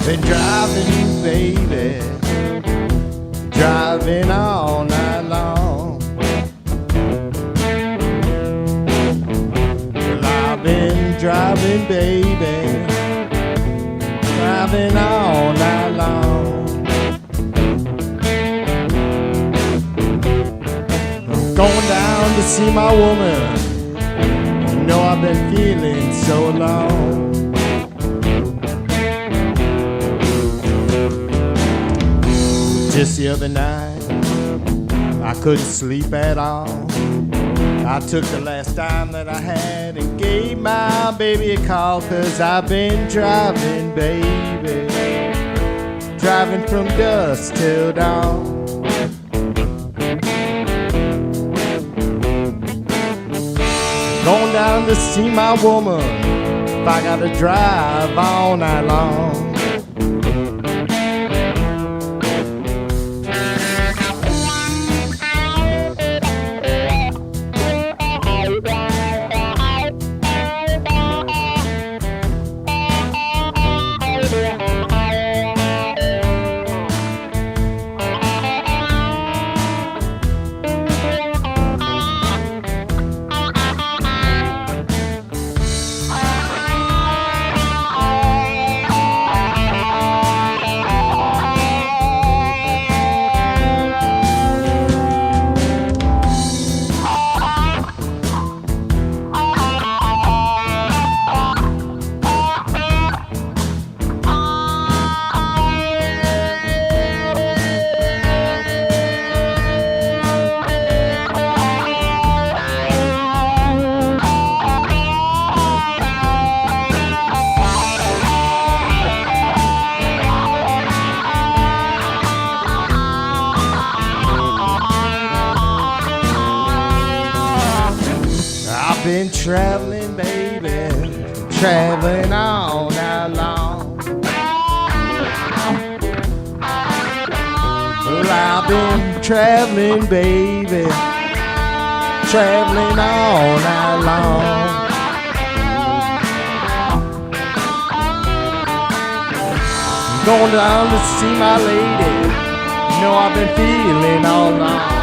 Been driving, baby, driving all night long. Well, I've been driving, baby, driving all night long. Going down to see my woman. You know I've been feeling so long. Just the other night, I couldn't sleep at all. I took the last time that I had and gave my baby a call. 'Cause I've been driving, baby, driving from dusk till dawn. Going down to see my woman, if I gotta drive all night long. Been traveling, baby, traveling all night long. Well, I've been traveling, baby, traveling all night long. Going down to see my lady. You know I've been feeling all along.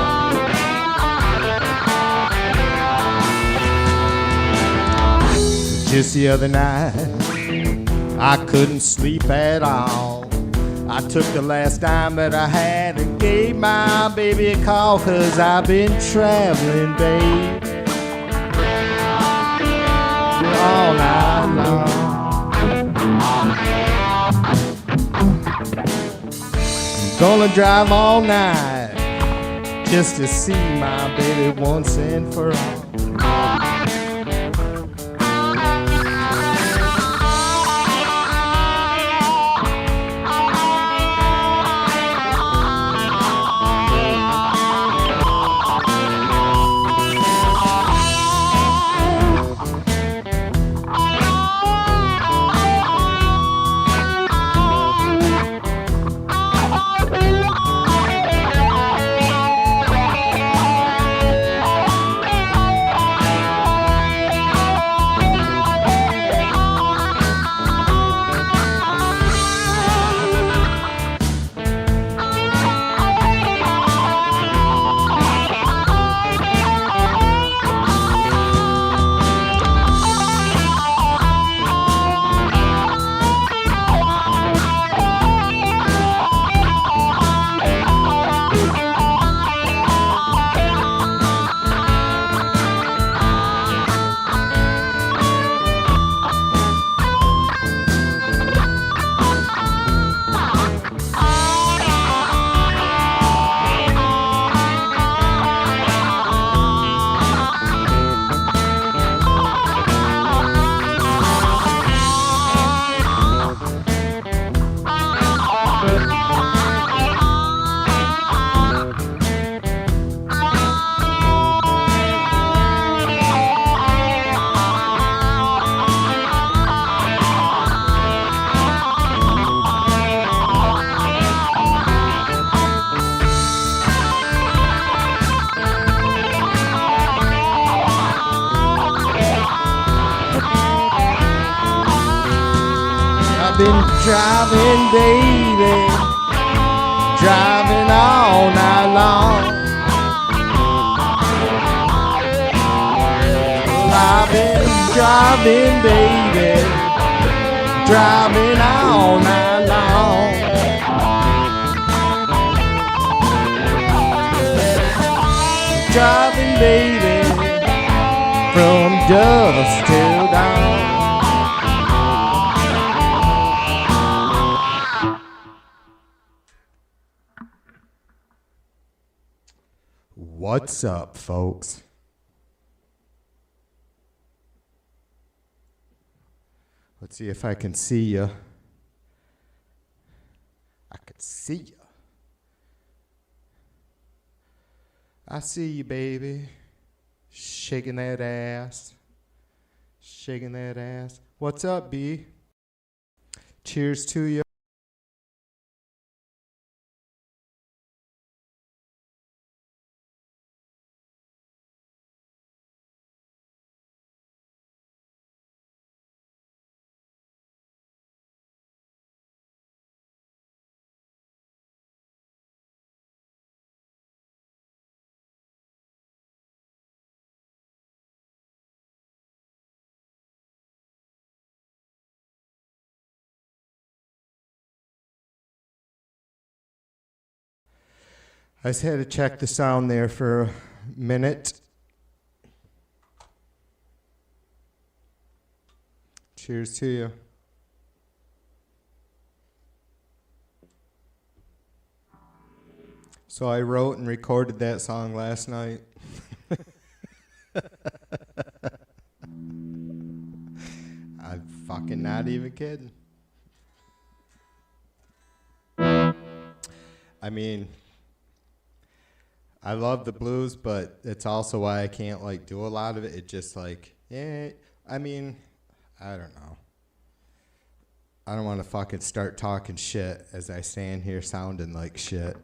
Just the other night, I couldn't sleep at all. I took the last dime that I had and gave my baby a call. 'Cause I've been traveling, baby, all night long. Gonna drive all night just to see my baby once and for all. been driving, baby, driving all night long. Well, I've been driving, baby, driving all night long. Driving, baby, from dusk till dawn. What's up, folks? Let's see if I can see you. I can see you. I see you, baby. Shaking that ass. Shaking that ass. What's up, B? Cheers to you. I just had to check the sound there for a minute. Cheers to you. So I wrote and recorded that song last night. I'm fucking not even kidding. I mean, I love the blues, but it's also why I can't like do a lot of it. It just like, I mean, I don't know. I don't want to fucking start talking shit as I stand here sounding like shit.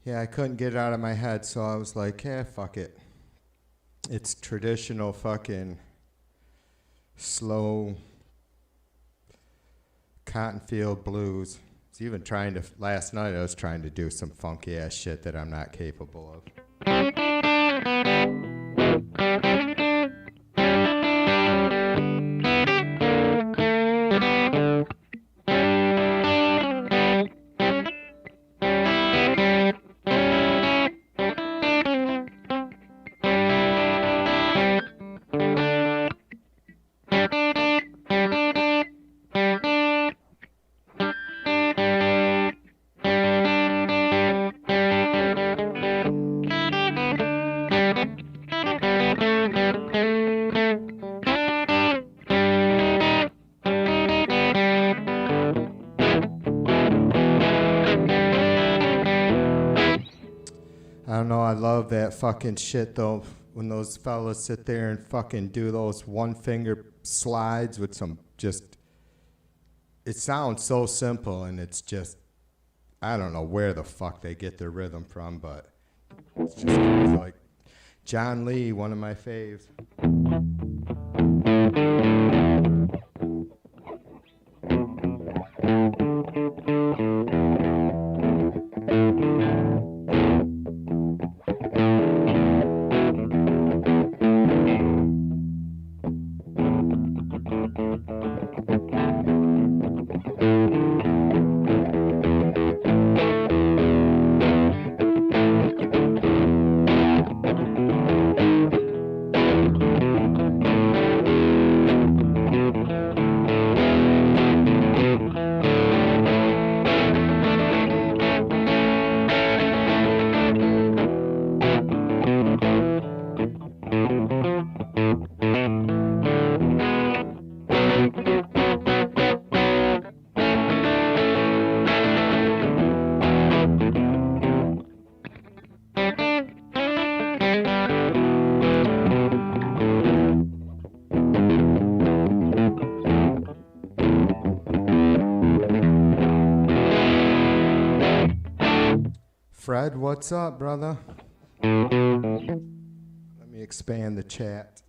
Yeah, I couldn't get it out of my head, so I was like, fuck it. It's traditional fucking slow cotton field blues. I was even trying to, last night I was trying to do some funky ass shit that I'm not capable of. I don't know, I love that fucking shit though, when those fellas sit there and fucking do those one finger slides with some just, it sounds so simple and it's just, I don't know where the fuck they get their rhythm from, but it's just like John Lee, one of my faves. Fred, what's up, brother? Let me expand the chat.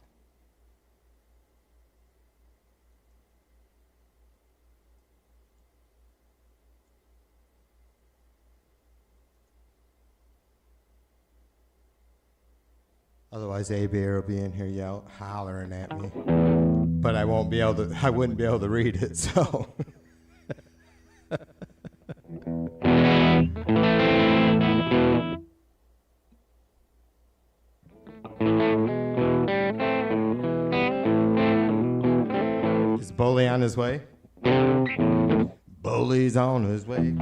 Otherwise, A-Bear will be in here hollering at me. But I wouldn't be able to read it, so. Is Bully on his way? Bully's on his way.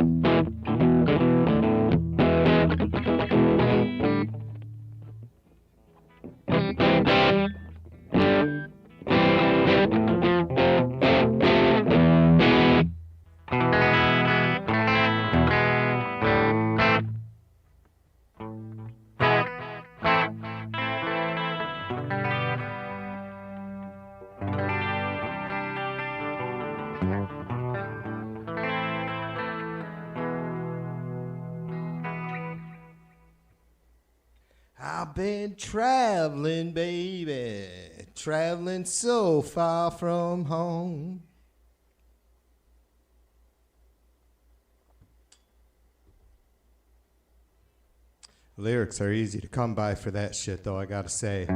I've been traveling, baby, traveling so far from home. Lyrics are easy to come by for that shit, though, I gotta say.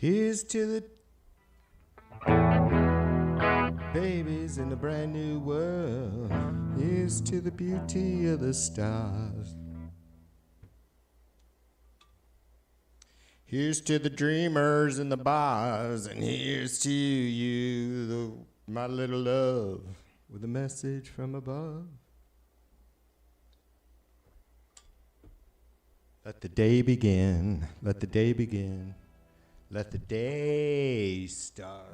Here's to the babies in a brand new world. Here's to the beauty of the stars. Here's to the dreamers in the bars. And here's to you, my little love, with a message from above. Let the day begin. Let the day begin. Let the day start.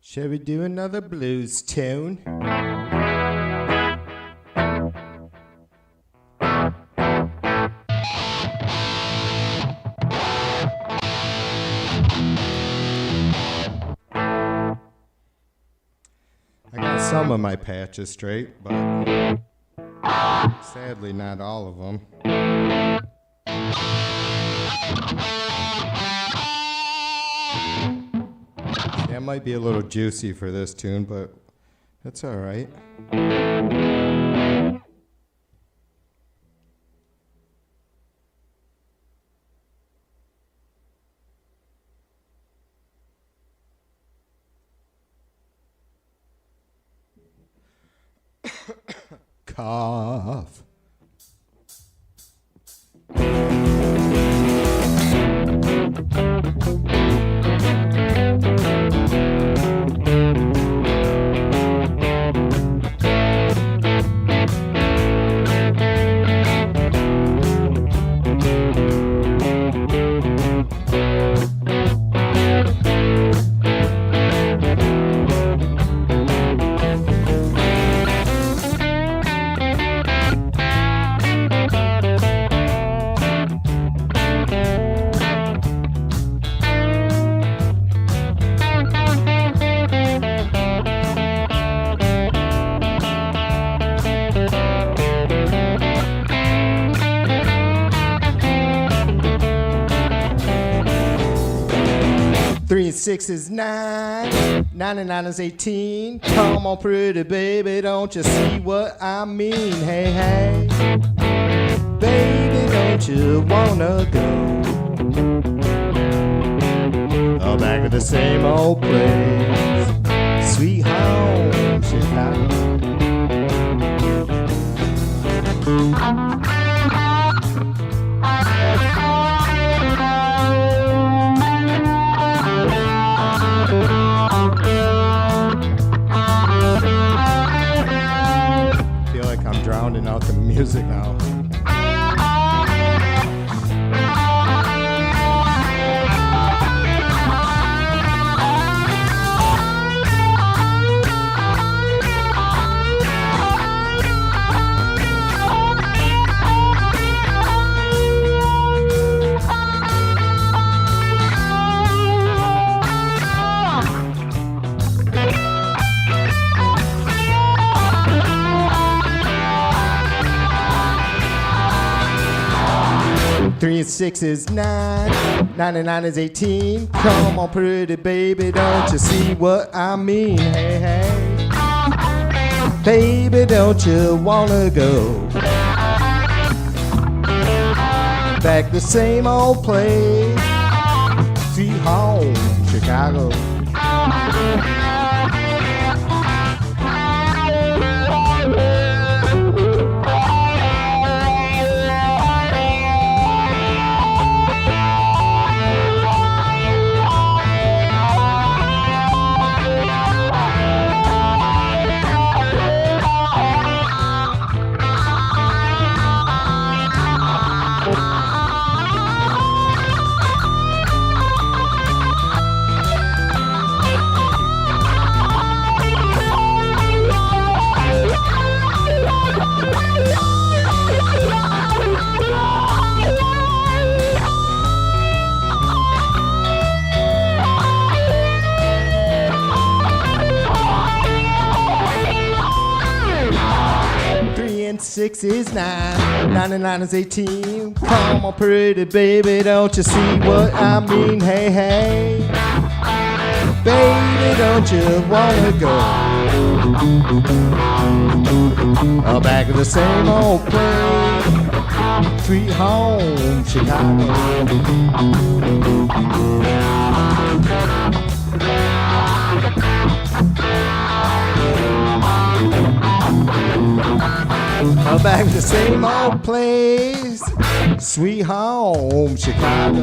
Shall we do another blues tune? I got some of my patches straight, but sadly not all of them. That might be a little juicy for this tune, but that's all right. Cough. 3 and 6 is 9, 9 and 9 is 18. Come on, pretty baby, don't you see what I mean? Hey, hey, baby, don't you wanna go back to the same old place, sweet home, Chicago. Drowning out the music now. Three and 6 is 9, 9 and 9 is 18. Come on, pretty baby, don't you see what I mean? Hey, hey, baby, don't you wanna go back the same old place, sweet home, Chicago. Six is 9, 9 and 9 is 18. Come on, pretty baby, don't you see what I mean? Hey, hey, baby, don't you wanna go back to the same old place, sweet home, Chicago. Back to the same old place, sweet home, Chicago.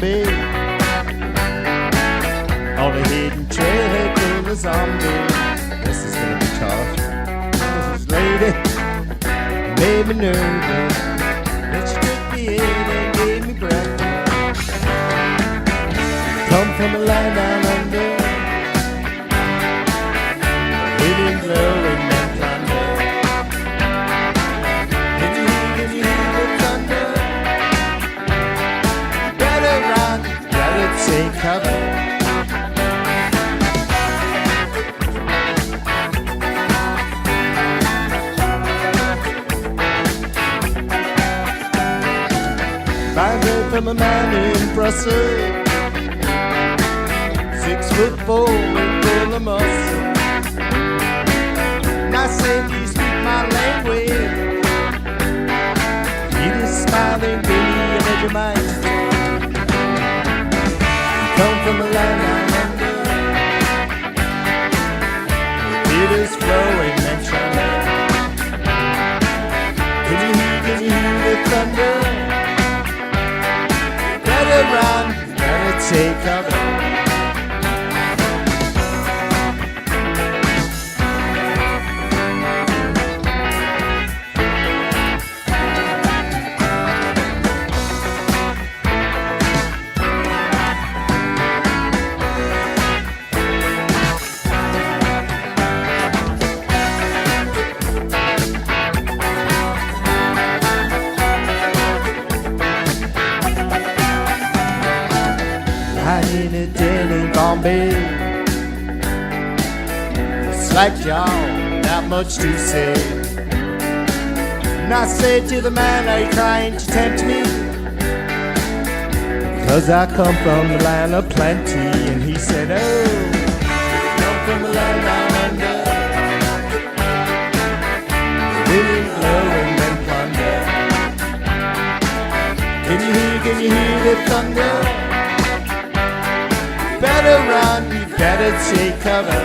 Bay. On the hidden trailhead to the zombie. This is gonna be tough. This lady made me nervous. Then she took me in and gave me breakfast. Come from a land down under, from a man in Brussels, 6'4" and full of muscle. And I said, do you speak my language? He just smiled and gave me a measure mind. Come from a land down under, rivers flowing and shining. Can you hear the thunder? Better run, better take cover. In a den in Bombay, it's like y'all, not much to say. And I said to the man, are you trying to tempt me? Cause I come from the land of plenty. And he said, oh, come from the land down under, wind blowing and thunder. Can you hear the thunder? Better run, you better take cover.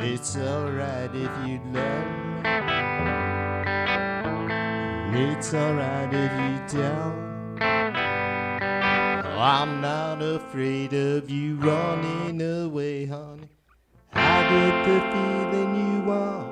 It's alright if you love me. It's alright if you don't. Oh, I'm not afraid of you running away, honey. I get the feeling you want.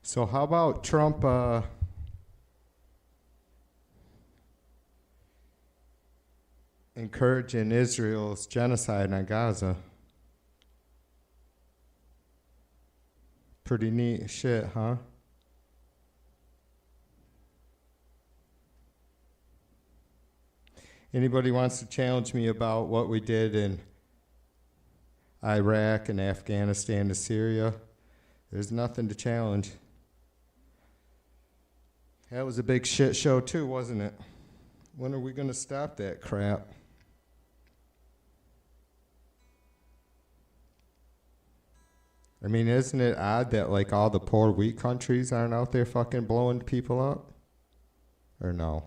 So how about Trump encouraging Israel's genocide on Gaza? Pretty neat shit, huh? Anybody wants to challenge me about what we did in Iraq and Afghanistan and Syria? There's nothing to challenge. That was a big shit show too, wasn't it? When are we going to stop that crap? I mean, isn't it odd that like all the poor weak countries aren't out there fucking blowing people up? Or no?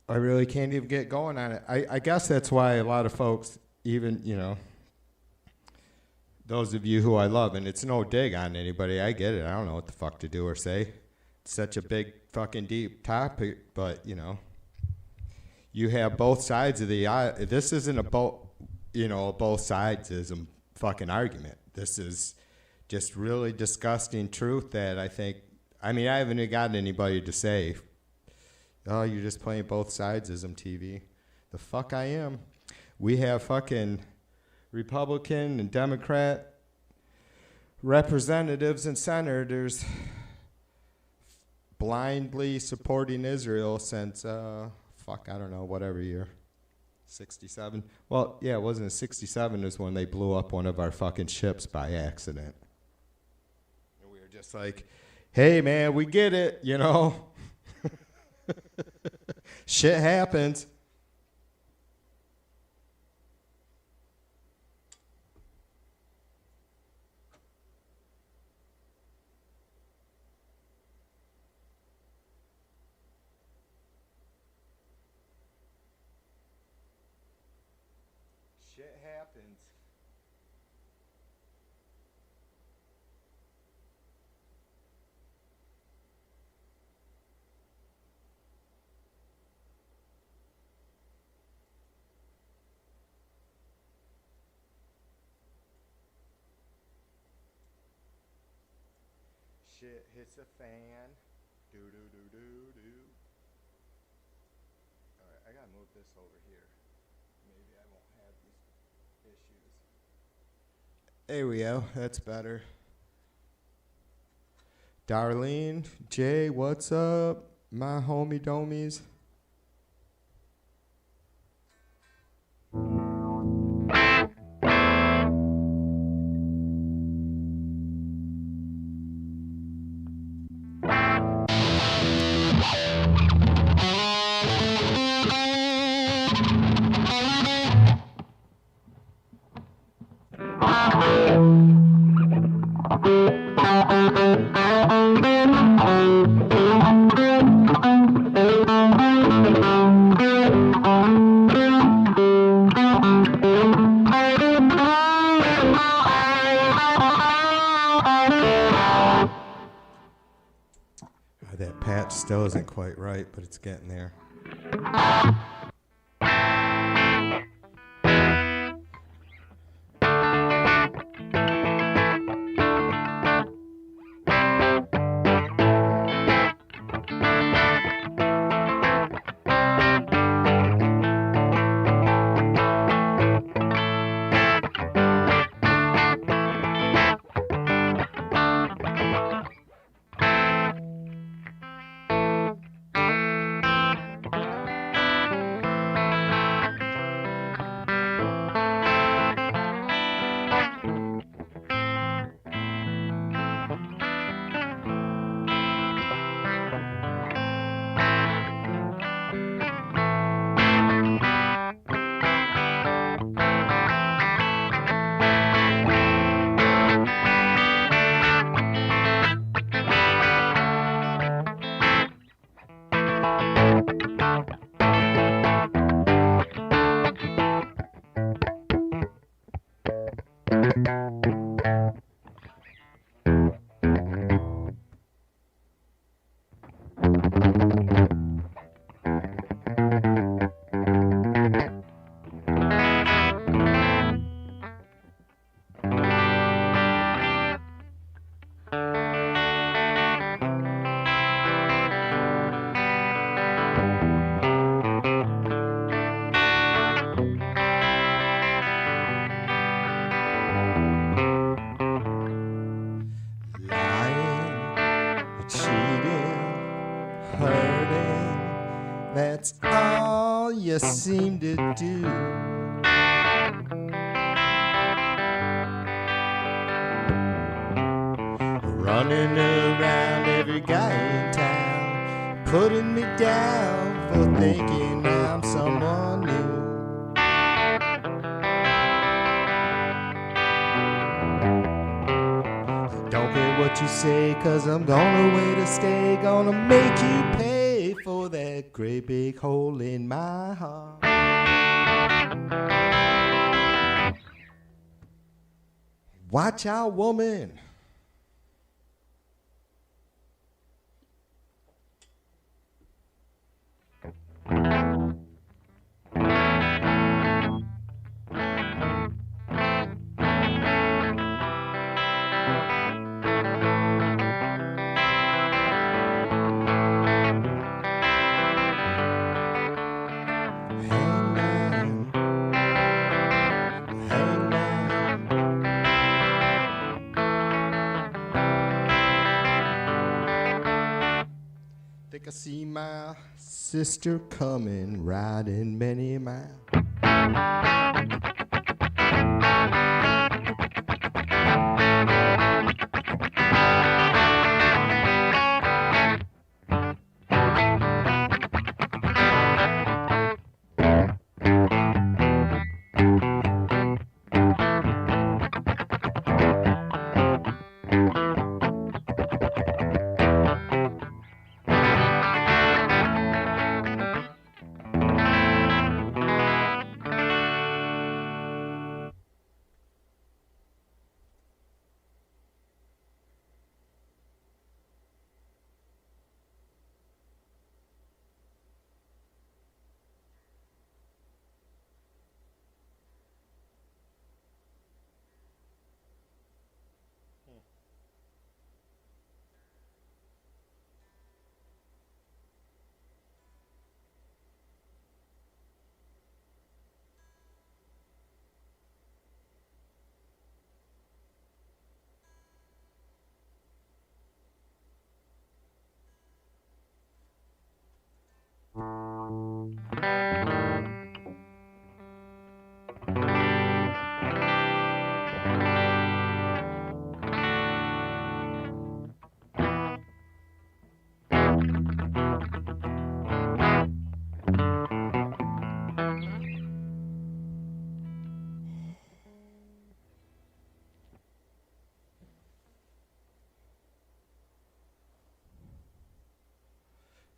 I really can't even get going on it. I guess that's why a lot of folks, even, you know, those of you who I love, and it's no dig on anybody, I get it. I don't know what the fuck to do or say. It's such a big fucking deep topic, but, you know, you have both sides of the aisle. This isn't a both sidesism fucking argument. This is just really disgusting truth that I think, I mean, I haven't gotten anybody to say, oh, you're just playing both sidesism TV. The fuck I am. We have fucking Republican and Democrat representatives and senators blindly supporting Israel since, I don't know, whatever year. 67? Well, yeah, it wasn't 67 is when they blew up one of our fucking ships by accident. And we were just like, hey, man, we get it, you know. Shit happens. Shit happens. Shit hits a fan. Do do do do do. All right, I gotta move this over here. Maybe I won't have these issues. There we go. That's better. Darlene, Jay, what's up? My homie domies. That patch still isn't quite right, but it's getting there. That's all you seem to do. Running around every guy in town, putting me down for thinking I'm someone new. Don't care what you say, 'cause I'm gonna wait to stay, gonna make you pay for that great big hole in my heart. Watch out, woman. think I see my sister coming, riding many miles.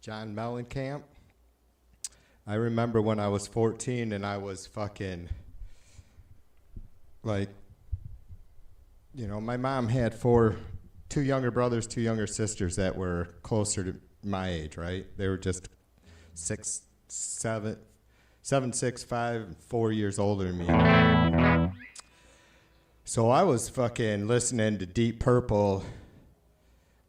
John Mellencamp. I remember when I was 14 and I was fucking, like, you know, my mom had two younger brothers, two younger sisters that were closer to my age, right? They were just 7, 6, 5, 4 years older than me. So I was fucking listening to Deep Purple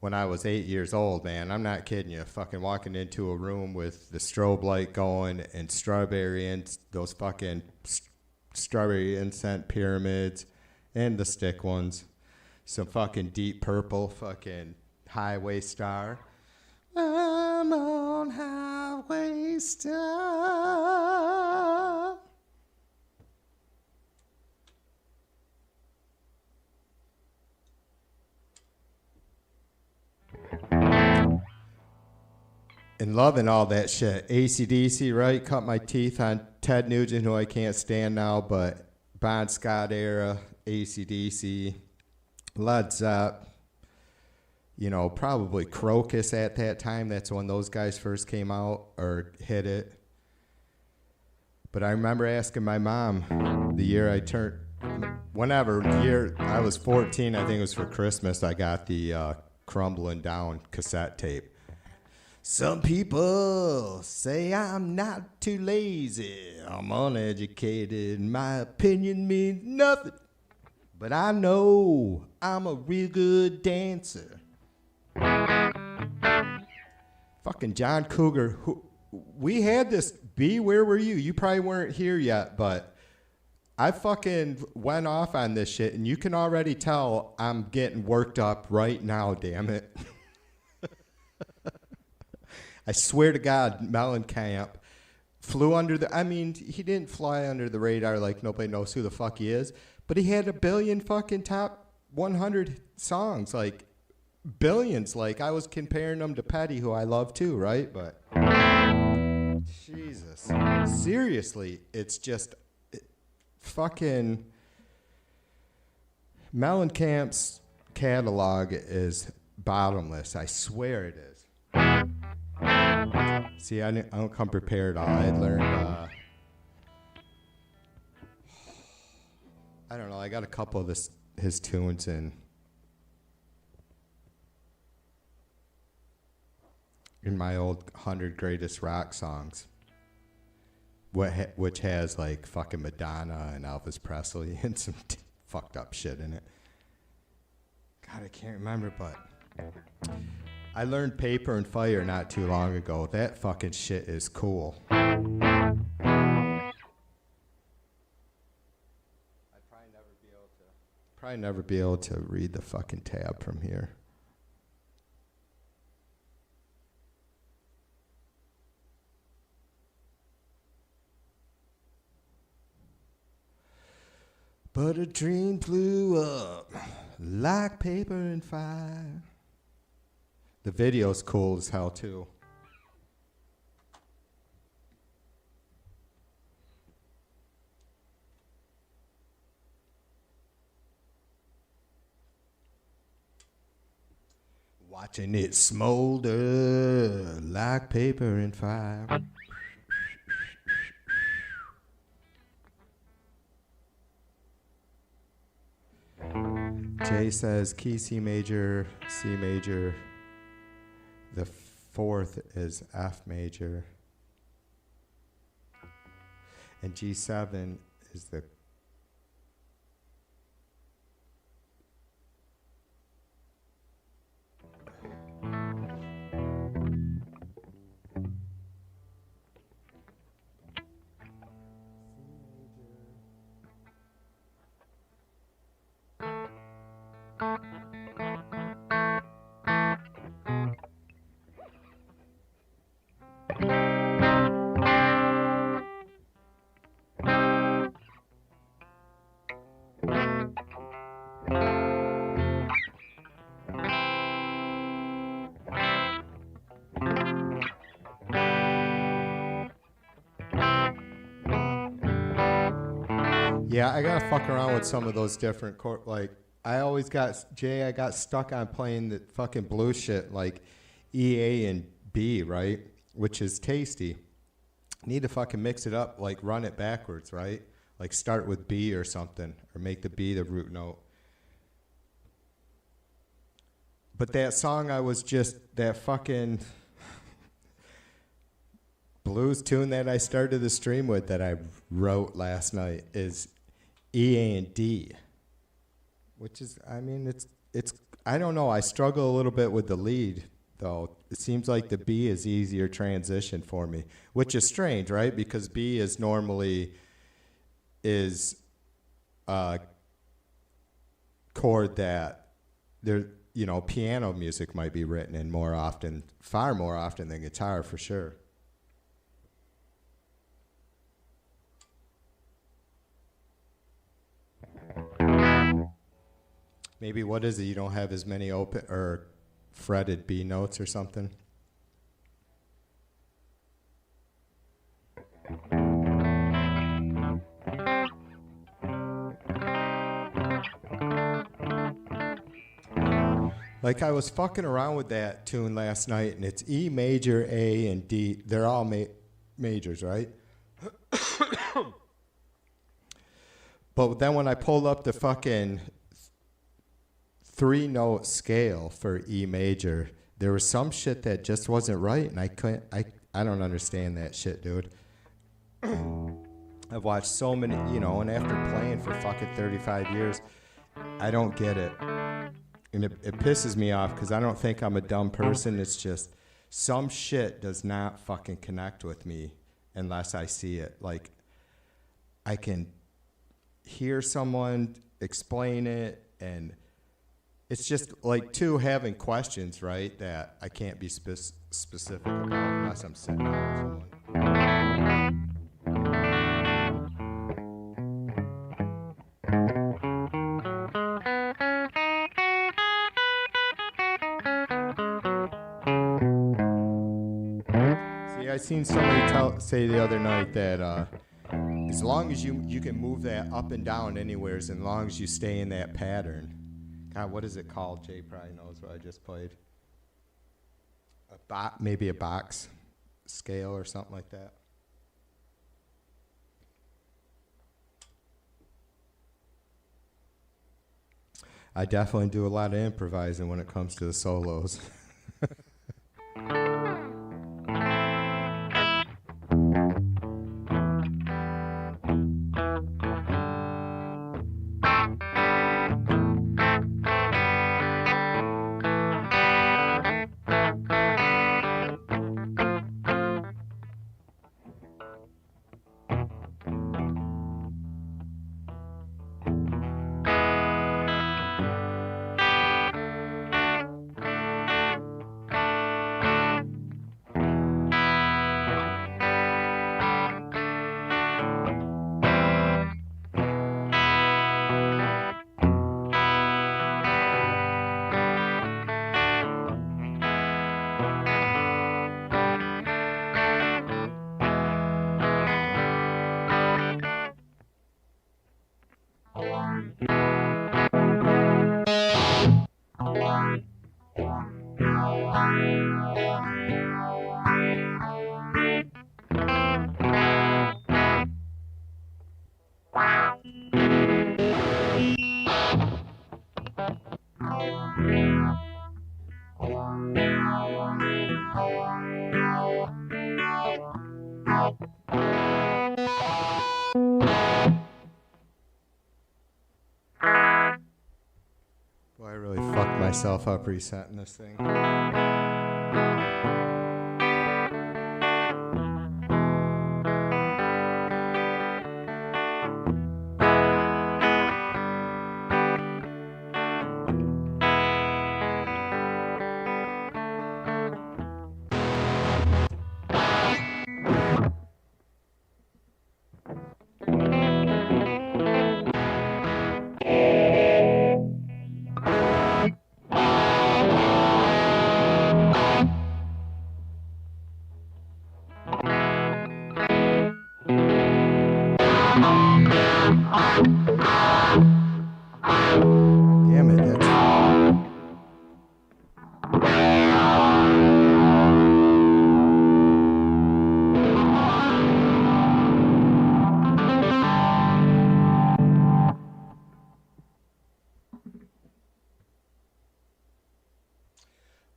when I was 8 years old, man. I'm not kidding you. Fucking walking into a room with the strobe light going and those fucking strawberry incense pyramids and the stick ones. Some fucking Deep Purple, fucking Highway Star. I'm on Highway Star. And loving all that shit. AC/DC, right? Cut my teeth on Ted Nugent, who I can't stand now, but Bon Scott era, AC/DC, Led Zepp, you know, probably Crocus at that time. That's when those guys first came out or hit it. But I remember asking my mom the year I turned, the year I was 14, I think it was for Christmas, I got the Crumbling Down cassette tape. Some people say I'm not too lazy, I'm uneducated, my opinion means nothing. But I know I'm a real good dancer. Fucking John Cougar, we had this, B, where were you? You probably weren't here yet, but I fucking went off on this shit, and you can already tell I'm getting worked up right now, damn it. I swear to God, Mellencamp flew under the, I mean, he didn't fly under the radar like nobody knows who the fuck he is, but he had 1 billion fucking top 100 songs, like billions. Like I was comparing them to Petty, who I love too, right? But Jesus, seriously, it's just fucking Mellencamp's catalog is bottomless. I swear it is. See, I don't come prepared. I learned, I don't know, I got a couple of his tunes in my old 100 greatest rock songs, which has like fucking Madonna and Elvis Presley and some fucked up shit in it. God, I can't remember, but I learned Paper and Fire not too long ago. That fucking shit is cool. I'd probably never be able to read the fucking tab from here. But a dream blew up like paper and fire. The video's cool as hell, too. Watching it smolder like paper and fire. Jay says key C major, C major. The fourth is F major. And G7 is the Yeah, I gotta fuck around with some of those different like I always got I got stuck on playing the fucking blues shit like E, A, and B, right? Which is tasty. Need to fucking mix it up, like run it backwards, right? Like start with B or something, or make the B the root note. But that song that fucking blues tune that I started the stream with that I wrote last night is E, A, and D, which is, I mean, it's, I don't know, I struggle a little bit with the lead, though. It seems like the B is easier transition for me, which is strange, right? Because B is normally a chord that there, you know, piano music might be written in more often, far more often than guitar for sure. Maybe what is it? You don't have as many open or fretted B notes or something? Like I was fucking around with that tune last night, and it's E major, A, and D. They're all majors, right? But then when I pulled up the fucking 3-note scale for E major, there was some shit that just wasn't right, and I don't understand that shit, dude. I've watched so many, you know, and after playing for fucking 35 years, I don't get it. And it pisses me off because I don't think I'm a dumb person. It's just some shit does not fucking connect with me unless I see it. Like, I can hear someone explain it, and it's just like having questions, right, that I can't be specific about unless I'm sitting down with someone. See, I seen somebody say the other night that as long as you can move that up and down anywhere, as long as you stay in that pattern. God, what is it called? Jay probably knows what I just played. Maybe a box scale or something like that. I definitely do a lot of improvising when it comes to the solos. Boy, I really fucked myself up resetting this thing. Damn it,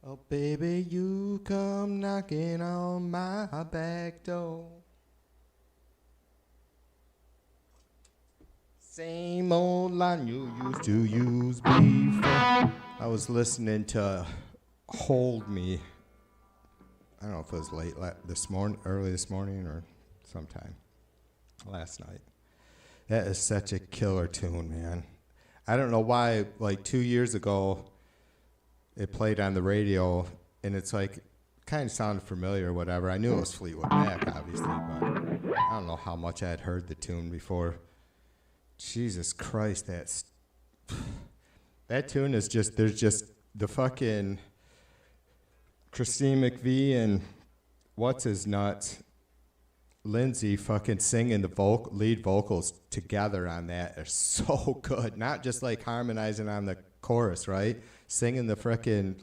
oh, baby, you come knocking on my back door. Same old line you used to use before. I was listening to Hold Me. I don't know if it was late this morning, early this morning, or sometime last night. That is such a killer tune, man. I don't know why, like 2 years ago, it played on the radio, and it's like, kind of sounded familiar or whatever. I knew it was Fleetwood Mac, obviously, but I don't know how much I had heard the tune before. Jesus Christ, that tune is just, there's just the fucking Christine McVie and what's his nuts, Lindsay fucking singing the lead vocals together on that are so good. Not just like harmonizing on the chorus, right? Singing the frickin'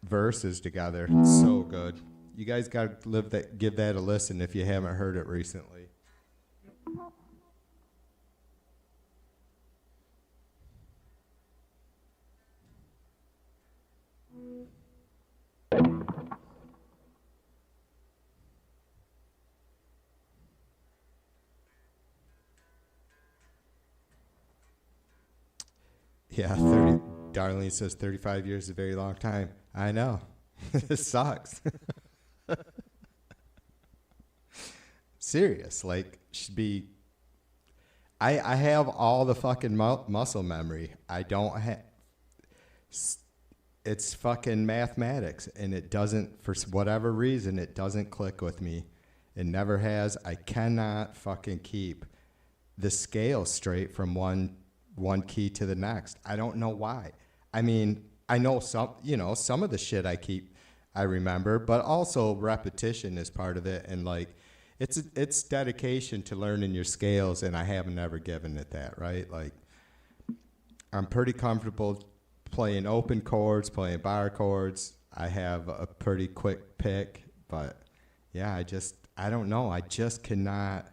verses together. It's so good. You guys gotta give that a listen if you haven't heard it recently. Yeah, Darlene says 35 years is a very long time. I know. It sucks. Serious. Like, should be... I have all the fucking muscle memory. I don't have... It's fucking mathematics, and it doesn't, for whatever reason, it doesn't click with me. It never has. I cannot fucking keep the scale straight from one key to the next. I don't know why. I mean, I know some of the shit I remember, but also repetition is part of it, and like, it's dedication to learning your scales, and I haven't ever given it that, right? Like, I'm pretty comfortable playing open chords, playing bar chords. I have a pretty quick pick, but yeah, I don't know. I just cannot.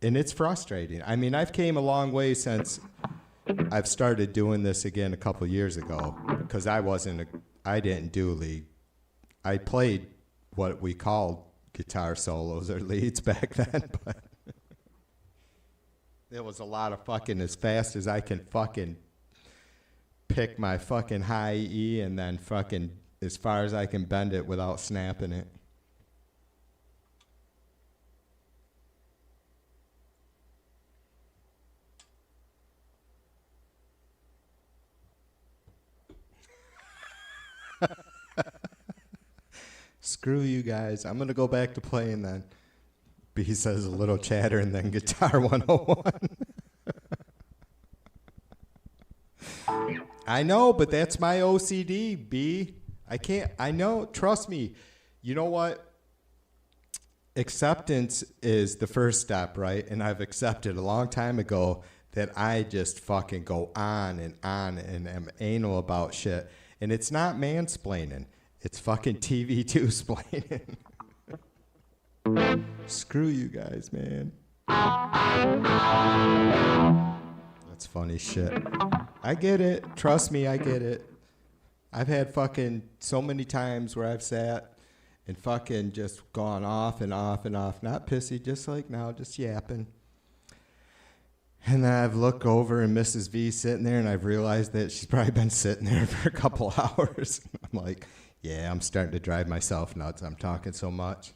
And it's frustrating. I mean, I've came a long way since I've started doing this again a couple years ago, because I didn't do lead. I played what we called guitar solos or leads back then, but there was a lot of fucking as fast as I can fucking pick my fucking high E and then fucking as far as I can bend it without snapping it. Screw you guys. I'm going to go back to playing then. B says a little chatter and then Guitar 101. I know, but that's my OCD, B. I know, trust me. You know what? Acceptance is the first step, right? And I've accepted a long time ago that I just fucking go on and am anal about shit. And it's not mansplaining. It's fucking TV2-splaining. Screw you guys, man. That's funny shit. I get it. Trust me, I get it. I've had fucking so many times where I've sat and fucking just gone off and off and off. Not pissy, just like now, just yapping. And then I've looked over and Mrs. V sitting there, and I've realized that she's probably been sitting there for a couple hours. I'm like, yeah, I'm starting to drive myself nuts. I'm talking so much.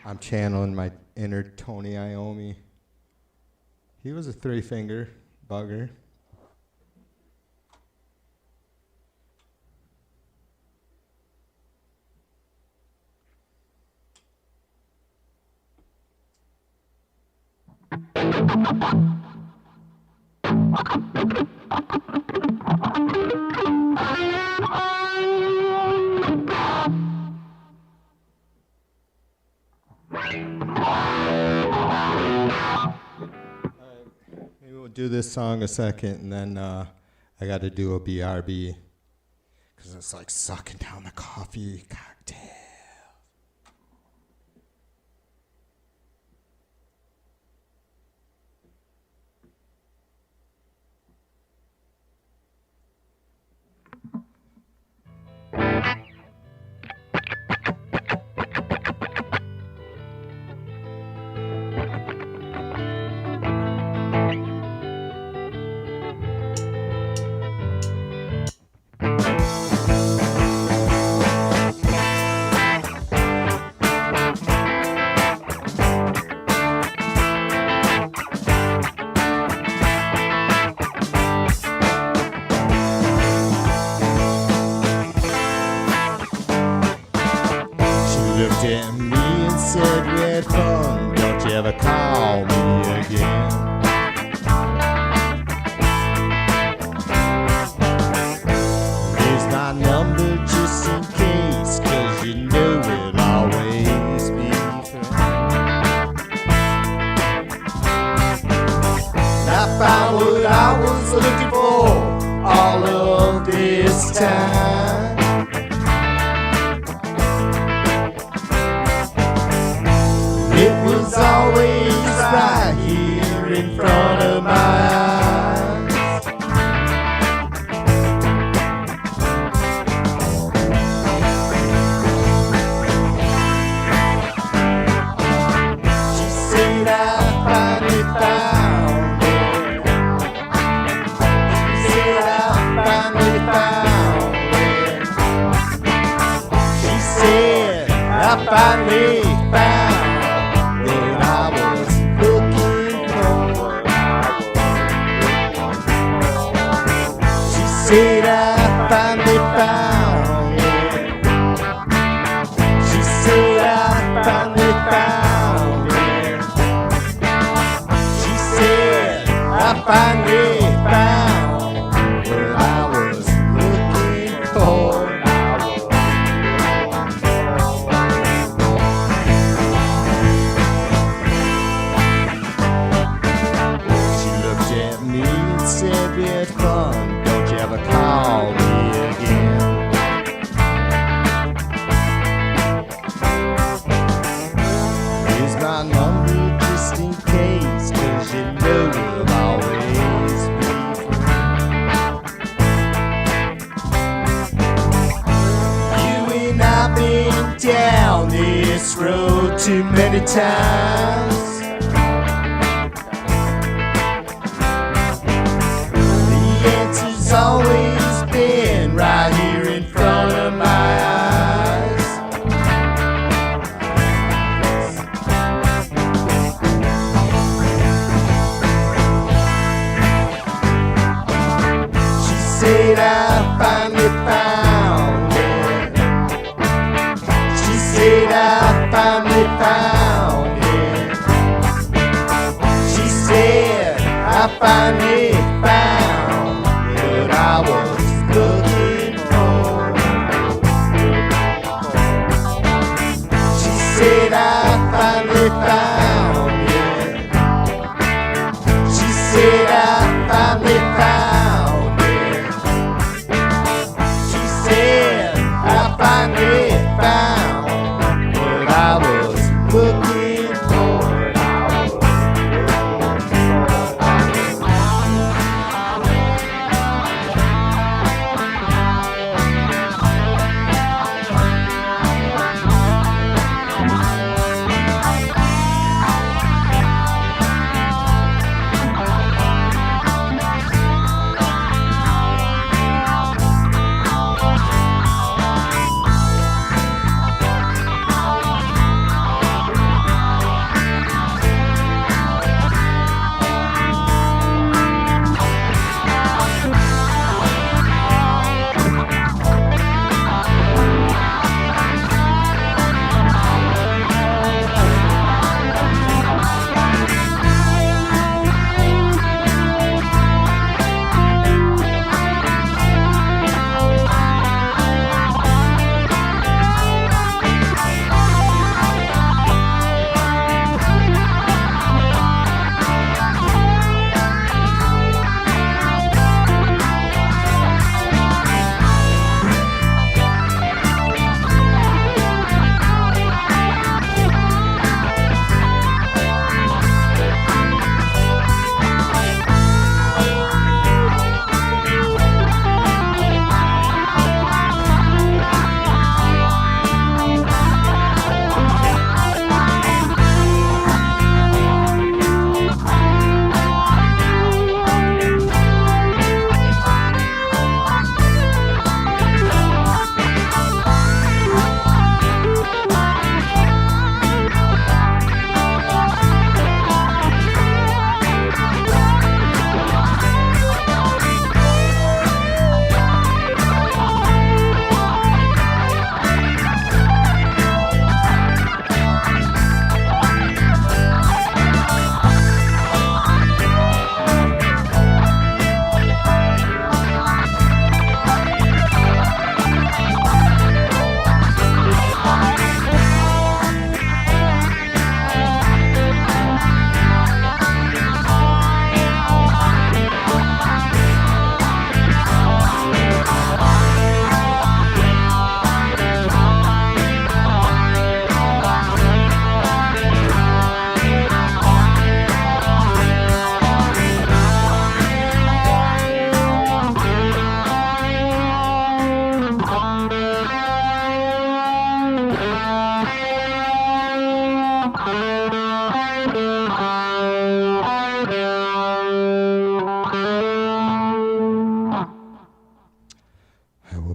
I'm channeling my inner Tony Iommi. He was a three-finger bugger. Maybe we'll do this song a second, and then I got to do a BRB, because it's like sucking down the coffee cocktail. Looked at me and said, we had fun, don't you ever call me again. Here's my number just in case, 'cause you know we'll always be friends. I found what I was looking for all of this time. It was always right here in front of my eyes. She said I finally found it. She said I finally found it. She said I finally found it. Said I finally found it. She said I finally found it. She said I finally found what I was looking for. She looked at me and said we had fun. Ever call me again. down this road too many times. The answer's always been right here in front of my eyes. She said I finally found it. She said I finally found it. She said I finally found what I was looking for. She said I finally found it. She said I finally found it. She said I finally found what I was looking for.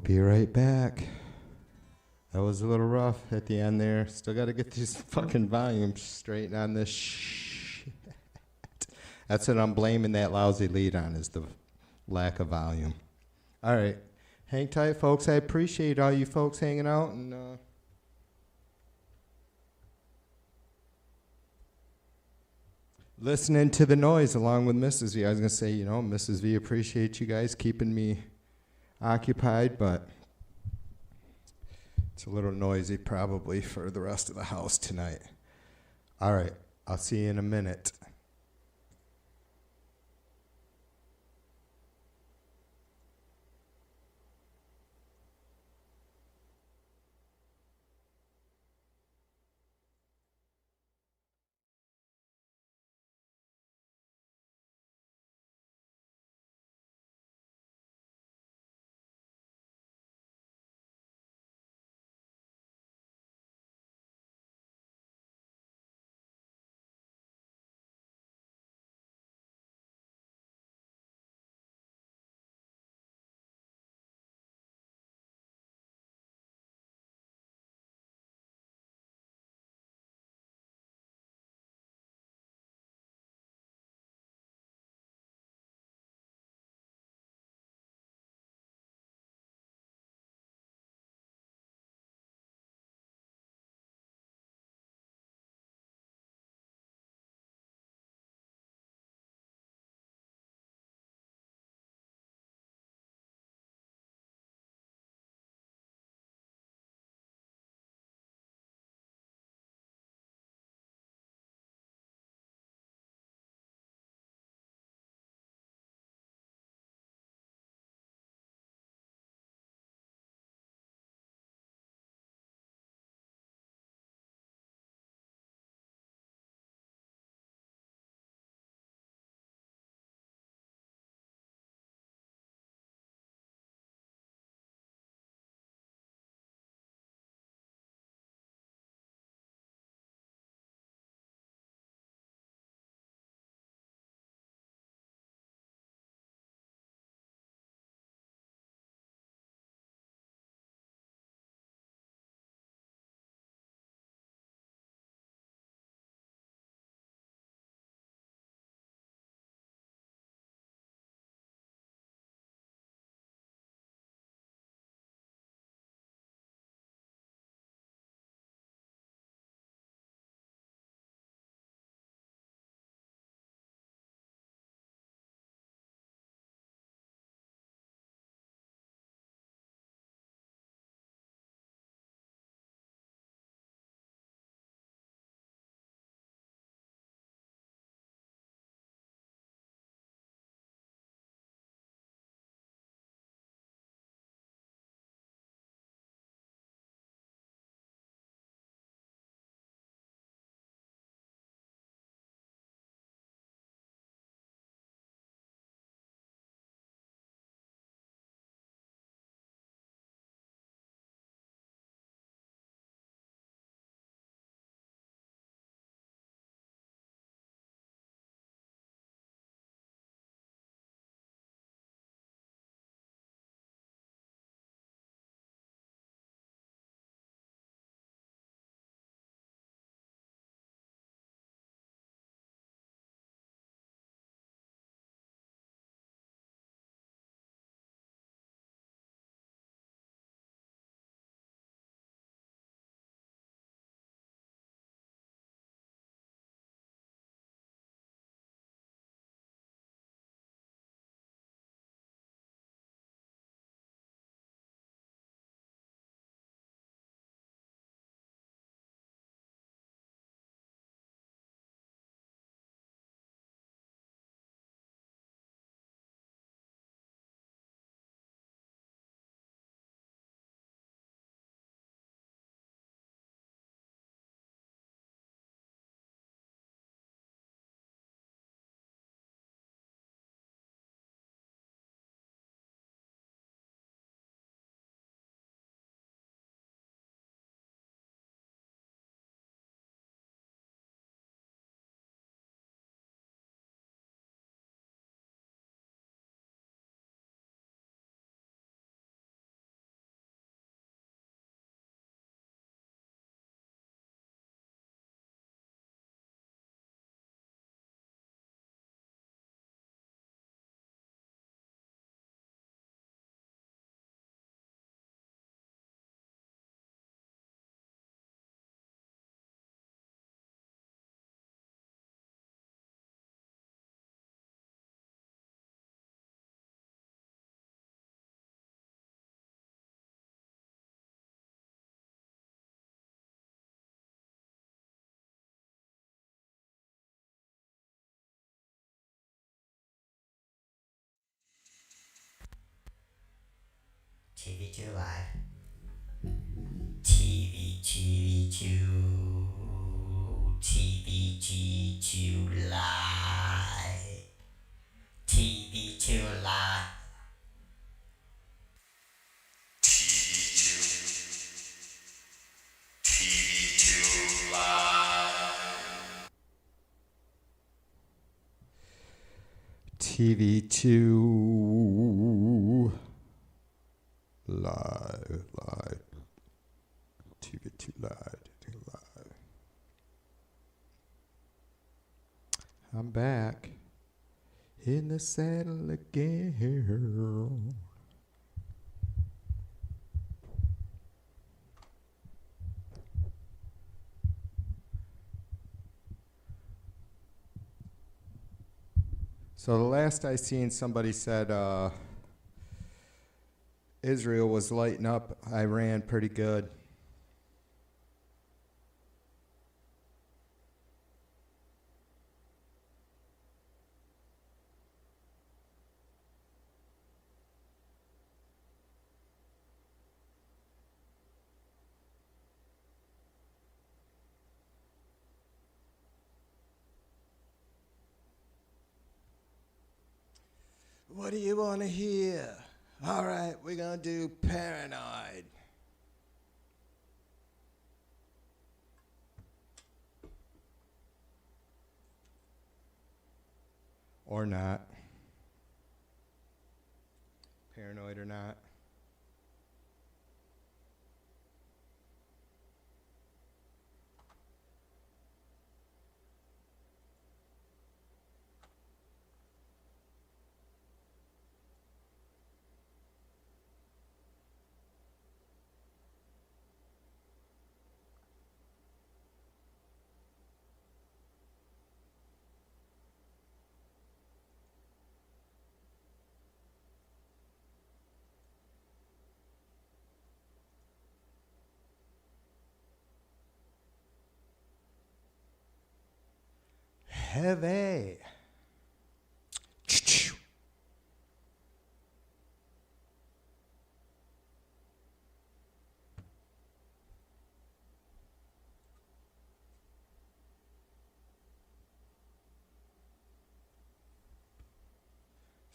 Be right back. That was a little rough at the end there. Still got to get these fucking volumes straight on this shit. That's what I'm blaming that lousy lead on, is the lack of volume. All right. Hang tight, folks. I appreciate all you folks hanging out and listening to the noise along with Mrs. V. I was going to say, you know, Mrs. V, appreciate you guys keeping me occupied, but it's a little noisy probably for the rest of the house tonight. All right, I'll see you in a minute. TV2 Live. TV2 Live. TV2 Live. TV2 Live. TV2 live. TV2 live. I'm back in the saddle again. So the last I seen, somebody said Israel was lighting up Iran pretty good. What do you want to hear? All right, we're going to do Paranoid. Or not. Paranoid or not. Heavy.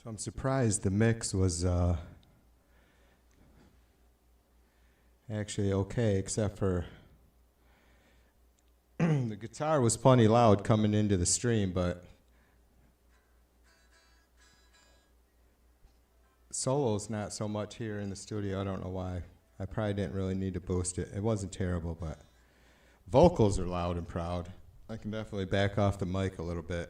So I'm surprised the mix was actually okay, except for the guitar was plenty loud coming into the stream, but solo's not so much here in the studio. I don't know why. I probably didn't really need to boost it. It wasn't terrible, but vocals are loud and proud. I can definitely back off the mic a little bit.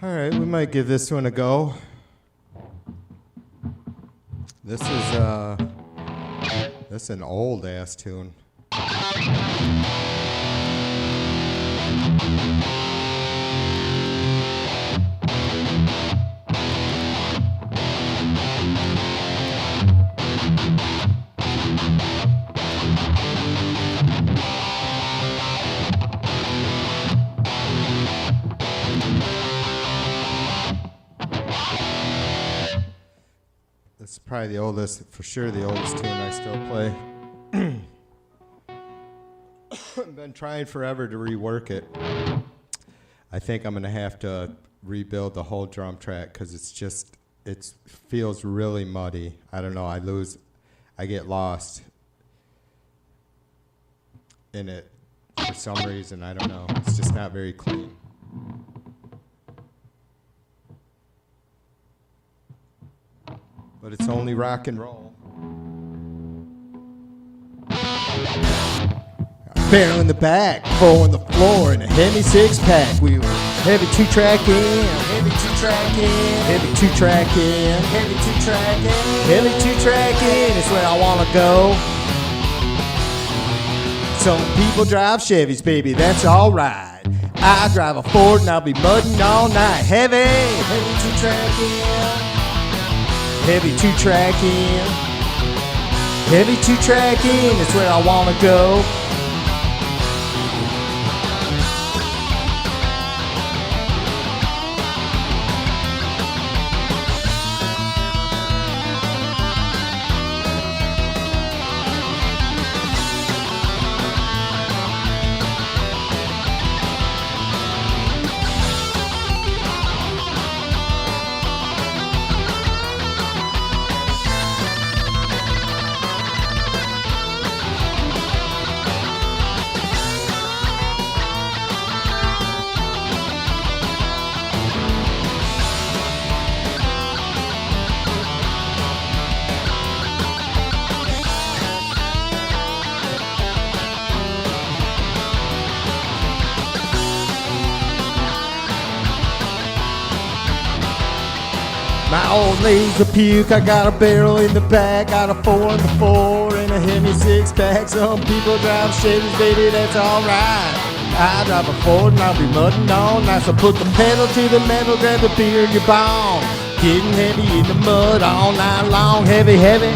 All right, we might give this one a go. This is an old ass tune. This is probably the oldest, for sure the oldest tune I still play. I've been trying forever to rework it. I think I'm going to have to rebuild the whole drum track because it feels really muddy. I don't know, I get lost in it. For some reason, I don't know. It's just not very clean. But it's only rock and roll. Barrel in the back, four on the floor, and a heavy six-pack. We were heavy two-track in, heavy two-track in, heavy two-track in, heavy two-track in, heavy two-track in. It's where I wanna go. Some people drive Chevys, baby, that's alright. I drive a Ford and I'll be mudding all night. Heavy, heavy two-track in, heavy two-track in, heavy two-track in. It's where I wanna go. My old lady's a puke, I got a barrel in the back, got a 4 on the floor, and a heavy six-pack. Some people drive Chevys, baby, that's alright. I drive a Ford and I'll be mudding all night. So put the pedal to the metal, grab the beer in your bong. Getting heavy in the mud all night long, heavy, heavy.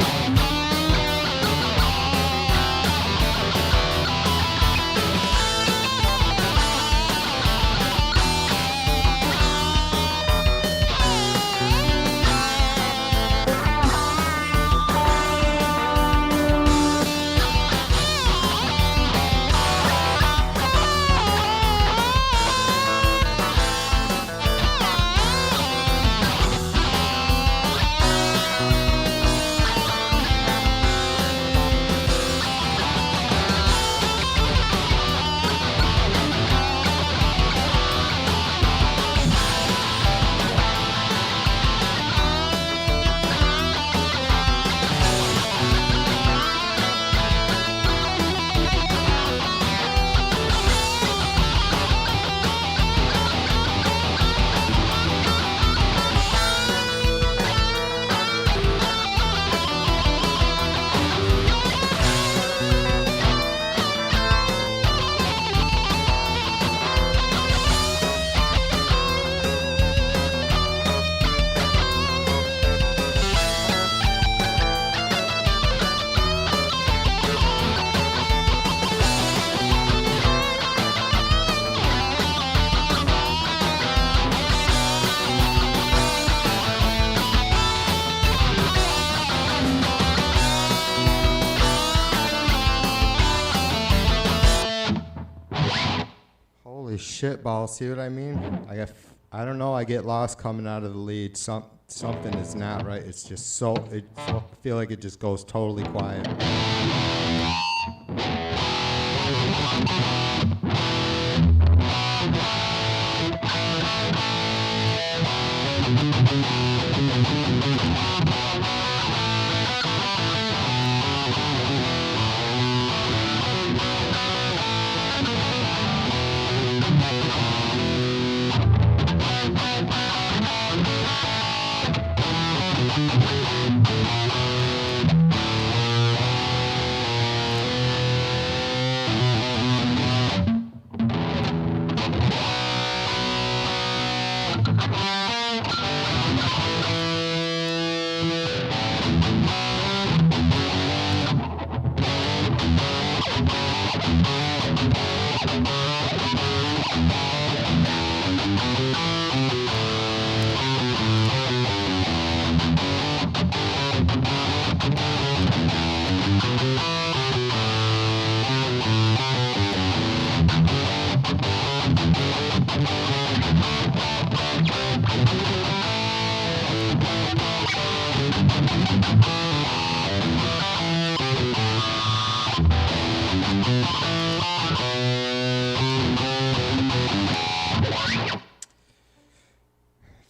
Holy shit balls, see what I mean? I don't know, I get lost coming out of the lead. Something is not right. It's just I feel like it just goes totally quiet.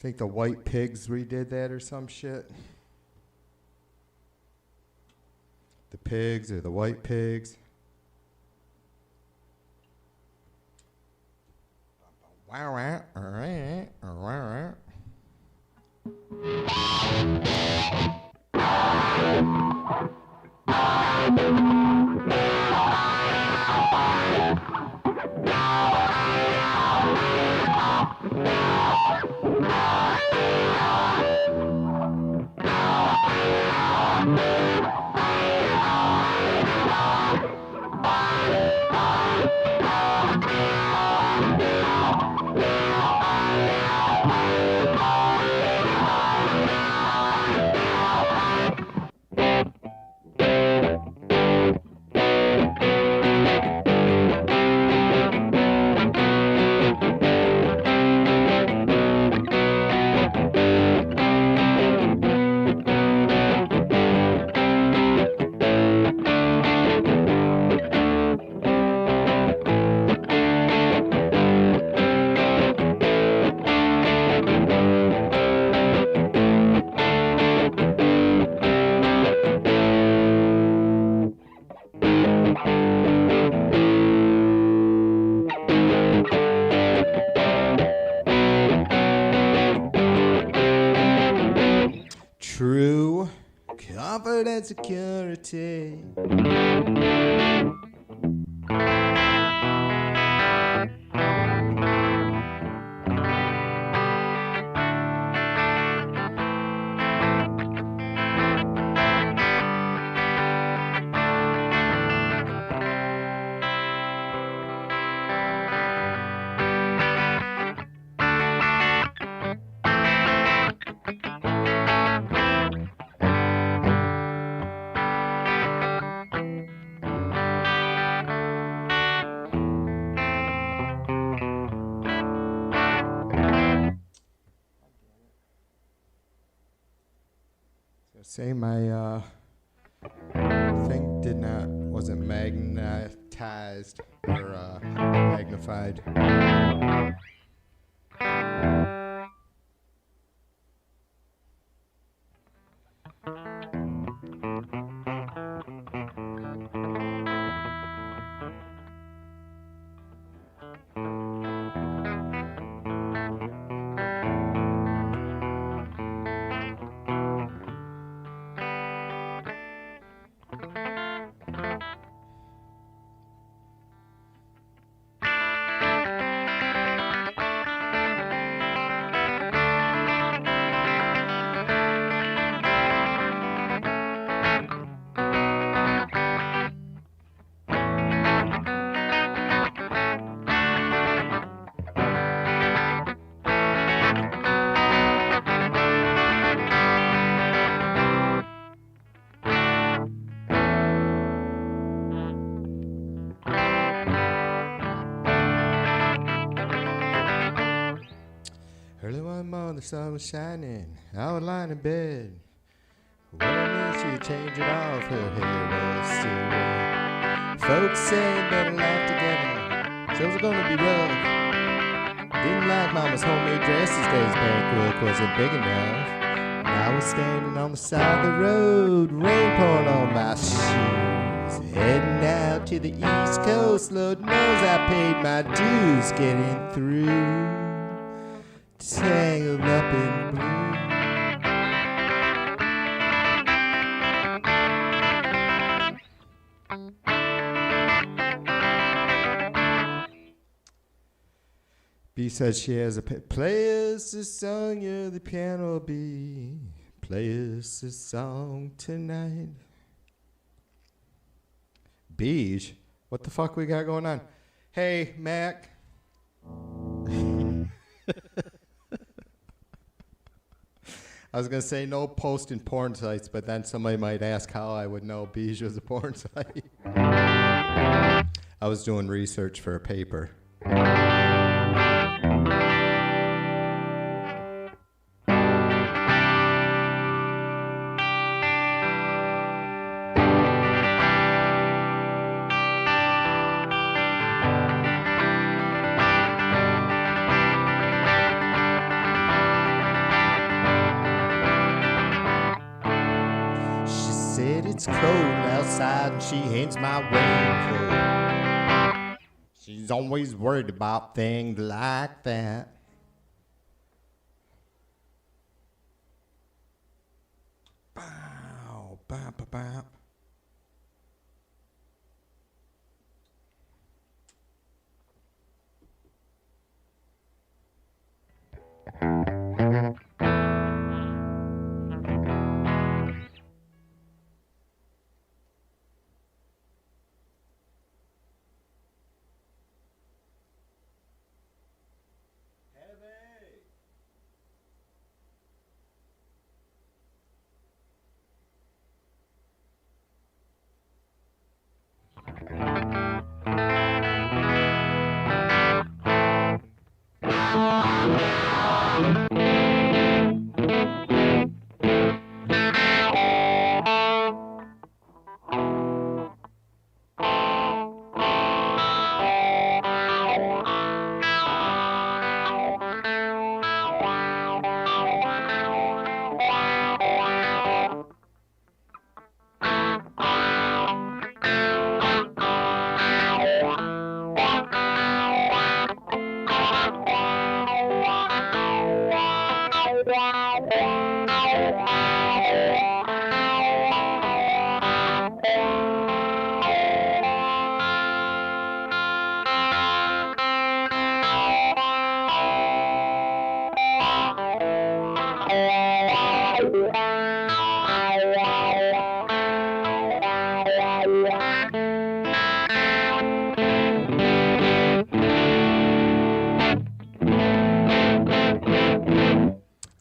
think the White Pigs redid that or some shit. The Pigs or the White Pigs. True comfort and security. Say my thing wasn't magnetized or magnified. Early one morning, the sun was shining. I was lying in bed. Well, she changed it off. Her hair was still red. Folks said better laugh together. Shows are gonna be rough. Didn't like Mama's homemade dresses. Days bankbook wasn't big enough. And I was standing on the side of the road, rain pouring on my shoes. Heading out to the East Coast. Lord knows I paid my dues getting through. Tangled up in blue. B says she has a play us a song, yeah, the piano B. Play us a song tonight. Beige? What the fuck we got going on? Hey, Mac. I was going to say no posting porn sites, but then somebody might ask how I would know Beige was a porn site. I was doing research for a paper. said it's cold outside and she hates my raincoat. She's always worried about things like that. Bow, bow, bow, bow.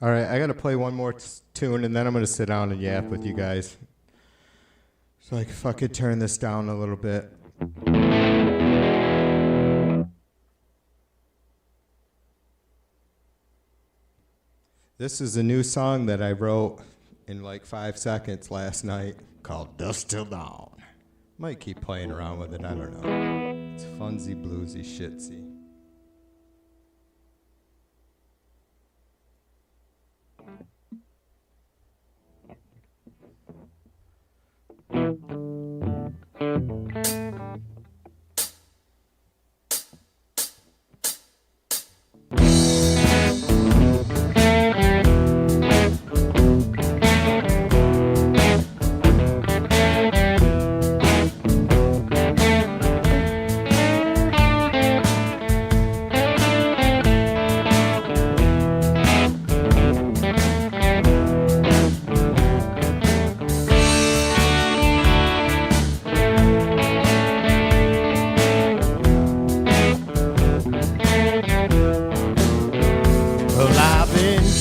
All right, I got to play one more tune, and then I'm going to sit down and yap with you guys. So I can fucking turn this down a little bit. This is a new song that I wrote in like 5 seconds last night called Dust Till Dawn. Might keep playing around with it, I don't know. It's funsy, bluesy, shitsy.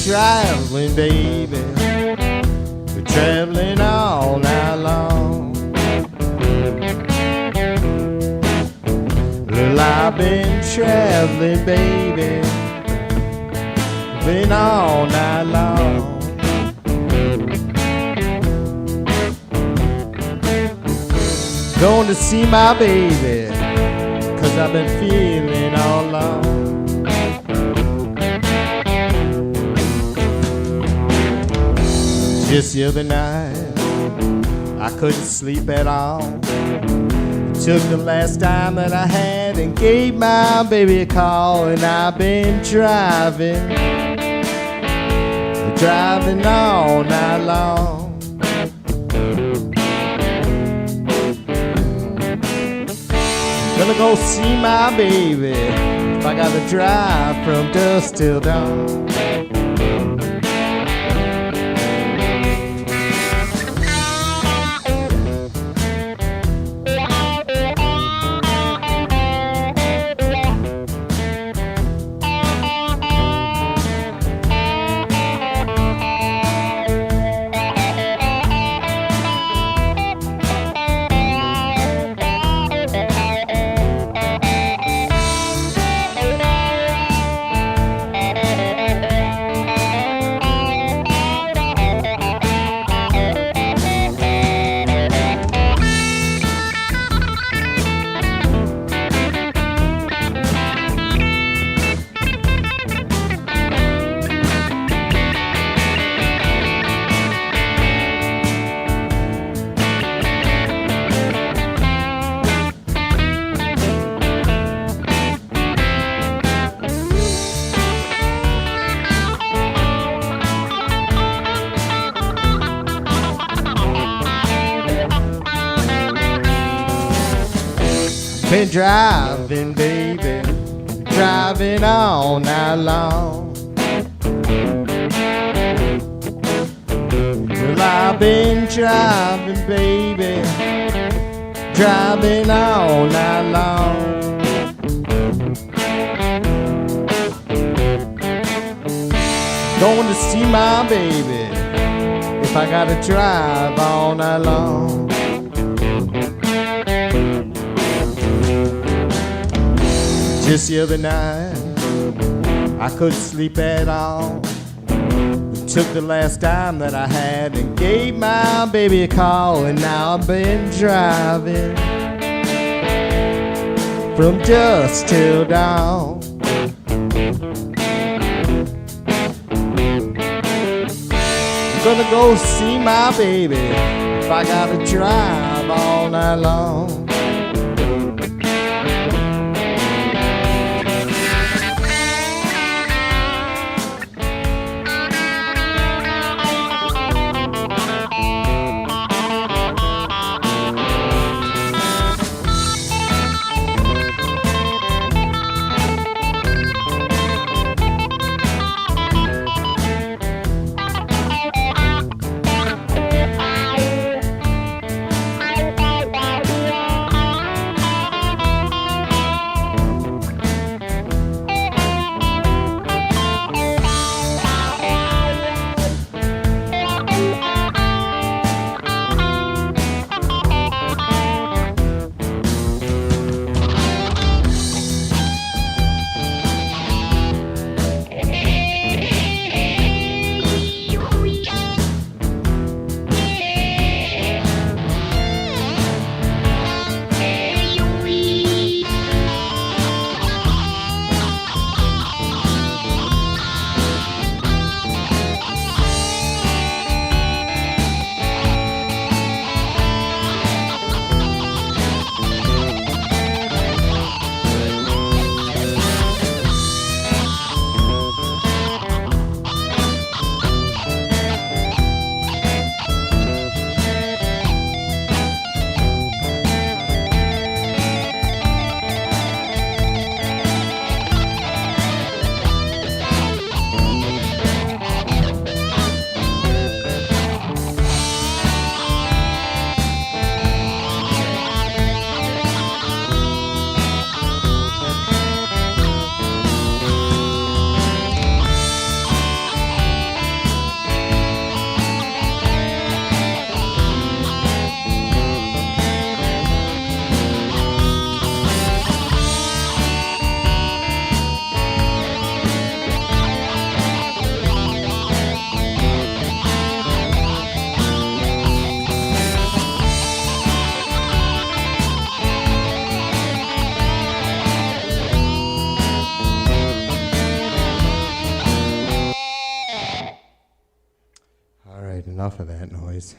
Traveling, baby, we're traveling all night long. Well, I've been traveling, baby, been all night long. Going to see my baby, 'cause I've been feeling all alone. Just the other night, I couldn't sleep at all. Took the last time that I had and gave my baby a call. And I've been driving all night long. Gonna go see my baby if I gotta drive from dusk till dawn. Been driving, baby, driving all night long. Well, I've been driving, baby, driving all night long. Going to see my baby if I gotta drive all night long. Just the other night, I couldn't sleep at all. Took the last dime that I had and gave my baby a call, and now I've been driving from dusk till dawn. I'm gonna go see my baby if I gotta drive all night long. Enough of that noise.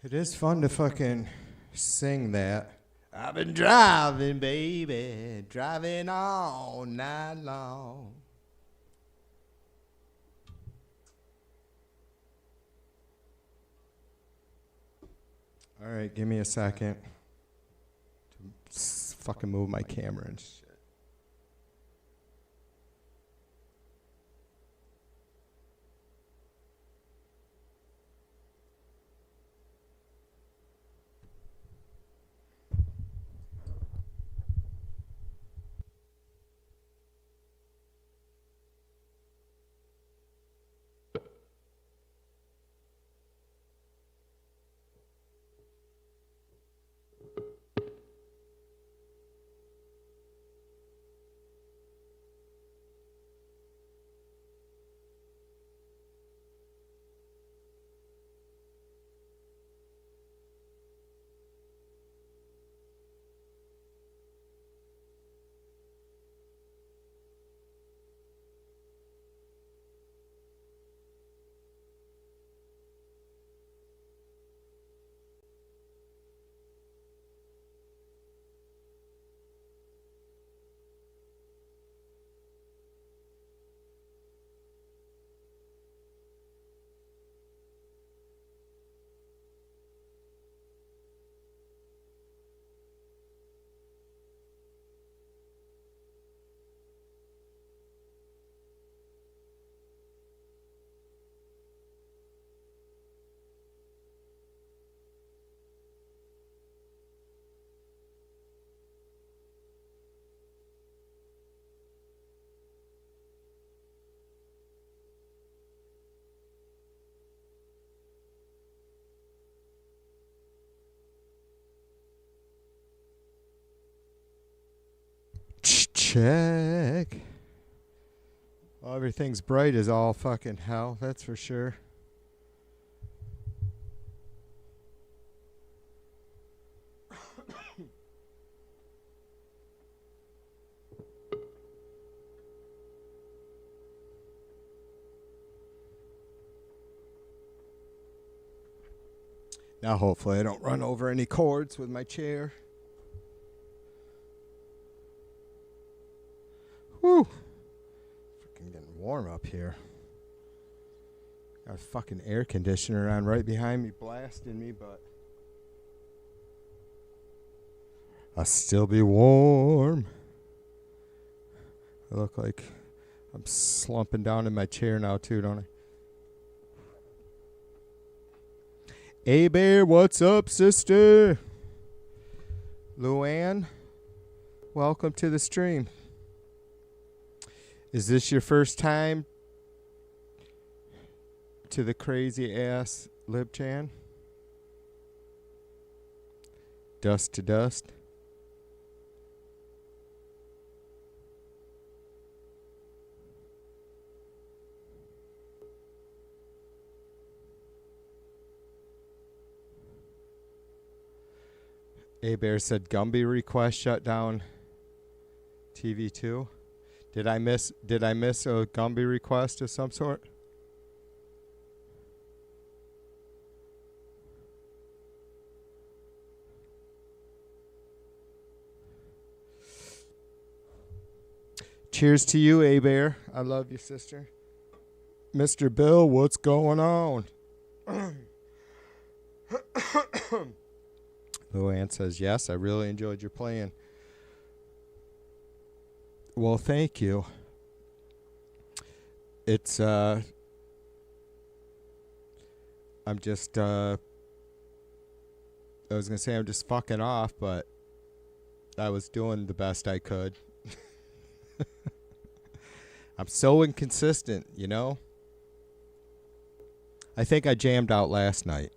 It is fun to fucking sing that. I've been driving, baby, driving all night long. All right, give me a second. Fucking move my camera and shit. check. Well, everything's bright as all fucking hell, that's for sure. Now hopefully I don't run over any cords with my chair. Whew. Freaking getting warm up here. Got a fucking air conditioner on right behind me blasting me, but I'll still be warm. I look like I'm slumping down in my chair now too, don't I? Hey Bear, what's up, sister? Luann, welcome to the stream. Is this your first time to the crazy ass LibChan? Dust to dust. A Bear said Gumby request shut down TV2. Did I miss a Gumby request of some sort? Cheers to you, A Bear. I love you, sister. Mr. Bill, what's going on? Luann says, yes, I really enjoyed your playing. Well, thank you. It's, I'm just, I was going to say I'm just fucking off, but I was doing the best I could. I'm so inconsistent, you know? I think I jammed out last night.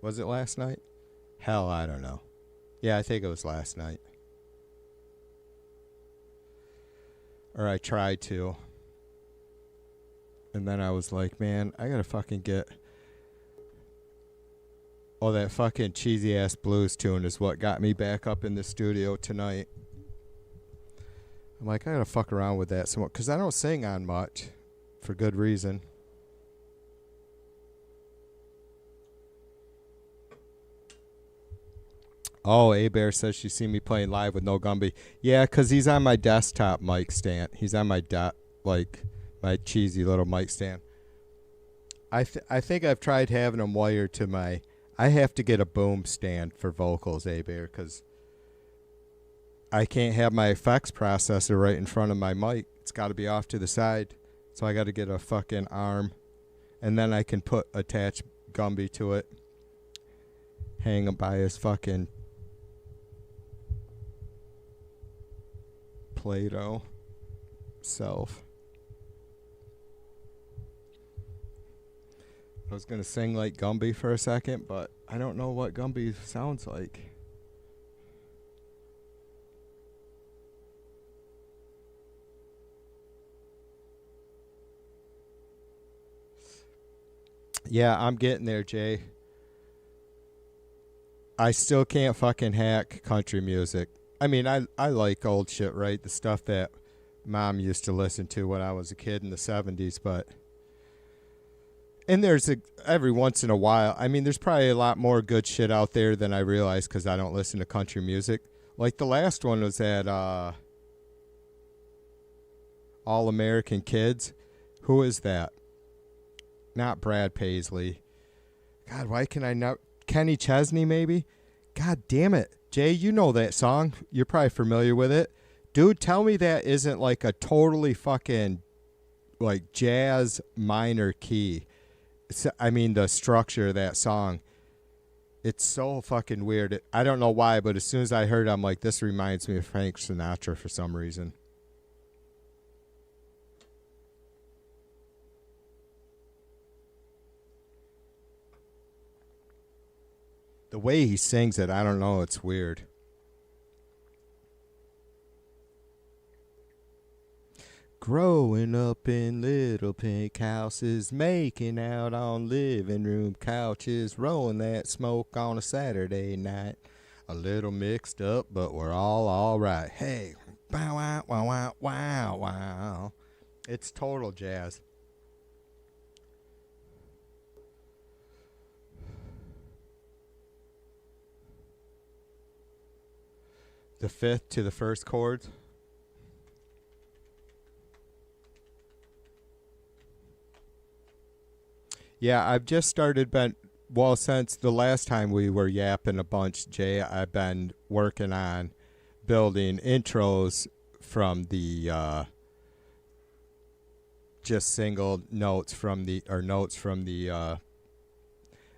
Was it last night? Hell, I don't know. Yeah, I think it was last night. Or I tried to. And then I was like, man, I gotta fucking get... Oh, that fucking cheesy ass blues tune is what got me back up in the studio tonight. I'm like, I gotta fuck around with that some more. Because I don't sing on much. For good reason. Oh, A-Bear says she's seen me playing live with no Gumby. Yeah, because he's on my desktop mic stand. He's on my my cheesy little mic stand. I think I've tried having him wired to my... I have to get a boom stand for vocals, A-Bear, because I can't have my effects processor right in front of my mic. It's got to be off to the side. So I got to get a fucking arm. And then I can attach Gumby to it. Hang him by his fucking... Play-Doh self. I was going to sing like Gumby for a second, but I don't know what Gumby sounds like. Yeah, I'm getting there, Jay. I still can't fucking hack country music. I mean, I like old shit, right? The stuff that Mom used to listen to when I was a kid in the 70s, but... And there's every once in a while... I mean, there's probably a lot more good shit out there than I realize because I don't listen to country music. Like, the last one was at All American Kids. Who is that? Not Brad Paisley. God, why can I not... Kenny Chesney, maybe? God damn it. Jay, you know that song. You're probably familiar with it. Dude, tell me that isn't like a totally fucking like jazz minor key. I mean, the structure of that song. It's so fucking weird. I don't know why, but as soon as I heard it, I'm like, this reminds me of Frank Sinatra for some reason. The way he sings it, I don't know, it's weird. Growing up in little pink houses, making out on living room couches, rolling that smoke on a Saturday night. A little mixed up, but we're all right. Hey, wow, wow, wow, wow, wow, wow. It's total jazz. The fifth to the first chords. Yeah, I've just started since the last time we were yapping a bunch, Jay, I've been working on building intros from the just single notes from the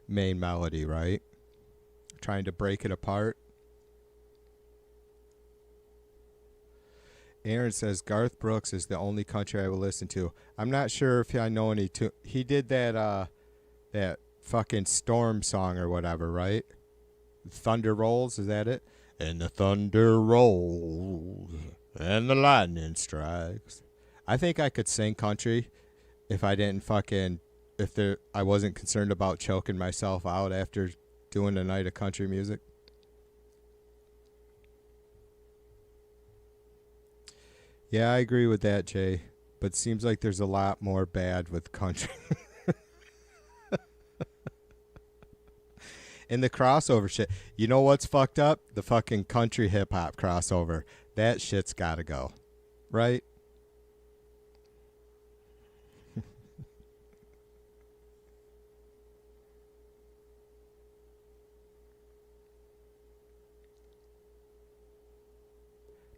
main melody, right? Trying to break it apart. Aaron says Garth Brooks is the only country I will listen to. I'm not sure if I know any. He did that fucking Storm song or whatever, right? Thunder rolls, is that it? And the thunder rolls and the lightning strikes. I think I could sing country if I didn't I wasn't concerned about choking myself out after doing a night of country music. Yeah, I agree with that, Jay. But seems like there's a lot more bad with country. And the crossover shit. You know what's fucked up? The fucking country hip hop crossover. That shit's gotta go. Right?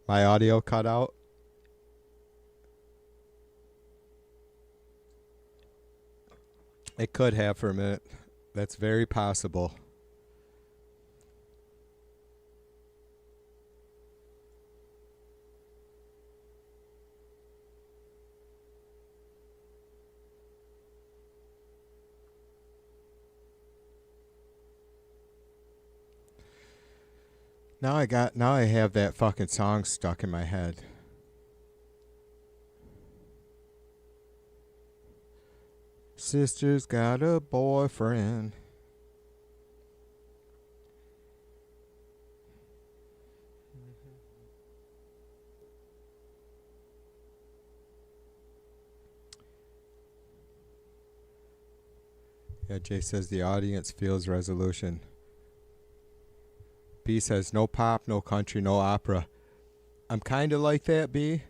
My audio cut out. It could have for a minute. That's very possible. Now I have that fucking song stuck in my head. Sister's got a boyfriend. Yeah, Jay says the audience feels resolution. B says no pop, no country, no opera. I'm kind of like that, B.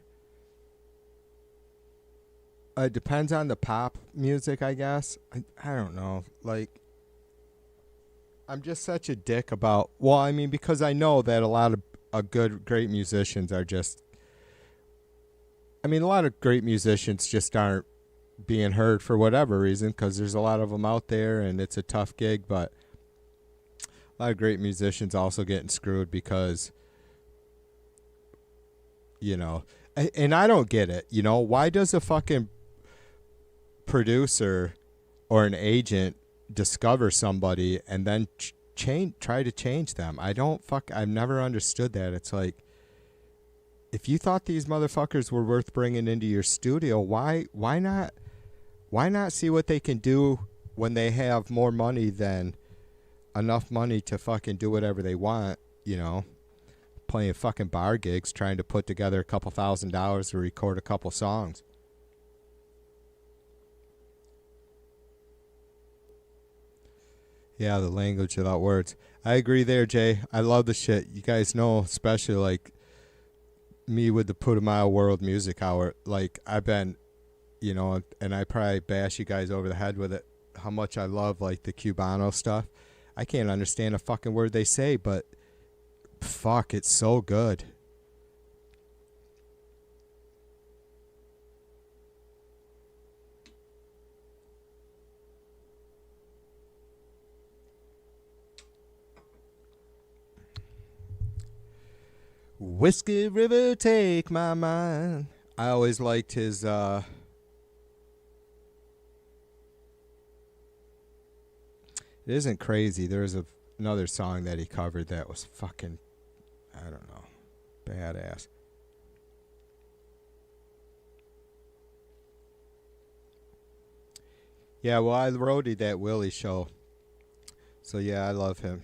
It depends on the pop music, I guess. I don't know. Like, I'm just such a dick about... Well, I mean, because I know that a lot of great musicians are just... I mean, a lot of great musicians just aren't being heard for whatever reason, because there's a lot of them out there, and it's a tough gig, but a lot of great musicians also getting screwed because, you know... And I don't get it, you know? Why does a fucking producer or an agent discover somebody and then try to change them? I've never understood that. It's like, if you thought these motherfuckers were worth bringing into your studio, why not see what they can do when they have more money than enough money to fucking do whatever they want, you know? Playing fucking bar gigs, trying to put together a couple $1,000s to record a couple songs. Yeah, the language without words. I agree there, Jay. I love the shit. You guys know, especially like me with the Put a Mile World Music Hour. Like, I've been, you know, and I probably bash you guys over the head with it, how much I love like the Cubano stuff. I can't understand a fucking word they say, but fuck, it's so good. Whiskey River, take my mind. I always liked his it isn't crazy. There's another song that he covered that was fucking, I don't know, badass. Yeah, well, I roadied that Willie show. So yeah, I love him.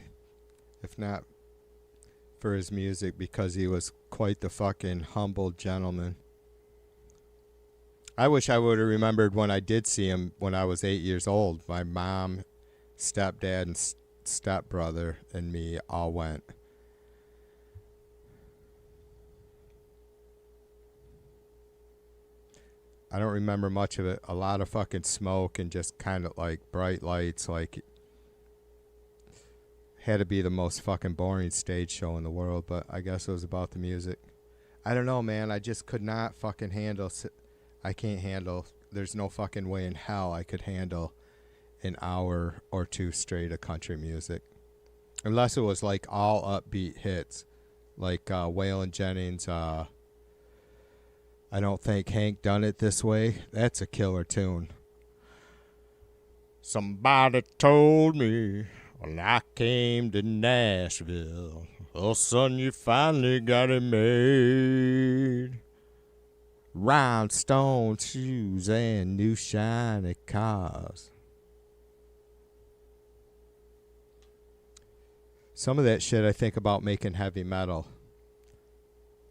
If not for his music, because he was quite the fucking humble gentleman. I wish I would have remembered when I did see him when I was 8 years old. My mom, stepdad, and stepbrother and me all went. I don't remember much of it. A lot of fucking smoke and just kind of like bright lights. Like, had to be the most fucking boring stage show in the world, but I guess it was about the music. I don't know, man. I just could not fucking handle. I can't handle. There's no fucking way in hell I could handle an hour or two straight of country music. Unless it was like all upbeat hits. Like Waylon Jennings, I don't think Hank done it this way. That's a killer tune. Somebody told me when I came to Nashville, oh son, you finally got it made. Rhinestone shoes and new shiny cars. Some of that shit I think about making heavy metal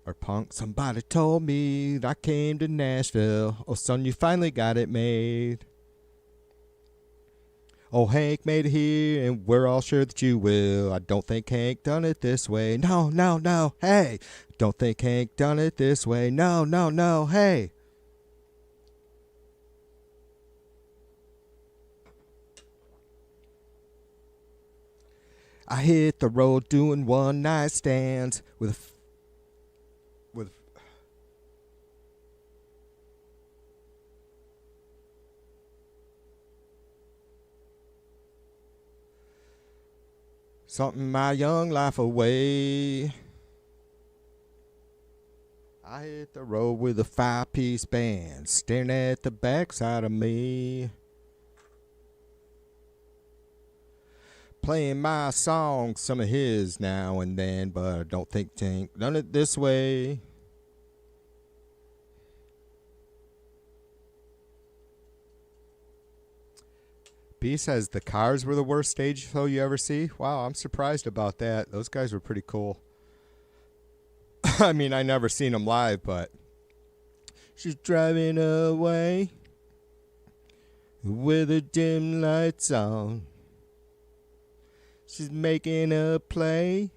or punk. Somebody told me that I came to Nashville. Oh son, you finally got it made. Oh, Hank made it here, and we're all sure that you will. I don't think Hank done it this way. No, no, no, hey. Don't think Hank done it this way. No, no, no, hey. I hit the road doing one night stands with something my young life away. I hit the road with a 5-piece band, staring at the backside of me. Playing my songs, some of his now and then, but I don't think Tank done it this way. B says the Cars were the worst stage show you ever see. Wow, I'm surprised about that. Those guys were pretty cool. I mean, I never seen them live, but she's driving away with the dim lights on. She's making a play.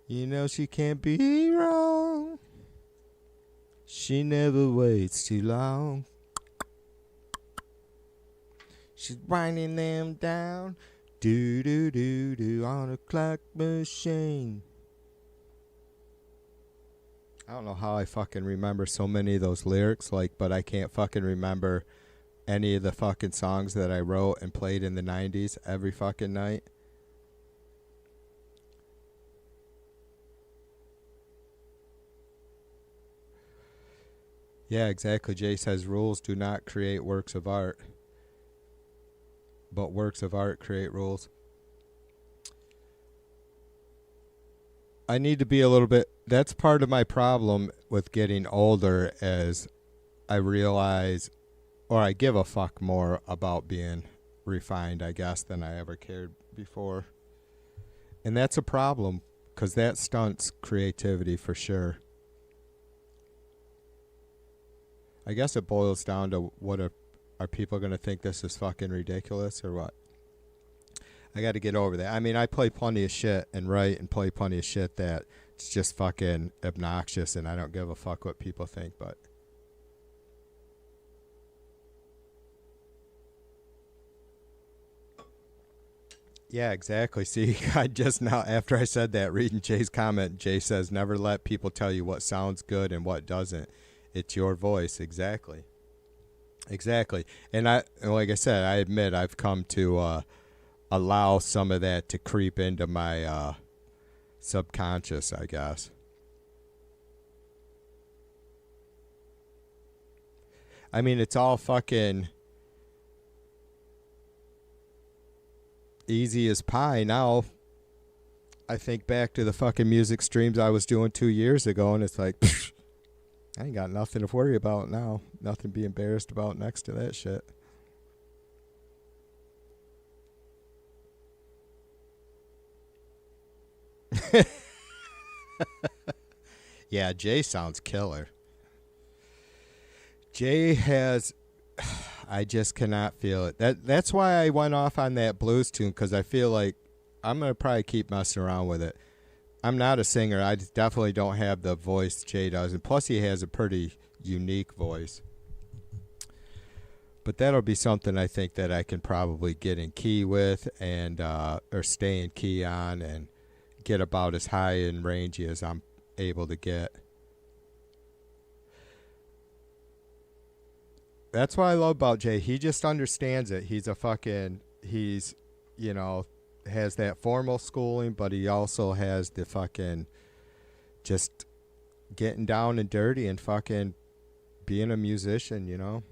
You know she can't be wrong. She never waits too long. She's winding them down. Do do do do on a clock machine. I don't know how I fucking remember so many of those lyrics, but I can't fucking remember any of the fucking songs that I wrote and played in the 90s every fucking night. Yeah, exactly. Jay says rules do not create works of art, but works of art create rules. I need to be a little bit... That's part of my problem with getting older, as I realize, or I give a fuck more about being refined, I guess, than I ever cared before. And that's a problem, because that stunts creativity for sure. I guess it boils down to are people going to think this is fucking ridiculous or what? I got to get over that. I mean, I play plenty of shit and write and play plenty of shit that it's just fucking obnoxious, and I don't give a fuck what people think, but... Yeah, exactly. See, I just now, after I said that, reading Jay's comment, Jay says, never let people tell you what sounds good and what doesn't. It's your voice. Exactly. Exactly. And like I said, I admit I've come to allow some of that to creep into my subconscious, I guess. I mean, it's all fucking... easy as pie. Now I think back to the fucking music streams I was doing 2 years ago, and it's like, pfft, I ain't got nothing to worry about now. Nothing to be embarrassed about next to that shit. Yeah, Jay sounds killer. Jay has, I just cannot feel it. That's why I went off on that blues tune, because I feel like I'm going to probably keep messing around with it. I'm not a singer. I definitely don't have the voice Jay does. And plus he has a pretty unique voice. But that'll be something I think that I can probably get in key with, and or stay in key on, and get about as high and rangy as I'm able to get. That's what I love about Jay. He just understands it. He's, you know, has that formal schooling, but he also has the fucking just getting down and dirty and fucking being a musician, you know?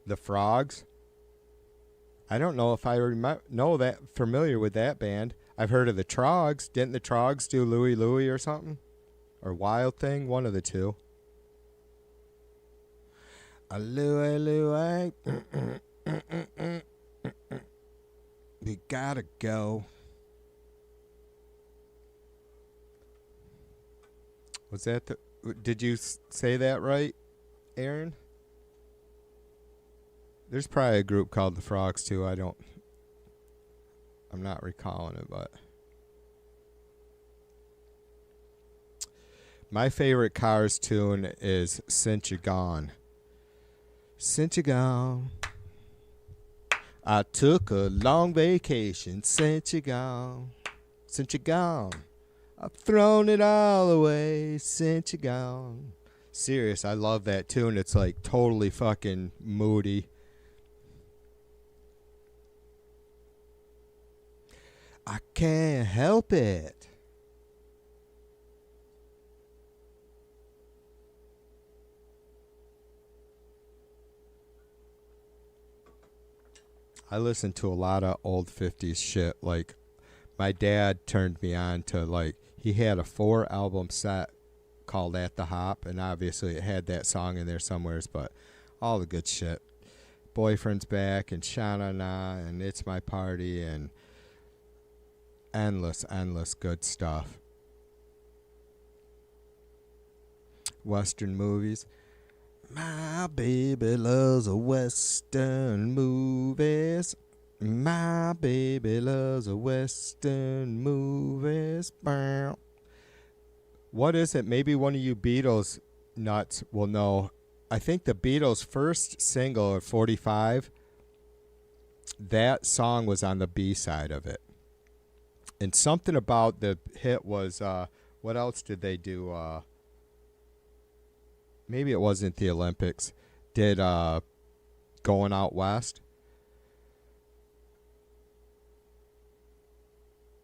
The Frogs. I don't know if I know that, familiar with that band. I've heard of the Trogs. Didn't the Trogs do Louie Louie or something? Or Wild Thing? One of the two. A Louie Louie. We gotta go. Was that the... Did you say that right, Aaron? There's probably a group called the Frogs too. I'm not recalling it, but my favorite Cars tune is Since You Gone. Since you gone, I took a long vacation. Since you gone, since you gone, I've thrown it all away. Since you gone. Serious, I love that tune. It's like totally fucking moody. I can't help it. I listen to a lot of old 50s shit. Like, my dad turned me on to, like, he had a 4-album set called At the Hop, and obviously it had that song in there somewheres, but all the good shit. Boyfriend's Back and Shana Na and It's My Party and endless good stuff. Western movies. My baby loves a Western movies. My baby loves a Western movies. What is it? Maybe one of you Beatles nuts will know. I think the Beatles' first single of 45, that song was on the B side of it. And something about the hit was, what else did they do? Maybe it wasn't the Olympics. Did Going Out West?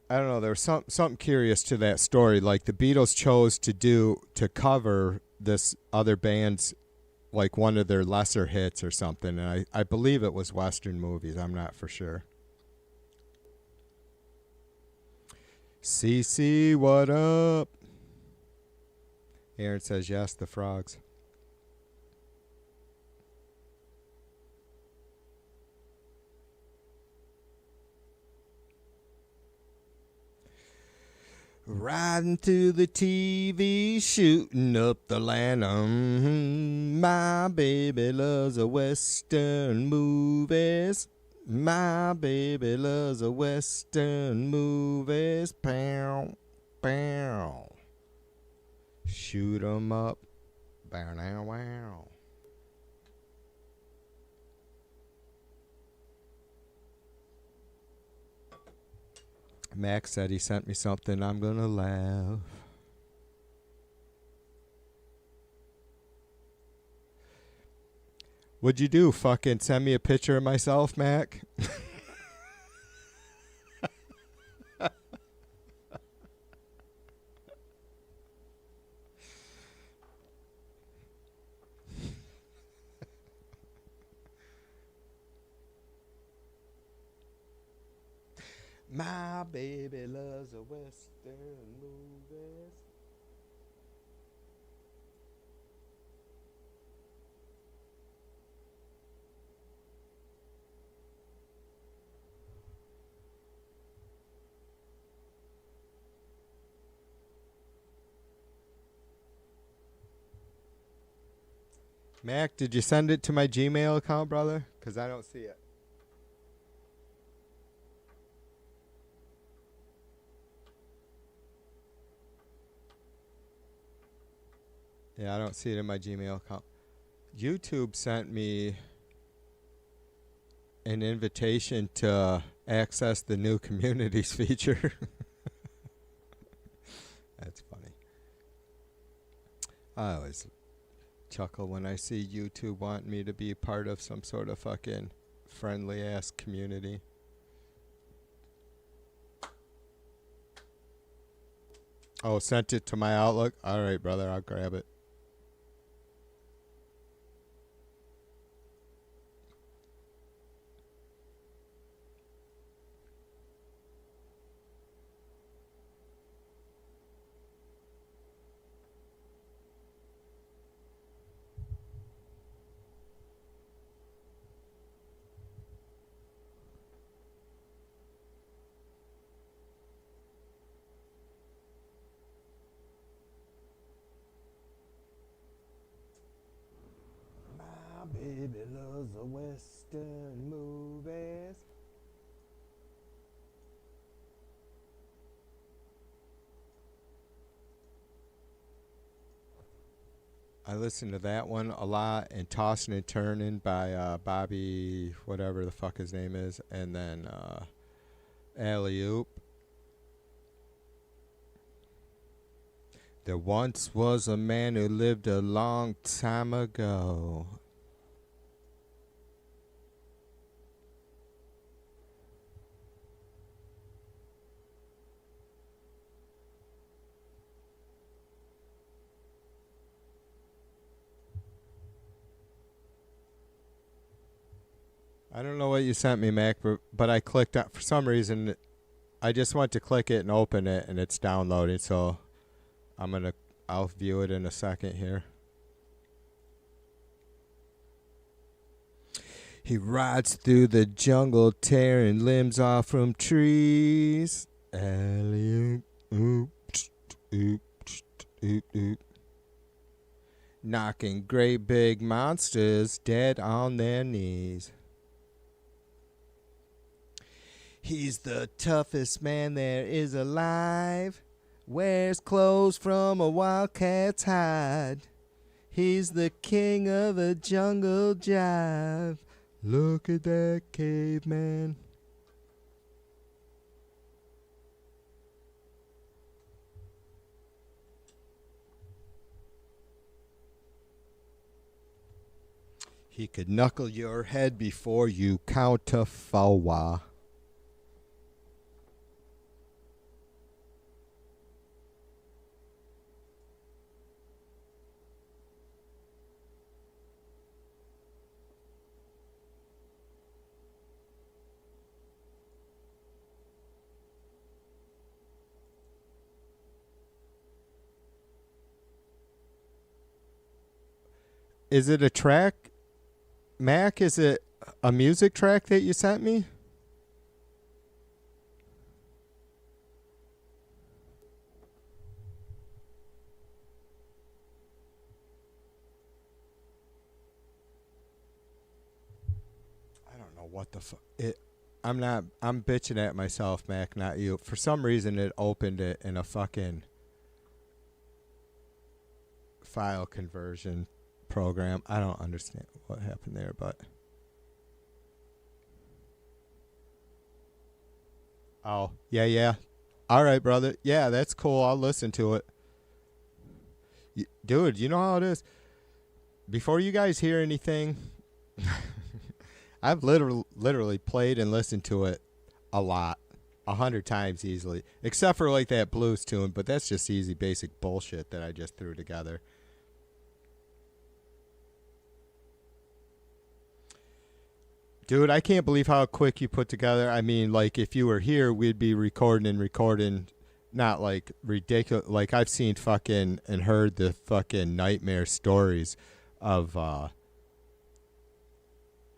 I don't know. There was something curious to that story. Like the Beatles chose to cover this other band's, like one of their lesser hits or something. And I believe it was Western movies. I'm not for sure. CC, what up? Aaron says yes, the Frogs. Riding through the TV, shooting up the land. My baby loves a Western movies. My baby loves a Western movies. Pow, pow. Shoot 'em up. Bow, now, wow. Max said he sent me something. I'm gonna laugh. What'd you do? Fucking send me a picture of myself, Mac? My baby loves a western movies. Mac, did you send it to my Gmail account, brother? Because I don't see it. Yeah, I don't see it in my Gmail account. YouTube sent me an invitation to access the new communities feature. That's funny. I always chuckle when I see YouTube want me to be part of some sort of fucking friendly ass community. Oh, sent it to my Outlook? Alright, brother, I'll grab it. My baby loves the western movies. I listen to that one a lot, and Tossin' and Turnin' by Bobby, whatever the fuck his name is, and then Alley Oop. There once was a man who lived a long time ago. I don't know what you sent me, Mac, but I clicked on, for some reason, I just went to click it and open it, and it's downloading, so I'll view it in a second here. He rides through the jungle, tearing limbs off from trees. Alley-oop, oop, oop, oop, oop. Knocking great big monsters dead on their knees. He's the toughest man there is alive. Wears clothes from a wildcat's hide. He's the king of the jungle jive. Look at that caveman. He could knuckle your head before you count to four. Is it a track? Mac, is it a music track that you sent me? I don't know what the fuck. I'm bitching at myself, Mac, not you. For some reason, it opened it in a fucking file conversion program. I don't understand what happened there, but oh, yeah. All right, brother. Yeah, that's cool. I'll listen to it. Dude, you know how it is? Before you guys hear anything, I've literally played and listened to it a lot. 100 times easily. Except for like that blues tune, but that's just easy basic bullshit that I just threw together. Dude, I can't believe how quick you put together. I mean, like if you were here, we'd be recording and recording, not like ridiculous. Like I've seen fucking and heard the fucking nightmare stories of, well,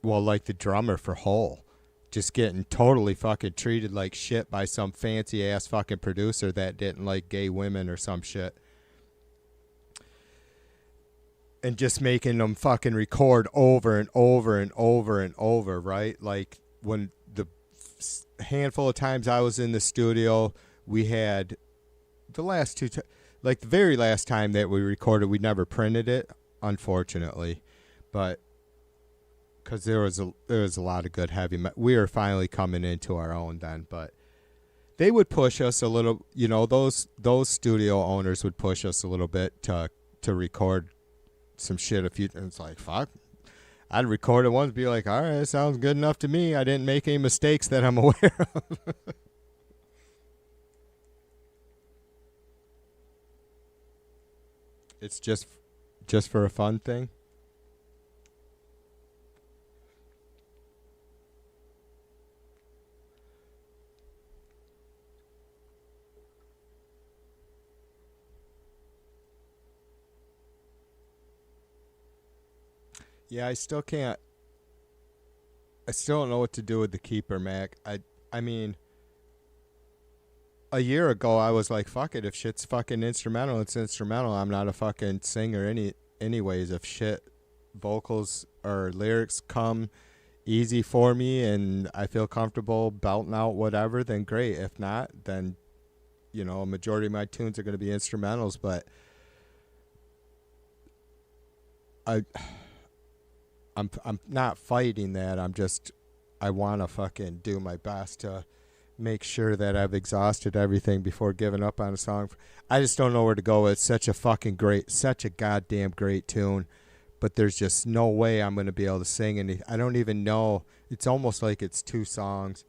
like the drummer for Hole, just getting totally fucking treated like shit by some fancy ass fucking producer that didn't like gay women or some shit. And just making them fucking record over and over and over and over, right? Like when the handful of times I was in the studio, we had the last two, like the very last time that we recorded, we never printed it, unfortunately, but because there was a lot of good heavy metal. We were finally coming into our own then, but they would push us a little. You know, those studio owners would push us a little bit to record some shit. If you, and it's like fuck, I'd record it once, be like, all right, it sounds good enough to me. I didn't make any mistakes that I'm aware of. It's just for a fun thing. Yeah, I still can't. I still don't know what to do with the keeper, Mac. I mean, a year ago I was like, fuck it. If shit's fucking instrumental, it's instrumental. I'm not a fucking singer anyways. If shit vocals or lyrics come easy for me and I feel comfortable belting out whatever, then great. If not, then you know, a majority of my tunes are going to be instrumentals. But I'm not fighting that. I want to fucking do my best to make sure that I've exhausted everything before giving up on a song. I just don't know where to go. It's such a goddamn great tune, but there's just no way I'm going to be able to sing any. I don't even know. It's almost like it's two songs.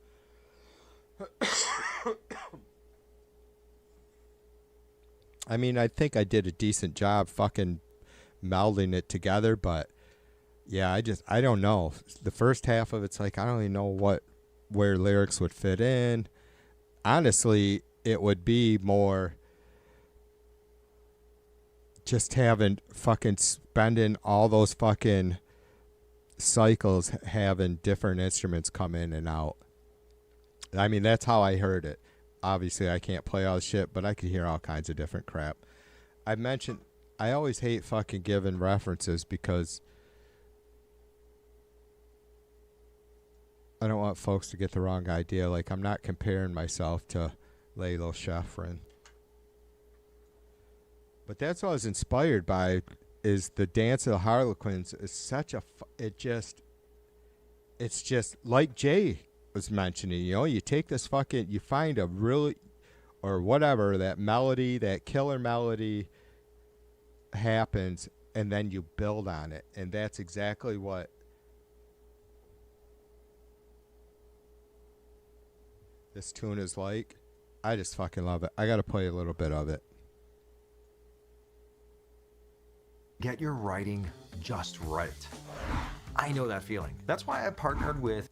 I mean, I think I did a decent job fucking melding it together, but yeah, I don't know. The first half of it's like I don't even know where lyrics would fit in. Honestly, it would be more just having fucking spending all those fucking cycles having different instruments come in and out. I mean, that's how I heard it. Obviously, I can't play all the shit, but I could hear all kinds of different crap. I always hate fucking giving references because I don't want folks to get the wrong idea. Like, I'm not comparing myself to Laylo Schifrin. But that's what I was inspired by, is the Dance of the Harlequins is such a... It's just like Jay was mentioning, you know, you take this fucking... You find a really... Or whatever, that melody, that killer melody happens, and then you build on it. And that's exactly what... this tune is like. I just fucking love it. I gotta play a little bit of it. Get your writing just right. I know that feeling. That's why I partnered with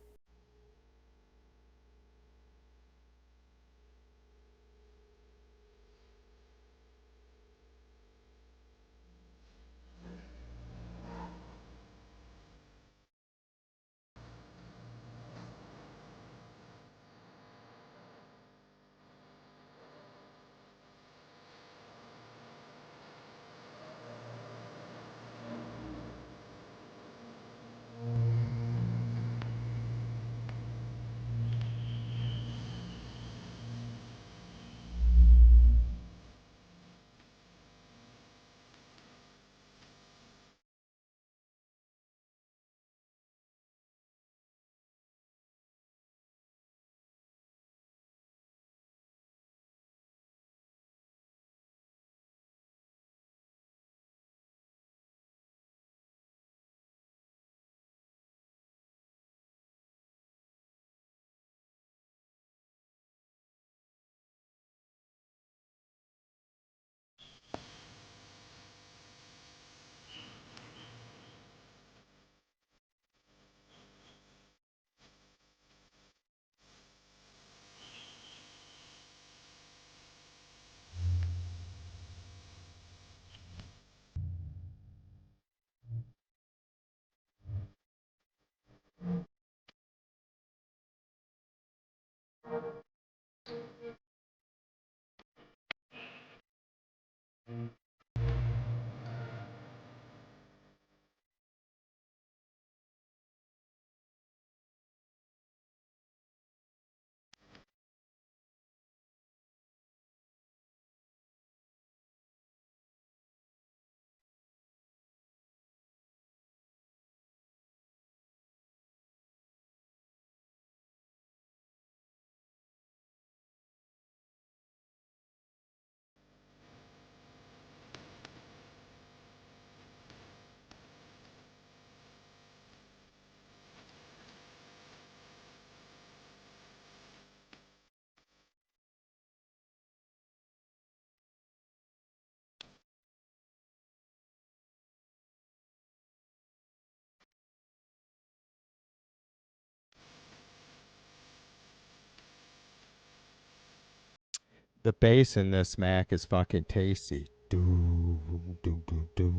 The bass in this Mac is fucking tasty. Do, do, do, do,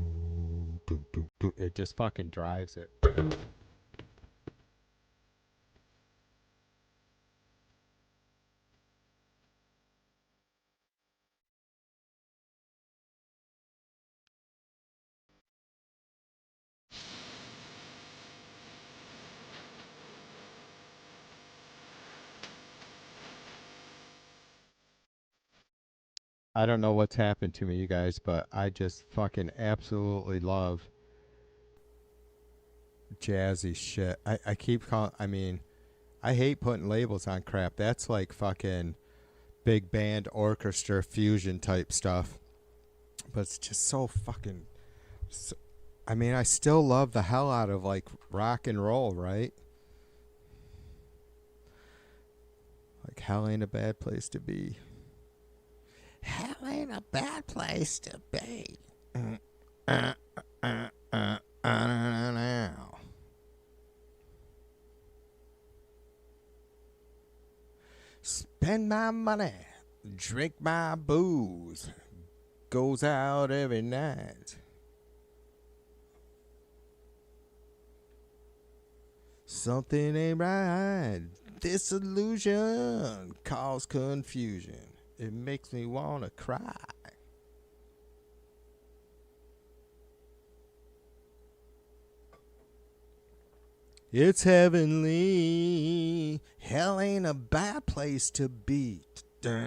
do, do, do. It just fucking drives it. I don't know what's happened to me, you guys, but I just fucking absolutely love jazzy shit. I keep calling, I mean, I hate putting labels on crap. That's like fucking big band orchestra fusion type stuff. But it's just so fucking. So, I mean, I still love the hell out of like rock and roll, right? Like, hell ain't a bad place to be. Hell ain't a bad place to be. Now. Spend my money, drink my booze, goes out every night. Something ain't right. This illusion cause confusion. It makes me wanna cry. It's heavenly. Hell ain't a bad place to be. Ow.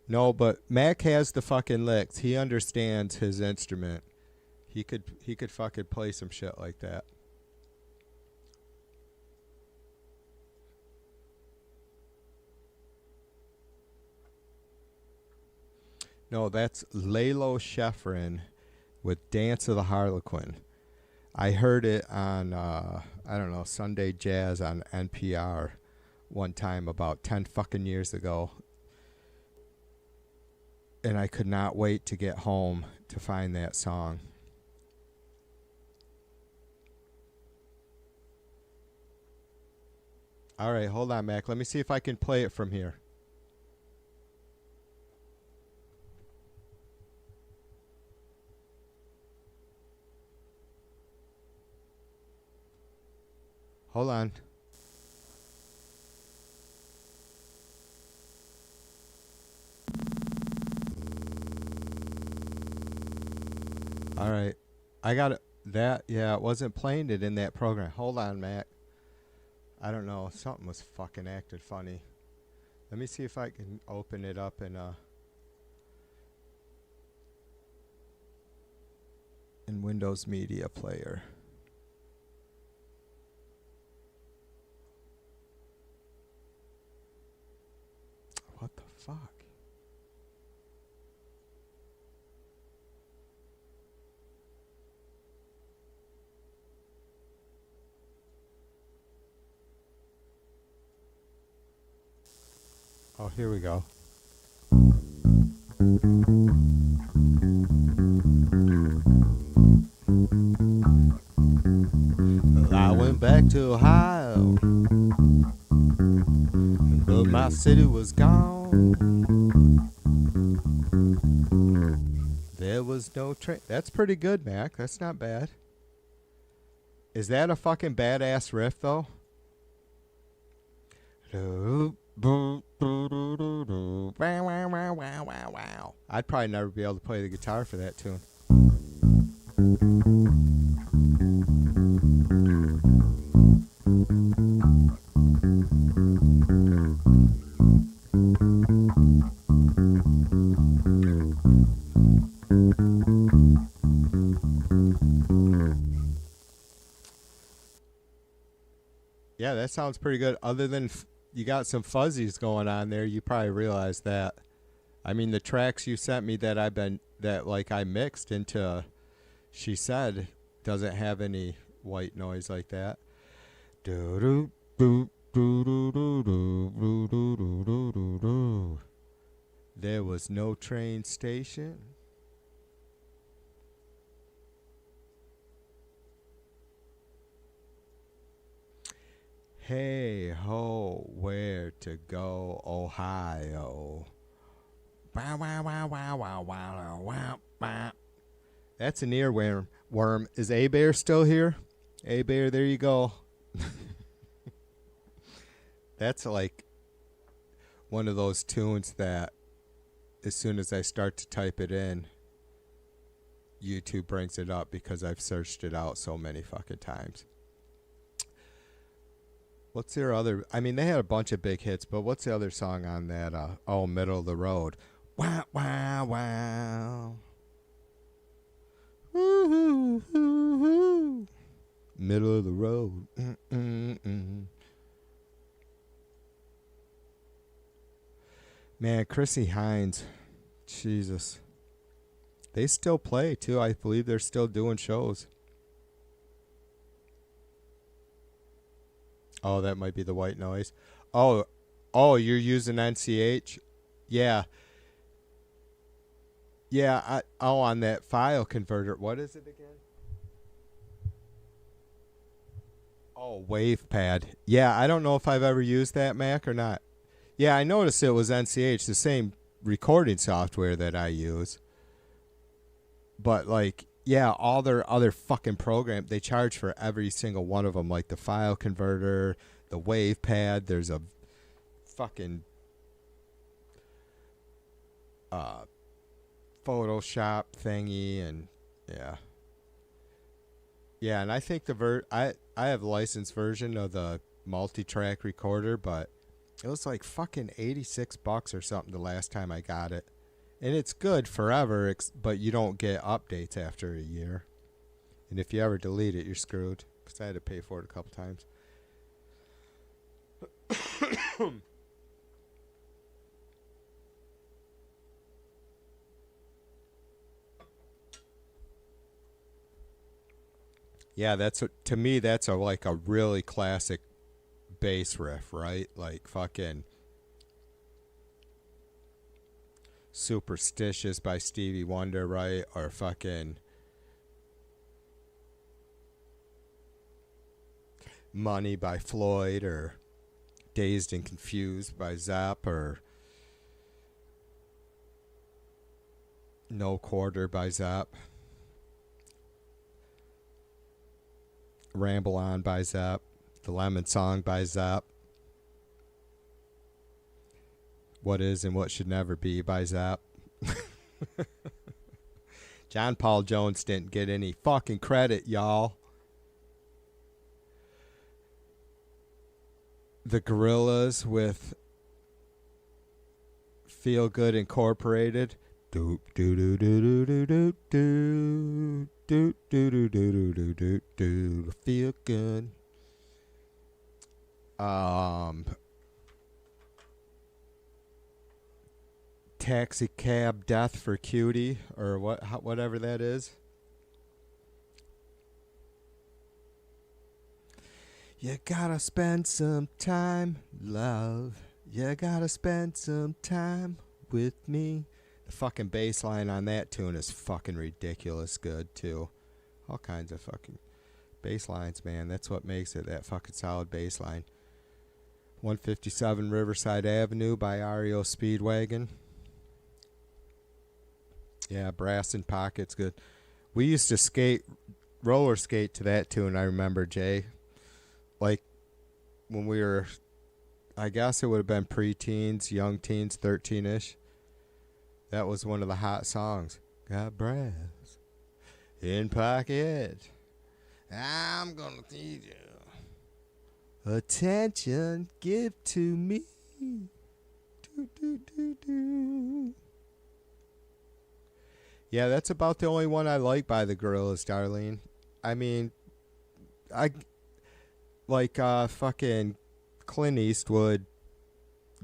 No, but Mac has the fucking licks. He understands his instrument. He could fucking play some shit like that. No, that's Lalo Schifrin with Dance of the Harlequin. I heard it on I don't know, Sunday Jazz on NPR one time about 10 fucking years ago. And I could not wait to get home to find that song. All right, hold on, Mac. Let me see if I can play it from here. Hold on. All right. I got it. That, yeah, it wasn't playing it in that program. Hold on, Mac. I don't know. Something was fucking acted funny. Let me see if I can open it up in Windows Media Player. What the fuck? Oh, here we go. I went back to Ohio, but my city was gone. There was no train. That's pretty good, Mac. That's not bad. Is that a fucking badass riff, though? I'd probably never be able to play the guitar for that tune. Yeah, that sounds pretty good. Other than you got some fuzzies going on there, you probably realize that. I mean, the tracks you sent me that I mixed into, she said, doesn't have any white noise like that. There was no train station. Hey ho, where to go, Ohio? Wow, wow, wow, wow, wow, wow, wow, wow. That's an earworm. Worm. Is A Bear still here? A Bear, there you go. That's like one of those tunes that as soon as I start to type it in, YouTube brings it up because I've searched it out so many fucking times. What's their other? I mean, they had a bunch of big hits, but what's the other song on that? Middle of the Road. Wow, wow, wow. Woo-hoo, hoo-hoo. Middle of the road. Mm-mm-mm. Man, Chrissy Hines. Jesus. They still play, too. I believe they're still doing shows. Oh, that might be the white noise. Oh, you're using NCH? Yeah. Yeah, on that file converter. What is it again? Oh, WavePad. Yeah, I don't know if I've ever used that Mac or not. Yeah, I noticed it was NCH, the same recording software that I use. But, like, yeah, all their other fucking programs, they charge for every single one of them. Like the file converter, the WavePad, there's a fucking Photoshop thingy, and yeah. Yeah, and I think I have a licensed version of the multi-track recorder, but it was like fucking $86 or something the last time I got it. And it's good forever, but you don't get updates after a year. And if you ever delete it, you're screwed. Because I had to pay for it a couple times. Yeah, to me that's like a really classic bass riff, right? Like fucking Superstitious by Stevie Wonder, right? Or fucking Money by Floyd, or Dazed and Confused by Zapp, or No Quarter by Zapp. Ramble On by Zapp. The Lemon Song by Zapp. What Is and What Should Never Be by Zapp. John Paul Jones didn't get any fucking credit, y'all. The Gorillas with Feel Good Incorporated. Doop doo doo doo doo doo doo doo doo doo doo doo doo doo. Feel Good. Taxi Cab Death for Cutie, or whatever that is. You gotta spend some time, love. You gotta spend some time with me. The fucking bass line on that tune is fucking ridiculous good, too. All kinds of fucking bass lines, man. That's what makes it, that fucking solid bass line. 157 Riverside Avenue by REO Speedwagon. Yeah, Brass in Pockets, good. We used to roller skate to that tune, I remember, Jay. Like, when we were, I guess it would have been preteens, young teens, 13-ish. That was one of the hot songs. Got brass in pocket. I'm gonna need you. Attention, give to me. Do, do, do, do. Yeah, that's about the only one I like by the Gorillas, Darlene. I mean, fucking Clint Eastwood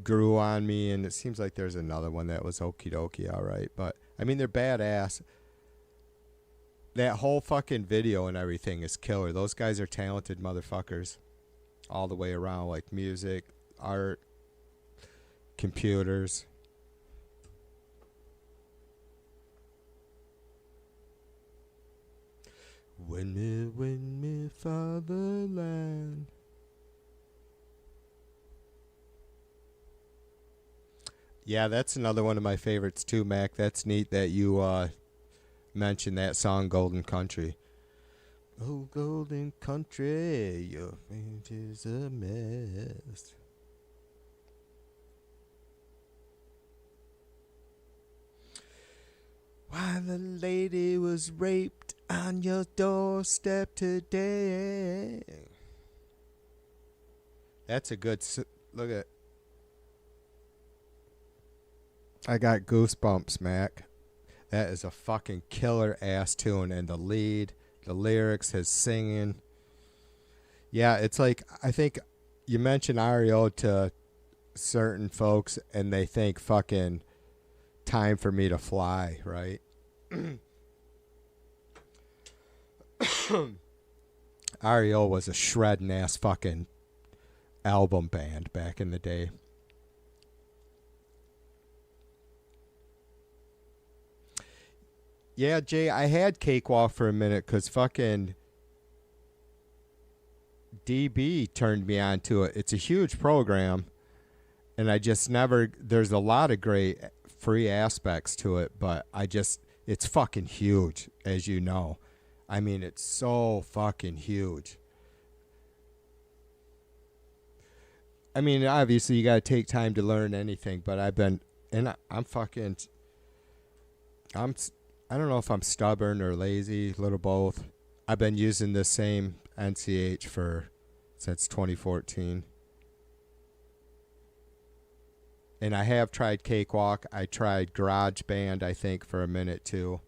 grew on me, and it seems like there's another one that was okie dokie, alright. But, I mean, they're badass. That whole fucking video and everything is killer. Those guys are talented motherfuckers. All the way around, like music, art, computers. When me fatherland. Yeah, that's another one of my favorites too, Mac. That's neat that you mentioned that song, Golden Country. Oh, Golden Country, your fate is a mess. Why the lady was raped on your doorstep today. That's a good look at. I got goosebumps, Mac. That is a fucking killer ass tune, and the lead, the lyrics, his singing. Yeah, it's like I think you mention REO to certain folks, and they think fucking Time for Me to Fly, right? REO was a shredding ass fucking album band back in the day. Yeah, Jay, I had Cakewalk for a minute because fucking DB turned me on to it. It's a huge program, and I just never. There's a lot of great free aspects to it, but it's fucking huge, as you know. I mean, it's so fucking huge. I mean, obviously, you got to take time to learn anything, but I'm fucking, I don't know if I'm stubborn or lazy, a little both. I've been using the same NCH since 2014. And I have tried Cakewalk. I tried GarageBand, I think, for a minute too.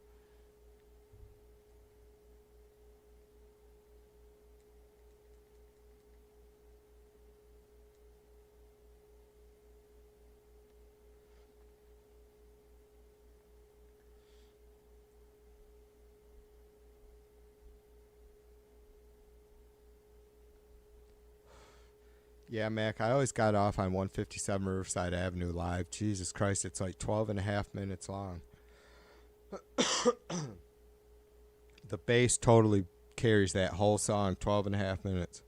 Yeah, Mac, I always got off on 157 Riverside Avenue live. Jesus Christ, it's like 12 and a half minutes long. The bass totally carries that whole song, 12 and a half minutes.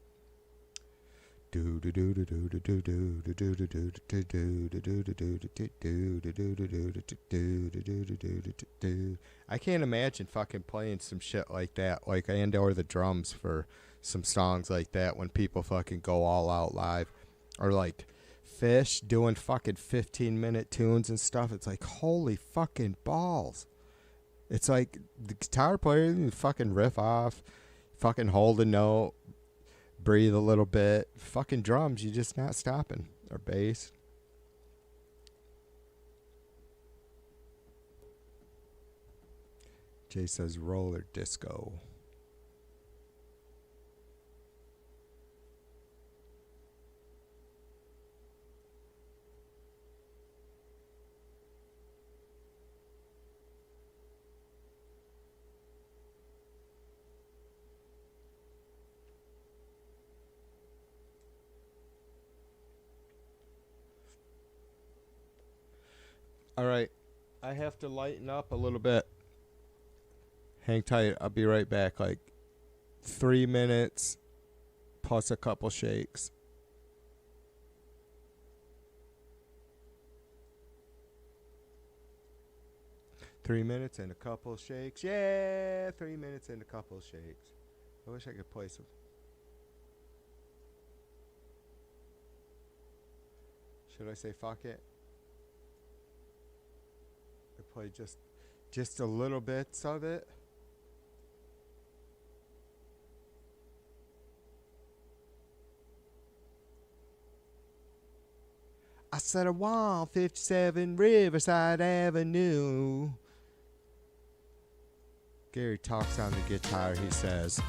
I can't imagine fucking playing some shit like that, like and or the drums for some songs like that when people fucking go all out live, or like Fish doing fucking 15-minute tunes and stuff. It's like holy fucking balls. It's like the guitar player, you fucking riff off, fucking hold a note, breathe a little bit. Fucking drums, you just not stopping. Or bass. Jay says roller disco. All right. I have to lighten up a little bit. Hang tight. I'll be right back. Like 3 minutes plus a couple shakes. Three minutes and a couple shakes. Yeah, 3 minutes and a couple shakes. I wish I could play some. Should I say fuck it? I play just a little bits of it. I said I want 57 Riverside Avenue. Gary talks on the guitar. He says,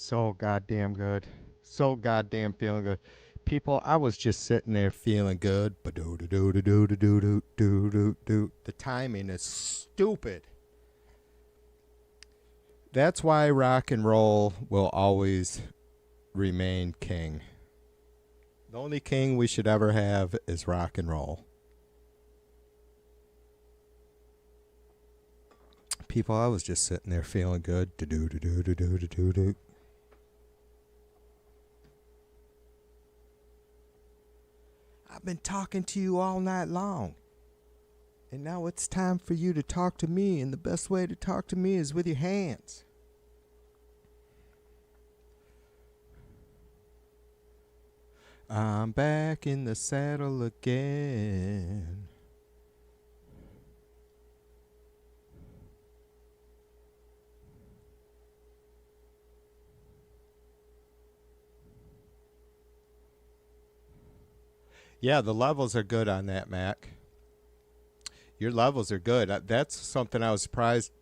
So goddamn good. So goddamn feeling good. People, I was just sitting there feeling good. Ba-do-do-do-do-do-do-do-do-do-do. The timing is stupid. That's why rock and roll will always remain king. The only king we should ever have is rock and roll. People, I was just sitting there feeling good. Do-do-do-do-do-do-do-do. I've been talking to you all night long. And now it's time for you to talk to me. And the best way to talk to me is with your hands. I'm back in the saddle again. Yeah, the levels are good on that, Mac. Your levels are good. That's something I was surprised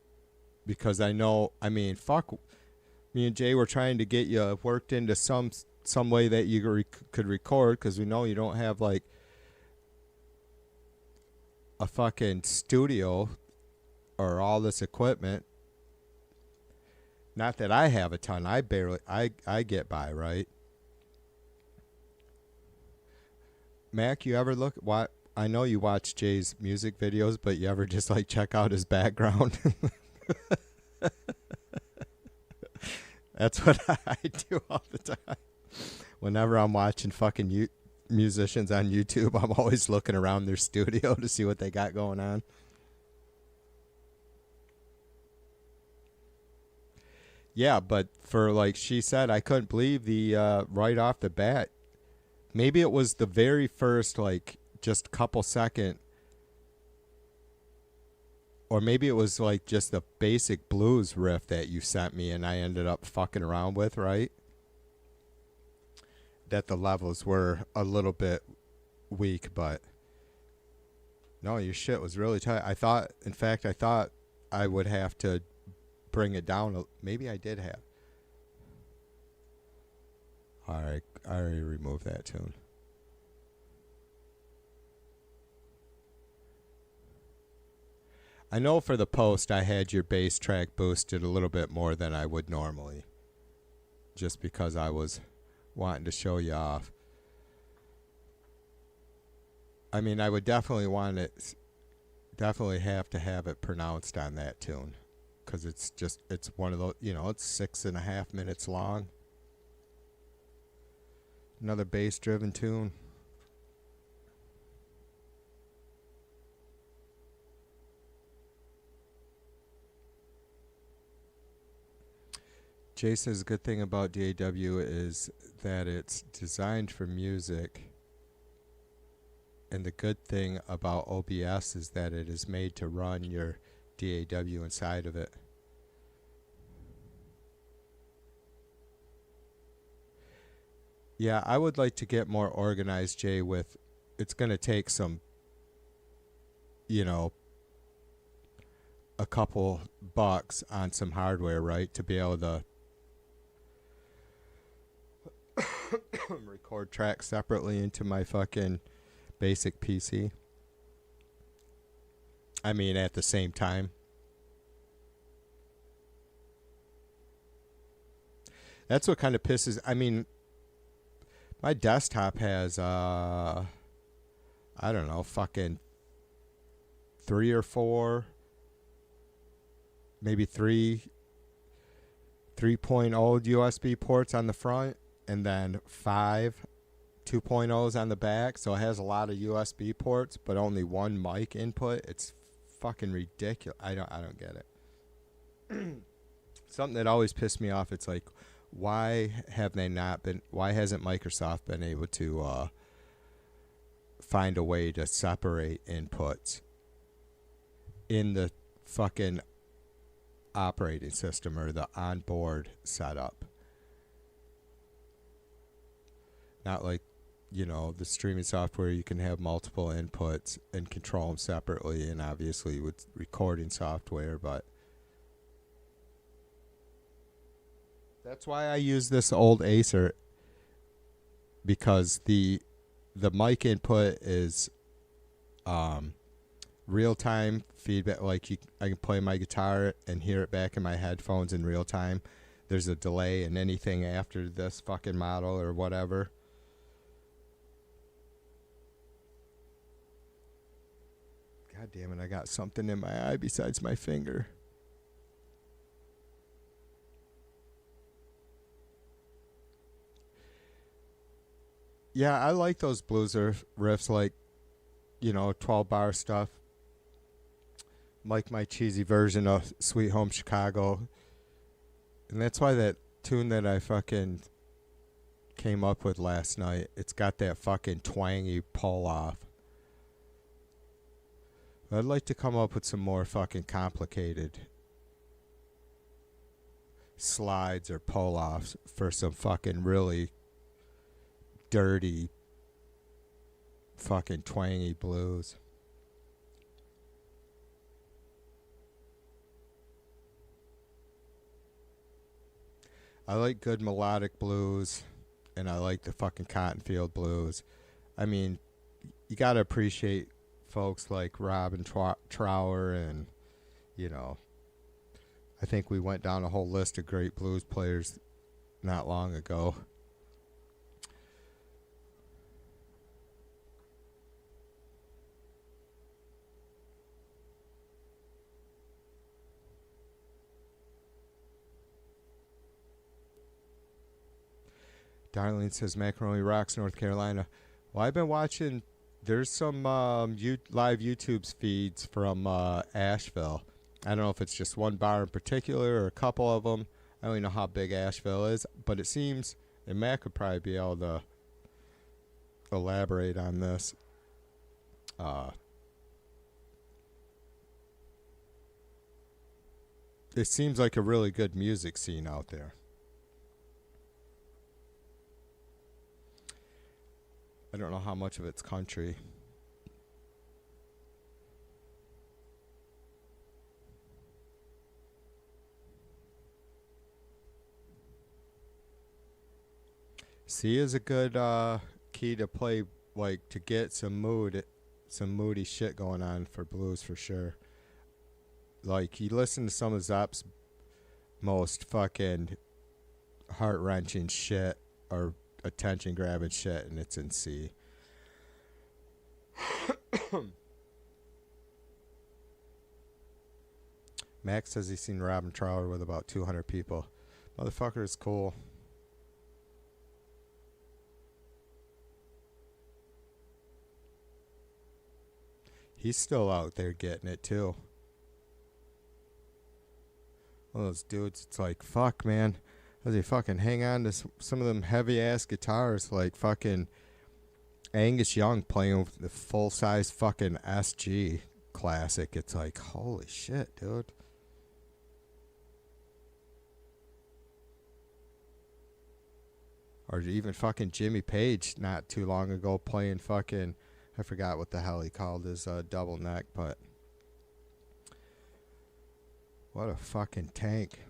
because I know, I mean, fuck, me and Jay were trying to get you worked into some way that you could record because we know you don't have like a fucking studio or all this equipment. Not that I have a ton. I get by, right? Mac, you ever look what I know you watch Jay's music videos, but you ever just like check out his background? That's what I do all the time. Whenever I'm watching fucking musicians on YouTube, I'm always looking around their studio to see what they got going on. Yeah, but for like she said, I couldn't believe the right off the bat. Maybe it was the very first, like, just couple second, or maybe it was like just the basic blues riff that you sent me and I ended up fucking around with, right? That the levels were a little bit weak, but no, your shit was really tight. I thought I would have to bring it down. Maybe I did have. Alright, I already removed that tune. I know for the post I had your bass track boosted a little bit more than I would normally. Just because I was wanting to show you off. I mean, I would definitely have to have it pronounced on that tune. Because it's one of those, it's 6.5 minutes long. Another bass-driven tune. Jay says a good thing about DAW is that it's designed for music. And the good thing about OBS is that it is made to run your DAW inside of it. Yeah, I would like to get more organized, Jay, with it's going to take some, a couple bucks on some hardware, right, to be able to record tracks separately into my fucking basic PC. I mean, at the same time. That's what kind of pisses, I mean, my desktop has, I don't know, fucking 3 or 4, maybe 3 3.0 USB ports on the front, and then 5 2.0s on the back. So it has a lot of USB ports, but only one mic input. It's fucking ridiculous. I don't get it. Something that always pissed me off. It's like, why hasn't Microsoft been able to find a way to separate inputs in the fucking operating system or the onboard setup? Not like, the streaming software, you can have multiple inputs and control them separately, and obviously with recording software, but That's why I use this old Acer, because the mic input is real time feedback. Like I can play my guitar and hear it back in my headphones in real time. There's a delay in anything after this fucking model or whatever. God damn it, I got something in my eye besides my finger. Yeah, I like those blues riffs, like, 12 bar stuff. Like my cheesy version of Sweet Home Chicago. And that's why that tune that I fucking came up with last night, it's got that fucking twangy pull off. I'd like to come up with some more fucking complicated slides or pull offs for some fucking really dirty fucking twangy blues. I like good melodic blues, and I like the fucking Cottonfield blues. I mean, you gotta appreciate folks like Robin Trower, and I think we went down a whole list of great blues players not long ago. Darlene says Macaroni Rocks, North Carolina. Well, I've been watching. There's some live YouTube feeds from Asheville. I don't know if it's just one bar in particular or a couple of them. I don't even know how big Asheville is, but it seems, and Matt could probably be able to elaborate on this. It seems like a really good music scene out there. I don't know how much of it's country. C is a good key to play, like to get some moody shit going on for blues for sure. Like you listen to some of Zop's most fucking heart wrenching shit or attention grabbing shit, and it's in C. Max says he's seen Robin Trower with about 200 people. Motherfucker is cool. He's still out there getting it too. One of those dudes, it's like, fuck, man. Does he fucking hang on to some of them heavy ass guitars like fucking Angus Young playing with the full size fucking SG classic? It's like, holy shit, dude. Or even fucking Jimmy Page not too long ago playing fucking, I forgot what the hell he called his double neck, but what a fucking tank.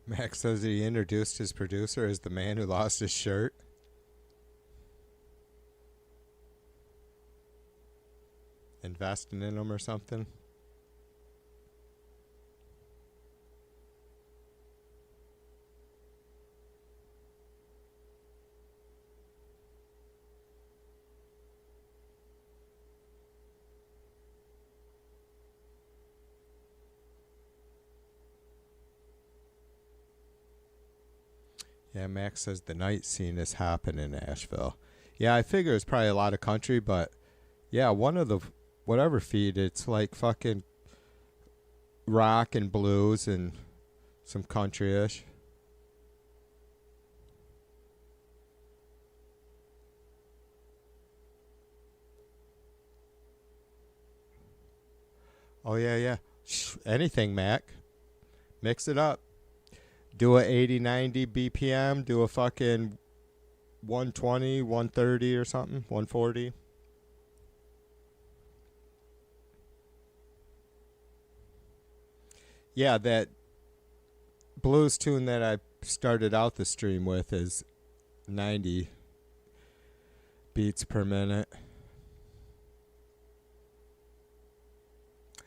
Max says that he introduced his producer as the man who lost his shirt. Investing in him or something. Yeah, Max says the night scene is hopping in Asheville. Yeah, I figure it's probably a lot of country, but yeah, one of the whatever feed, it's like fucking rock and blues and some country-ish. Oh yeah, yeah. Anything, Mac. Mix it up. Do a 80, 90 BPM. Do a fucking 120, 130 or something. 140. Yeah, that blues tune that I started out the stream with is 90 beats per minute.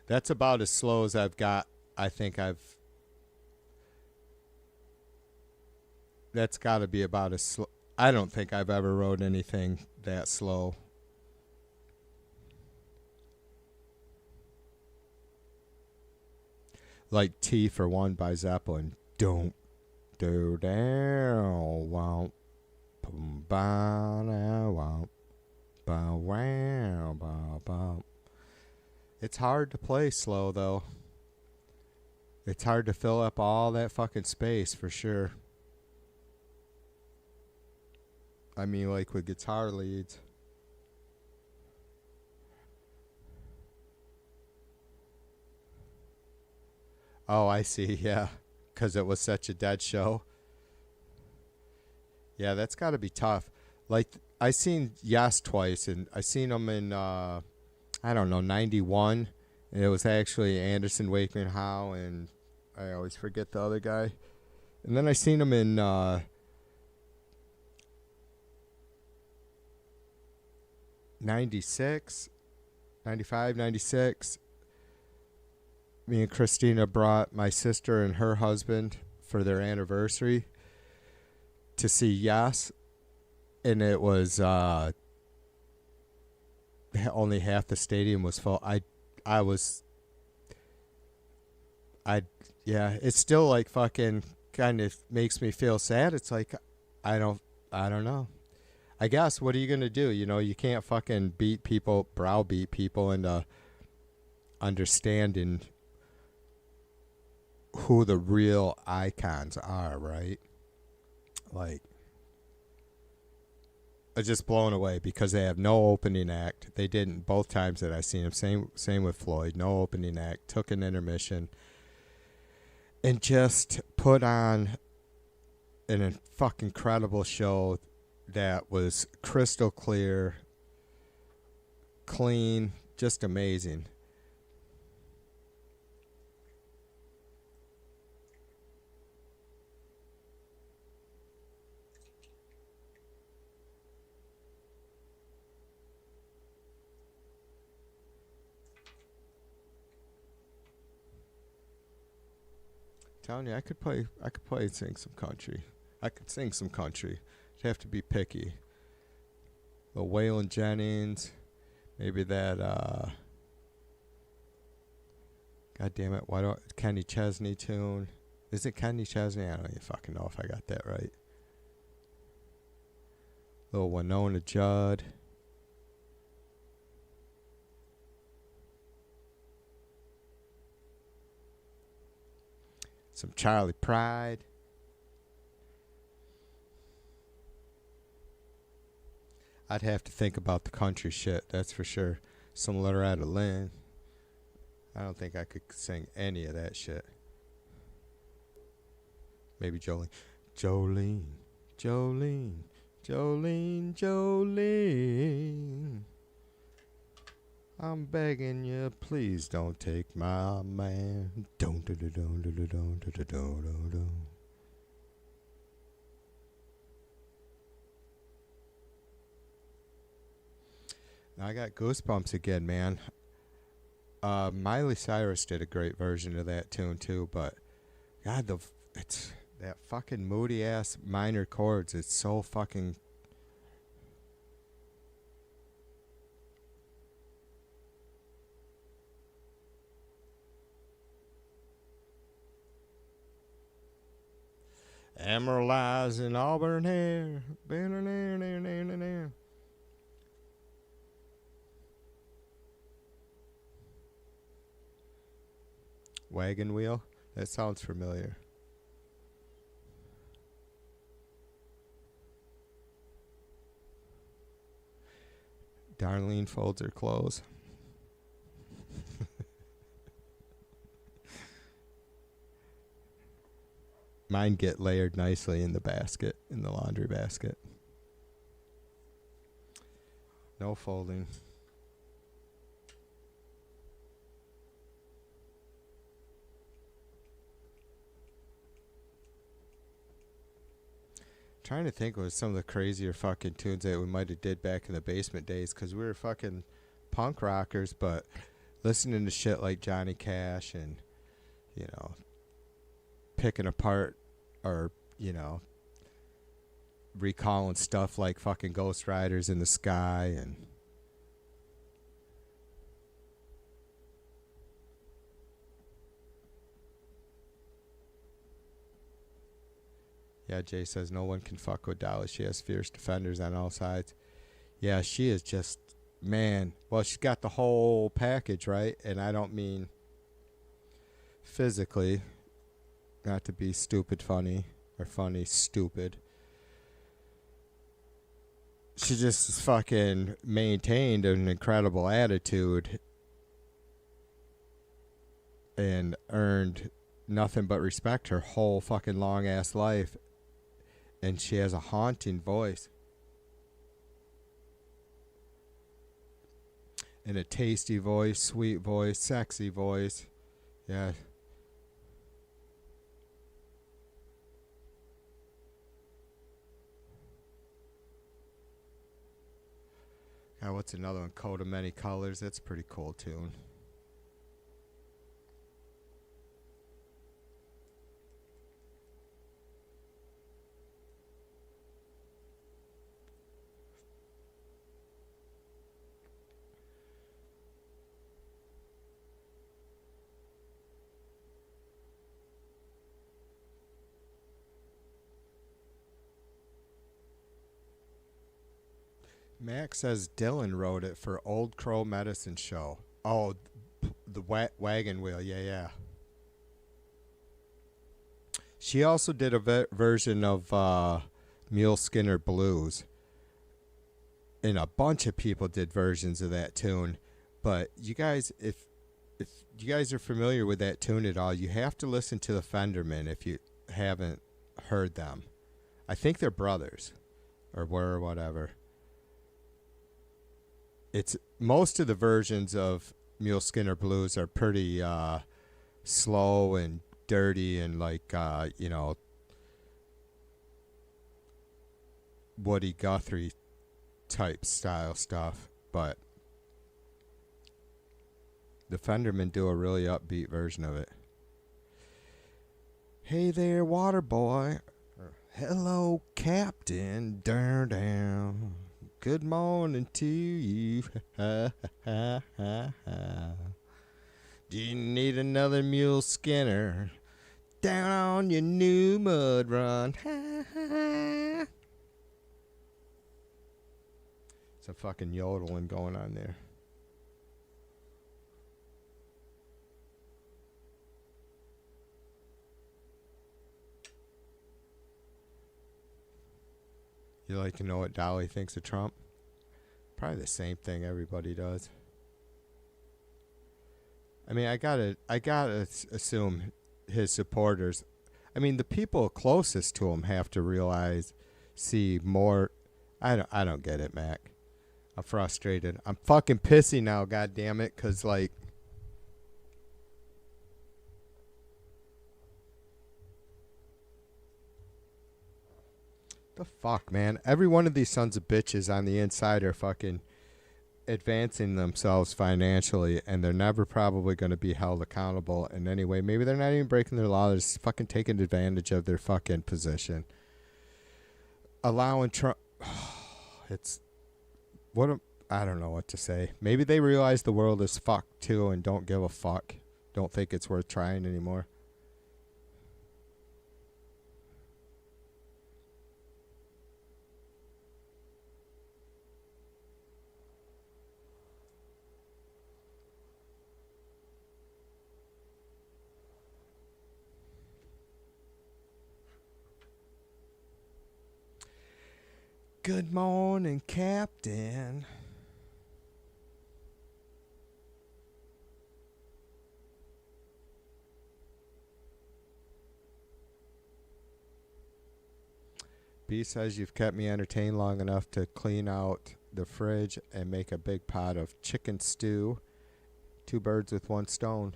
That's about as slow as I've got. I think that's got to be about as slow. I don't think I've ever wrote anything that slow. Like T for One by Zeppelin. Don't do down, won't, ba now, won't, ba wow, ba ba. It's hard to play slow though. It's hard to fill up all that fucking space for sure. I mean, like with guitar leads. Oh, I see. Yeah, because it was such a dead show. Yeah, that's got to be tough. Like I seen Yes twice, and I seen them in I don't know, 91. And it was actually Anderson, Wakeman, Howe, and I always forget the other guy. And then I seen him in 96, 95, 96. Me and Christina brought my sister and her husband for their anniversary to see Yes. And it was only half the stadium was full. Yeah, it's still like fucking kind of makes me feel sad. It's like I don't know. I guess what are you gonna do? You know, you can't fucking browbeat people into understanding who the real icons are, right? Like, I'm just blown away because they have no opening act. They didn't both times that I seen them. Same with Floyd. No opening act. Took an intermission and just put on an fucking incredible show that was crystal clear, clean, just amazing. Telling you, I could play and sing some country. I could sing some country. I'd have to be picky. The Waylon Jennings, maybe that God damn it, Kenny Chesney tune. Is it Kenny Chesney? I don't even fucking know if I got that right. Little Winona Judd. Some Charlie Pride. I'd have to think about the country shit, that's for sure. Some Loretta Lynn. I don't think I could sing any of that shit. Maybe Jolene. Jolene, Jolene, Jolene, Jolene. I'm begging you, please don't take my man. Don't do do do do do do do do do. I got goosebumps again, man. Miley Cyrus did a great version of that tune too, but God, it's that fucking moody ass minor chords. It's so fucking. Emerald eyes and auburn hair. Wagon wheel? That sounds familiar. Darlene folds her clothes. Mine get layered nicely in the basket, in the laundry basket. No folding. Trying to think of some of the crazier fucking tunes that we might have did back in the basement days, because we were fucking punk rockers, but listening to shit like Johnny Cash and, you know, picking apart or, you know, recalling stuff like fucking Ghost Riders in the Sky and yeah, Jay says no one can fuck with Dolly. She has fierce defenders on all sides. Yeah, she is just, man. Well, she's got the whole package, right? And I don't mean physically, not to be stupid funny or funny stupid. She just fucking maintained an incredible attitude and earned nothing but respect her whole fucking long ass life. And she has a haunting voice. And a tasty voice, sweet voice, sexy voice. Yeah. God, what's another one? Coat of Many Colors. That's a pretty cool tune. Max says Dylan wrote it for Old Crow Medicine Show. Oh, the wagon wheel. Yeah, yeah. She also did a version of Mule Skinner Blues. And a bunch of people did versions of that tune. But you guys, if you guys are familiar with that tune at all, you have to listen to the Fendermen if you haven't heard them. I think they're brothers. Or were or whatever. It's most of the versions of Mule Skinner Blues are pretty slow and dirty and like you know, Woody Guthrie type style stuff, but the Fendermen do a really upbeat version of it. Hey there, water boy. Hello, Captain. Down, down. Good morning to you. Do you need another Mule Skinner? Down on your new mud run. Some fucking yodeling going on there. You like to know what Dolly thinks of Trump? Probably the same thing everybody does. I mean, I gotta assume his supporters. I mean, the people closest to him have to see more. I don't get it, Mac. I'm frustrated. I'm fucking pissy now, goddammit, because like. The fuck, man. Every one of these sons of bitches on the inside are fucking advancing themselves financially, and they're never probably going to be held accountable in any way. Maybe they're not even breaking their law. They're just fucking taking advantage of their fucking position. Allowing Trump... It's... I don't know what to say. Maybe they realize the world is fucked, too, and don't give a fuck. Don't think it's worth trying anymore. Good morning, Captain. B says you've kept me entertained long enough to clean out the fridge and make a big pot of chicken stew. 2 birds with 1 stone.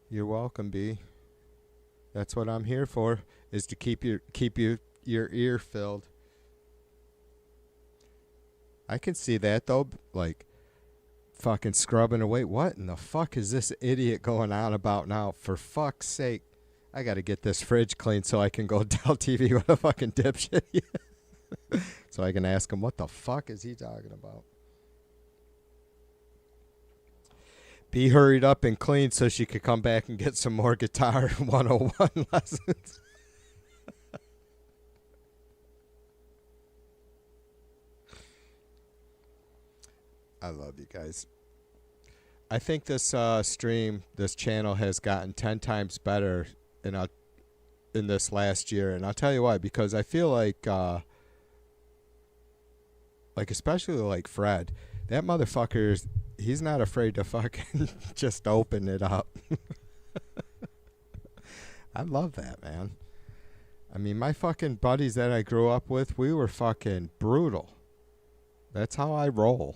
You're welcome, B. That's what I'm here for, is to keep your ear filled. I can see that though, like fucking scrubbing away. What in the fuck is this idiot going on about now? For fuck's sake. I got to get this fridge clean so I can go tell TV what a fucking dipshit he is. So I can ask him, what the fuck is he talking about? B hurried up and cleaned so she could come back and get some more guitar 101 lessons. I love you guys. I think this stream, this channel has gotten 10 times better in this last year, and I'll tell you why. Because I feel like especially like Fred, that motherfucker, he's not afraid to fucking just open it up. I love that, man. I mean, my fucking buddies that I grew up with, we were fucking brutal. That's how I roll.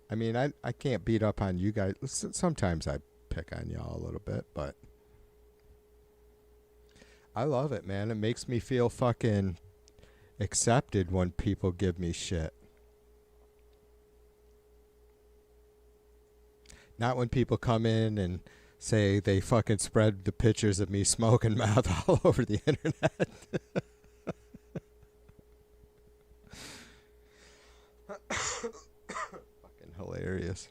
I mean, I can't beat up on you guys. Sometimes I pick on y'all a little bit, but I love it, man. It makes me feel fucking accepted when people give me shit. Not when people come in and say they fucking spread the pictures of me smoking meth all over the internet. Fucking hilarious.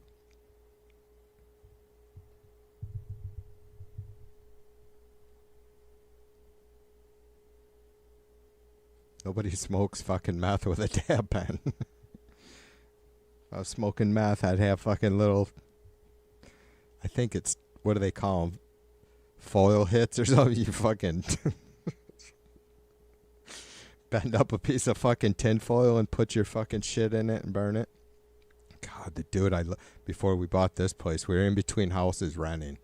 Nobody smokes fucking meth with a dab pen. If I was smoking meth, I'd have fucking little, I think it's, what do they call them? Foil hits or something. You fucking bend up a piece of fucking tin foil and put your fucking shit in it and burn it. God, the dude before we bought this place, we were in between houses renting.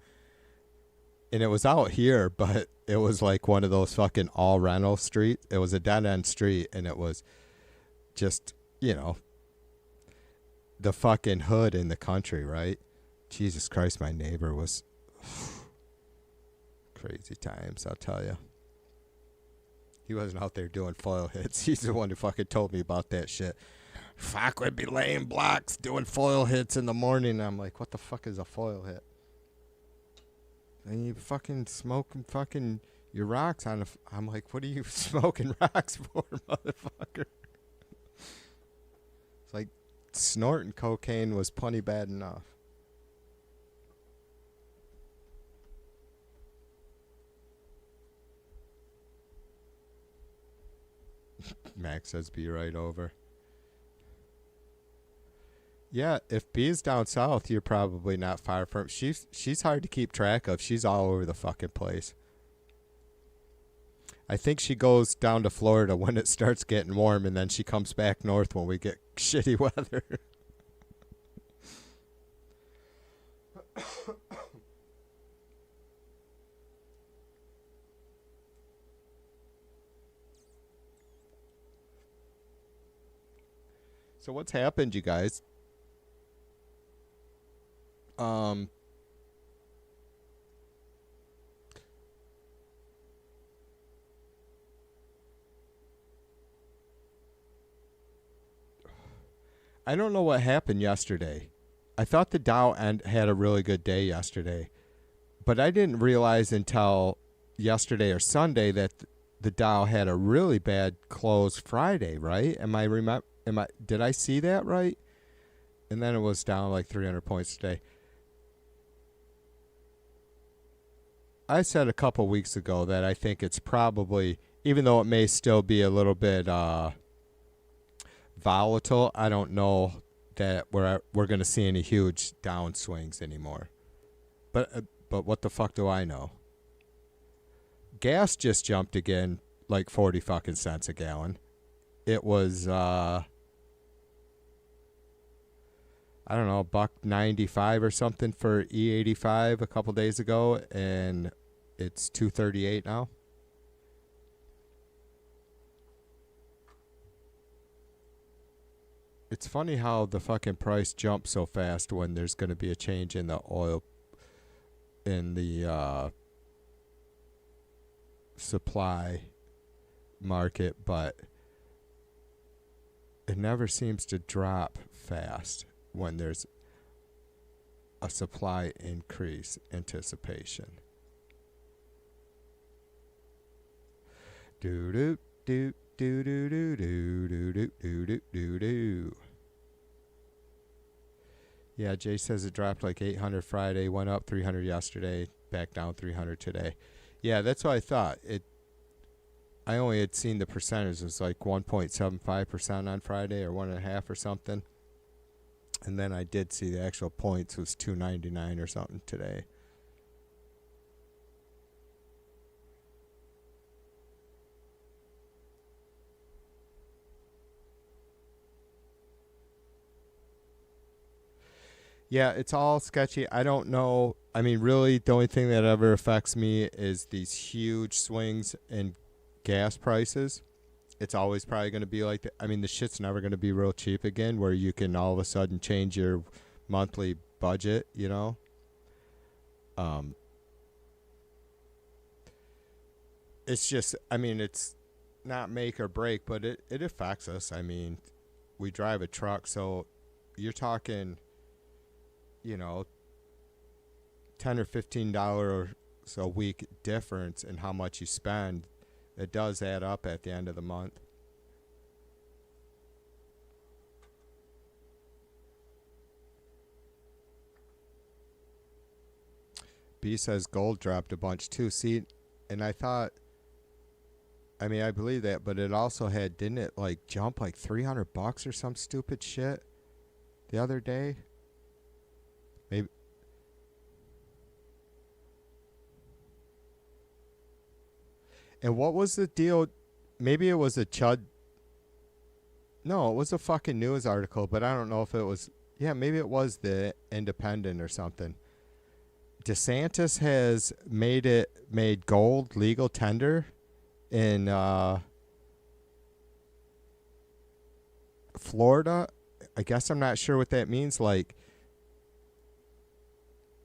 And it was out here, but it was like one of those fucking all rental streets. It was a dead end street, and it was just, you know, the fucking hood in the country, right? Jesus Christ, my neighbor was crazy times, I'll tell you. He wasn't out there doing foil hits. He's the one who fucking told me about that shit. Fuck, would be laying blocks doing foil hits in the morning. I'm like, what the fuck is a foil hit? And you fucking smoking fucking your rocks on I'm like, what are you smoking rocks for, motherfucker? It's like snorting cocaine was plenty bad enough. Max says be right over. Yeah, if B's down south, you're probably not far from. She's hard to keep track of. She's all over the fucking place. I think she goes down to Florida when it starts getting warm, and then she comes back north when we get shitty weather. So what's happened, you guys? I don't know what happened yesterday. I thought the Dow had a really good day yesterday, but I didn't realize until yesterday or Sunday that the Dow had a really bad close Friday, right? Did I see that right? And then it was down like 300 points today. I said a couple weeks ago that I think it's probably, even though it may still be a little bit volatile, I don't know that we're going to see any huge downswings anymore. But what the fuck do I know? Gas just jumped again like 40 fucking cents a gallon. it was I don't know, $1.95 or something for E85 a couple days ago, and it's $2.38 now. It's funny how the fucking price jumps so fast when there's going to be a change in the oil, in the supply market, but it never seems to drop fast when there's a supply increase anticipation. Do do do do do do do do do do do do. Yeah, Jay says it dropped like 800 Friday, went up 300 yesterday, back down 300 today. Yeah, that's what I thought. I only had seen the percentage. It was like 1.75% on Friday or 1.5 or something. And then I did see the actual points was 299 or something today. Yeah, it's all sketchy. I don't know. I mean, really, the only thing that ever affects me is these huge swings in gas prices. It's always probably going to be like that. I mean, the shit's never going to be real cheap again, where you can all of a sudden change your monthly budget, you know? It's just, I mean, it's not make or break, but it affects us. I mean, we drive a truck, so you're talking, you know, $10 or $15 a week difference in how much you spend. It does add up at the end of the month. B says gold dropped a bunch too. See, and I thought, I mean, I believe that, but it also had, didn't it like jump like $300 or some stupid shit the other day? Maybe. And what was the deal? Maybe it was a Chud. No, it was a fucking news article, but I don't know if it was. Yeah, maybe it was the Independent or something. DeSantis has made gold legal tender in Florida. I guess I'm not sure what that means. Like,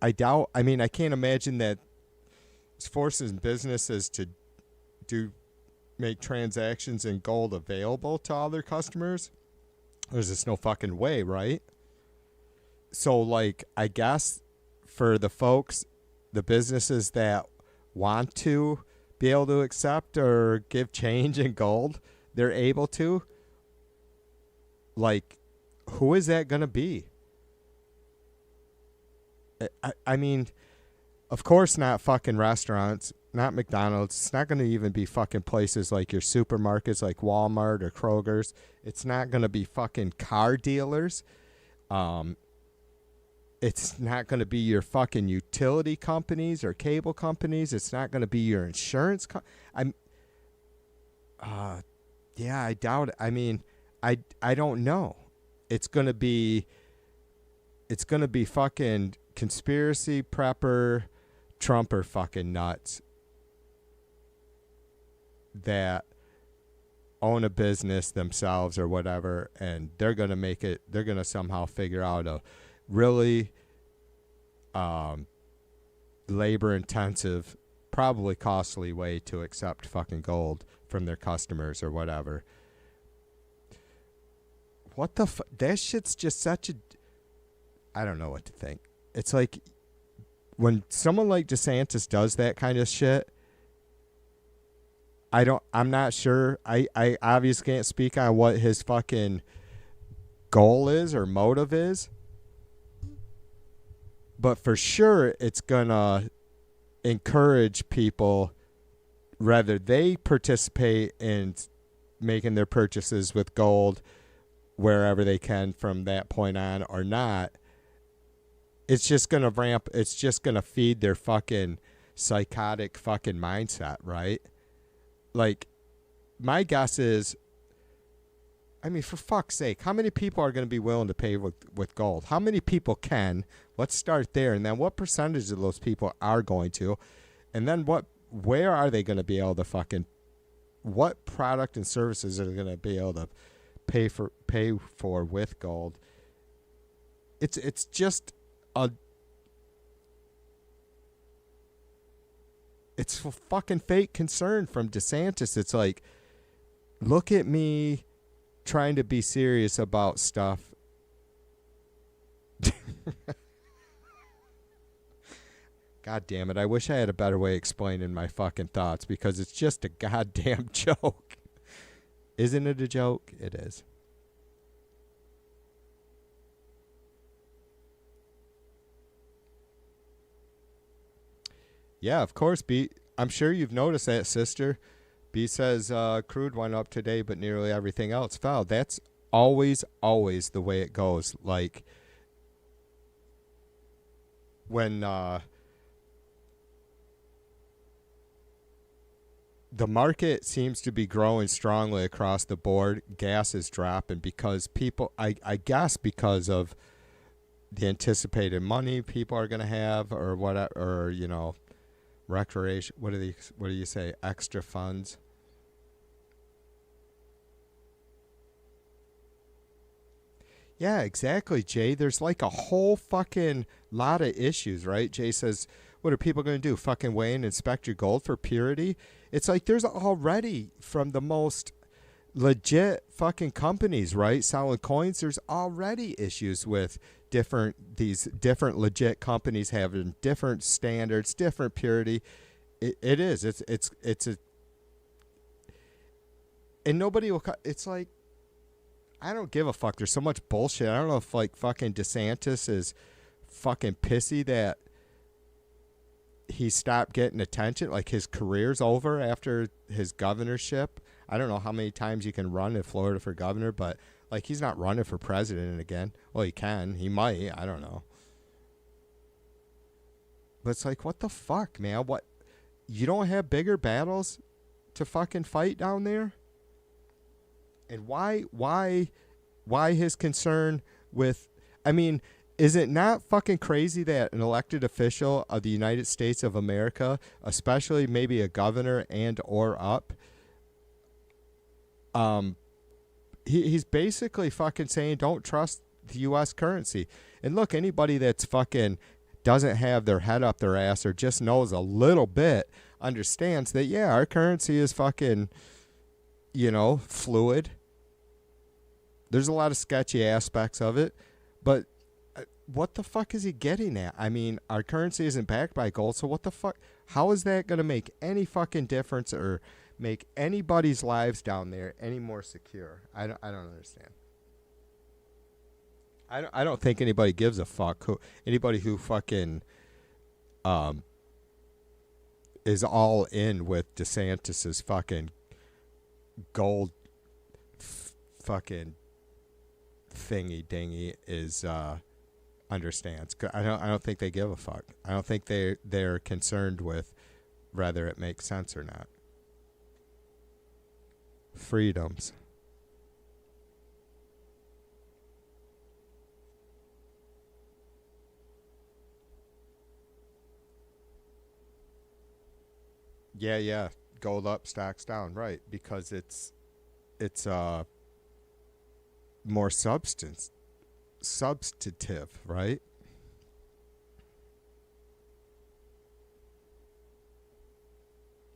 I doubt. I mean, I can't imagine that it's forcing businesses to make transactions in gold available to all their customers. There's just no fucking way, right? So, like, I guess for the folks, the businesses that want to be able to accept or give change in gold, they're able to. Like, who is that going to be? I mean, of course not fucking restaurants, not McDonald's. It's not going to even be fucking places like your supermarkets like Walmart or Kroger's. It's not going to be fucking car dealers. It's not going to be your fucking utility companies or cable companies. It's not going to be your insurance yeah, I doubt it. I mean, I don't know. It's going to be fucking conspiracy prepper Trumper fucking nuts that own a business themselves or whatever, and they're going to somehow figure out a really labor intensive, probably costly way to accept fucking gold from their customers or whatever. What the that shit's just such a, I don't know what to think. It's like when someone like DeSantis does that kind of shit, I'm not sure. I obviously can't speak on what his fucking goal is or motive is. But for sure, it's going to encourage people, whether they participate in making their purchases with gold wherever they can from that point on or not. It's just going to ramp. It's just going to feed their fucking psychotic fucking mindset, right? Like, my guess is I mean, for fuck's sake, how many people are going to be willing to pay with gold? How many people can? Let's start there. And then what percentage of those people are going to? And then where are they going to be able to fucking, what product and services are they going to be able to pay for with gold? It's just it's a fucking fake concern from DeSantis. It's like, look at me trying to be serious about stuff. God damn it. I wish I had a better way of explaining my fucking thoughts, because it's just a goddamn joke. Isn't it a joke? It is. Yeah, of course, B. I'm sure you've noticed that, sister. B says crude went up today, but nearly everything else fell. That's always the way it goes. Like, when the market seems to be growing strongly across the board, gas is dropping because people, I guess because of the anticipated money people are going to have, or whatever, or, you know, recreation, what do you say, extra funds? Yeah, exactly, Jay. There's like a whole fucking lot of issues, right? Jay says, what are people going to do? Fucking weigh and inspect your gold for purity? It's like there's already, from the most legit fucking companies, right, selling coins, there's already issues with these different legit companies having different standards, different purity. It is. It's a, and nobody will. It's like, I don't give a fuck. There's so much bullshit. I don't know if like fucking DeSantis is fucking pissy that he stopped getting attention. Like, his career's over after his governorship. I don't know how many times you can run in Florida for governor, but like, he's not running for president again. Well, he can. He might. I don't know. But it's like, what the fuck, man? What? You don't have bigger battles to fucking fight down there? And why his concern with, I mean, is it not fucking crazy that an elected official of the United States of America, especially maybe a governor and or up, he's basically fucking saying don't trust the U.S. currency. And look, anybody that's fucking doesn't have their head up their ass or just knows a little bit understands that, yeah, our currency is fucking, you know, fluid. There's a lot of sketchy aspects of it, but what the fuck is he getting at? I mean, our currency isn't backed by gold, so what the fuck? How is that going to make any fucking difference or make anybody's lives down there any more secure? I don't understand. I don't think anybody gives a fuck. Anybody who fucking is all in with DeSantis's fucking gold fucking thingy dingy is understands. I don't think they give a fuck. I don't think they're concerned with whether it makes sense or not. Freedoms. Yeah. Gold up, stocks down, right? Because it's more substantive, right?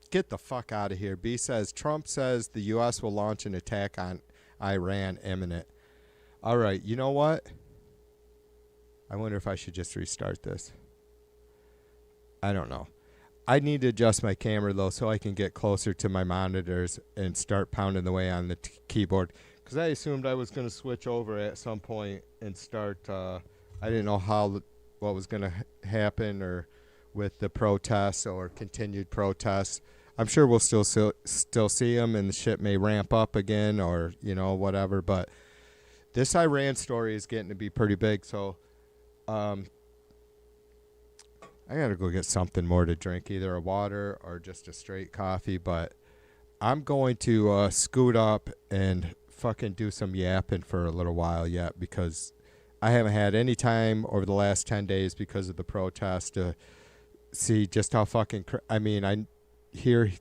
Get the fuck out of here. B says, Trump says the U.S. will launch an attack on Iran imminent. All right, you know what? I wonder if I should just restart this. I don't know. I need to adjust my camera, though, so I can get closer to my monitors and start pounding away on the keyboard. Because I assumed I was going to switch over at some point and start. I didn't know what was going to happen or with the protests or continued protests. I'm sure we'll still see them, and the shit may ramp up again or, you know, whatever. But this Iran story is getting to be pretty big, so I got to go get something more to drink, either a water or just a straight coffee. But I'm going to scoot up and fucking do some yapping for a little while yet because I haven't had any time over the last 10 days because of the protest to see just how fucking. I mean, I hear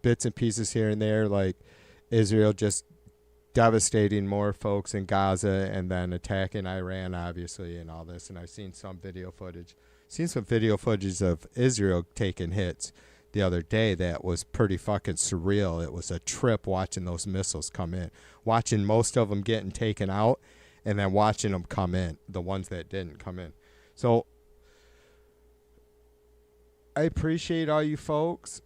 bits and pieces here and there, like Israel just devastating more folks in Gaza and then attacking Iran, obviously, and all this. And I've seen some video footage. Seen some video footage of Israel taking hits the other day that was pretty fucking surreal. It was a trip watching those missiles come in, watching most of them getting taken out, and then watching them come in, the ones that didn't come in. So I appreciate all you folks.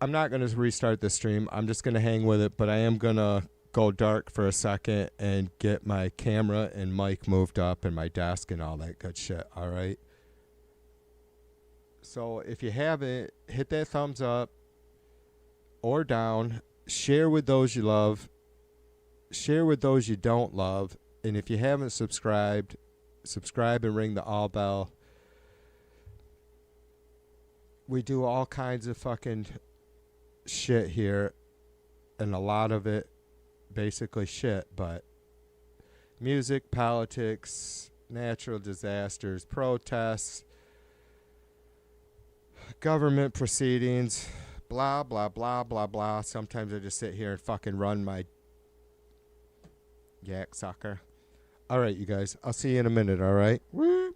I'm not going to restart the stream. I'm just going to hang with it, but I am going to go dark for a second and get my camera and mic moved up and my desk and all that good shit, all right? So if you haven't, hit that thumbs up or down. Share with those you love. Share with those you don't love. And if you haven't subscribed, subscribe and ring the all bell. We do all kinds of fucking shit here, and a lot of it basically shit, but music, politics, natural disasters, protests, government proceedings, blah, blah, blah, blah, blah. Sometimes I just sit here and fucking run my yak sucker. All right, you guys. I'll see you in a minute, all right? Woo!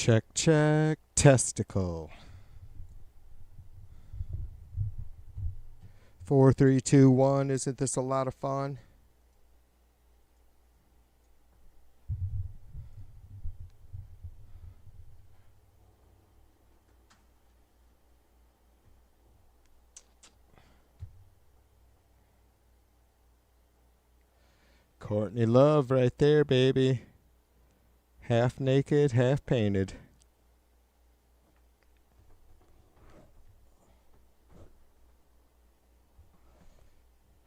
Check, check. Testicle. 4, 3, 2, 1. Isn't this a lot of fun? Courtney Love right there, baby. Half naked, half painted.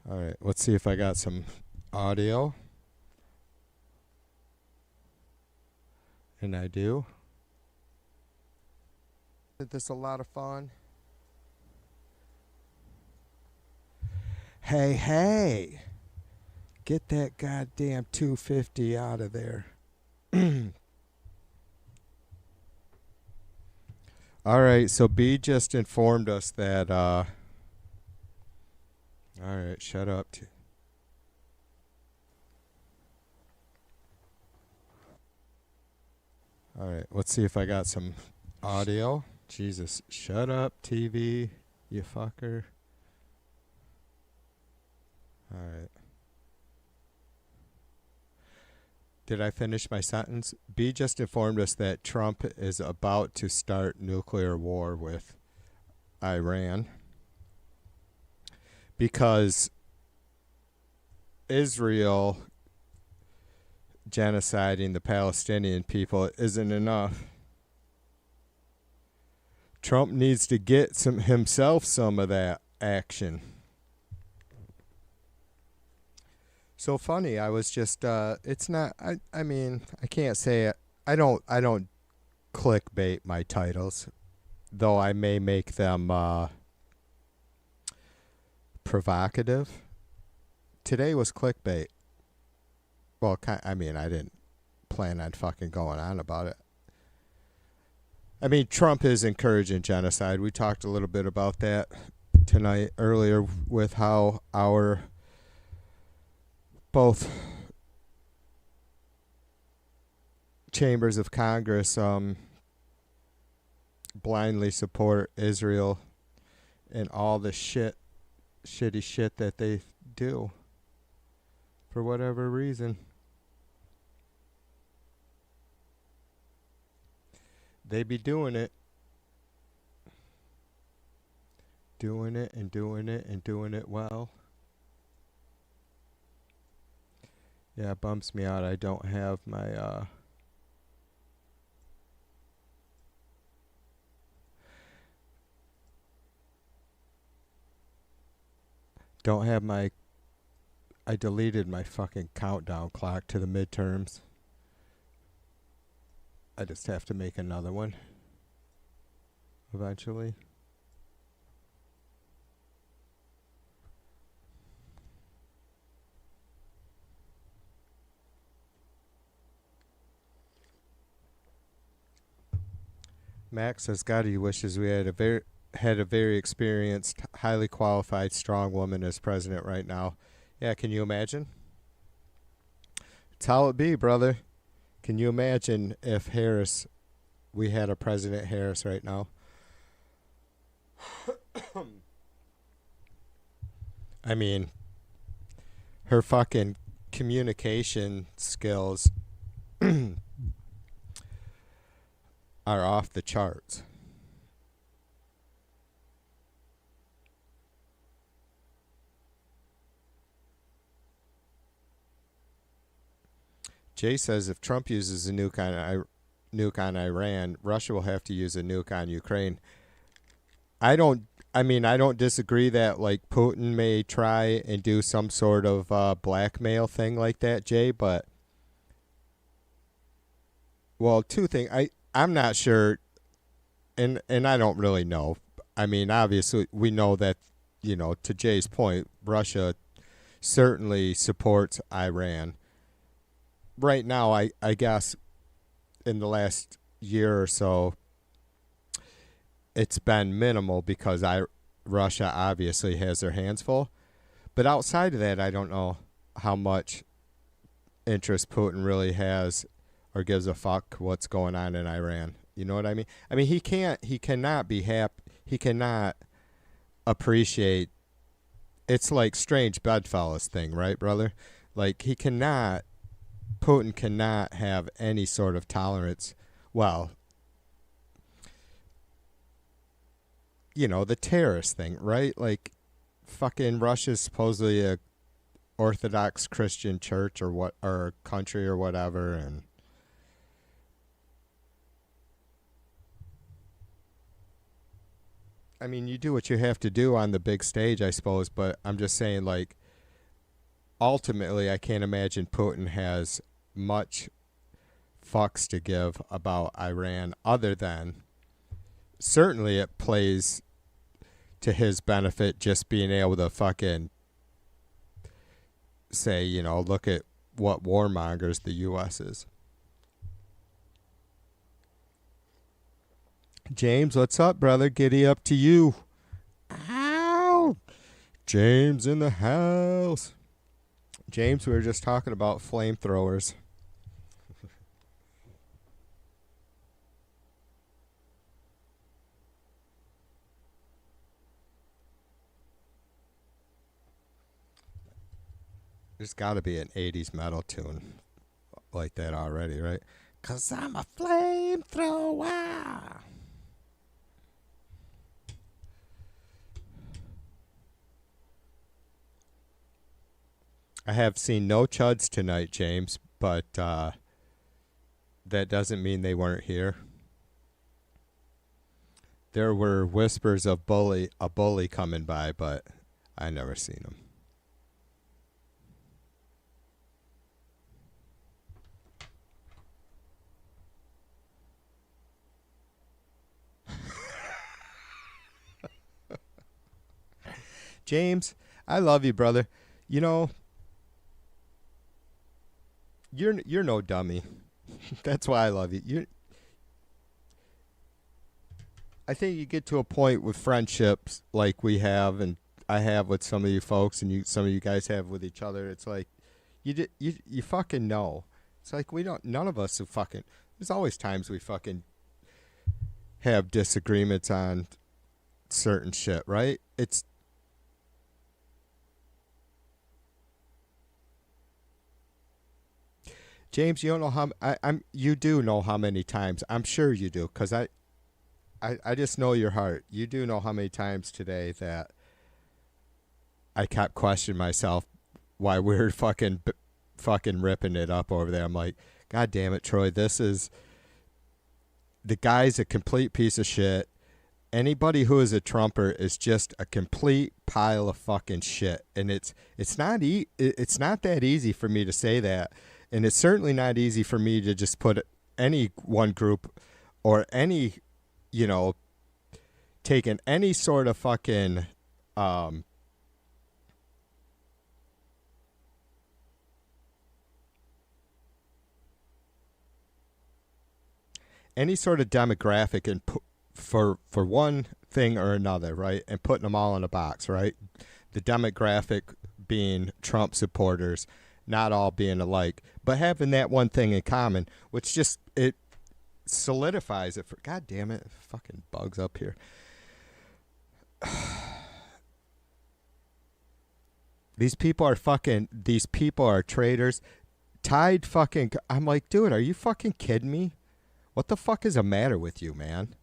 All right, let's see if I got some audio. And I do. Isn't this a lot of fun? Hey, hey. Get that goddamn 250 out of there. All right, so B just informed us that all right, shut up. All right, let's see if I got some audio. Jesus, shut up, TV, you fucker. All right. Did I finish my sentence? B just informed us that Trump is about to start nuclear war with Iran because Israel genociding the Palestinian people isn't enough. Trump needs to get himself some of that action. So funny, I was just it's not I mean, I can't say it. I don't clickbait my titles, though I may make them provocative. Today was clickbait. Well, I mean, I didn't plan on fucking going on about it. I mean, Trump is encouraging genocide. We talked a little bit about that tonight earlier with how our both chambers of Congress blindly support Israel and all the shitty shit that they do for whatever reason. They be doing it and doing it well. Yeah, it bumps me out. I don't have my I deleted my fucking countdown clock to the midterms. I just have to make another one eventually. Max says, God, he wishes we had a very experienced, highly qualified, strong woman as president right now. Yeah, can you imagine? It's how it be, brother. Can you imagine if we had a President Harris right now? I mean, her fucking communication skills are off the charts. Jay says if Trump uses a nuke on Iran, Russia will have to use a nuke on Ukraine. I don't disagree that like Putin may try and do some sort of blackmail thing like that, Jay, but well, two things. I'm not sure, and I don't really know. I mean, obviously we know that, to Jay's point, Russia certainly supports Iran. Right now, I guess in the last year or so, it's been minimal because Russia obviously has their hands full. But outside of that, I don't know how much interest Putin really has or gives a fuck what's going on in Iran. You know what I mean? I mean, he cannot be happy. He cannot appreciate. It's like strange bedfellows thing, right, brother? Like Putin cannot have any sort of tolerance. Well, the terrorist thing, right? Like, fucking Russia's supposedly a Orthodox Christian church or country or whatever, and I mean, you do what you have to do on the big stage, I suppose, but I'm just saying, like, ultimately, I can't imagine Putin has much fucks to give about Iran other than certainly it plays to his benefit just being able to fucking say, look at what warmongers the U.S. is. James, what's up, brother? Giddy up to you. Ow! James in the house. James, we were just talking about flamethrowers. There's got to be an 80s metal tune like that already, right? 'Cause I'm a flamethrower. I have seen no chuds tonight, James, but that doesn't mean they weren't here. There were whispers of a bully coming by, but I never seen him. James, I love you, brother. You're no dummy. That's why I love you. I think you get to a point with friendships like we have and I have with some of you folks and some of you guys have with each other. It's like you fucking know. It's like none of us who fucking. There's always times we fucking have disagreements on certain shit, right? It's. James, you don't know how you do know how many times. I'm sure you do, because I just know your heart. You do know how many times today that I kept questioning myself why we're fucking ripping it up over there. I'm like, God damn it, Troy, the guy's a complete piece of shit. Anybody who is a Trumper is just a complete pile of fucking shit. And it's not that easy for me to say that. And it's certainly not easy for me to just put any one group or any, taking any sort of fucking any sort of demographic and for one thing or another, right? And putting them all in a box, right? The demographic being Trump supporters, not all being alike, but having that one thing in common, which just it solidifies it for. God damn it, fucking bugs up here. These people are traitors. Tied fucking. I'm like, dude, are you fucking kidding me? What the fuck is the matter with you, man?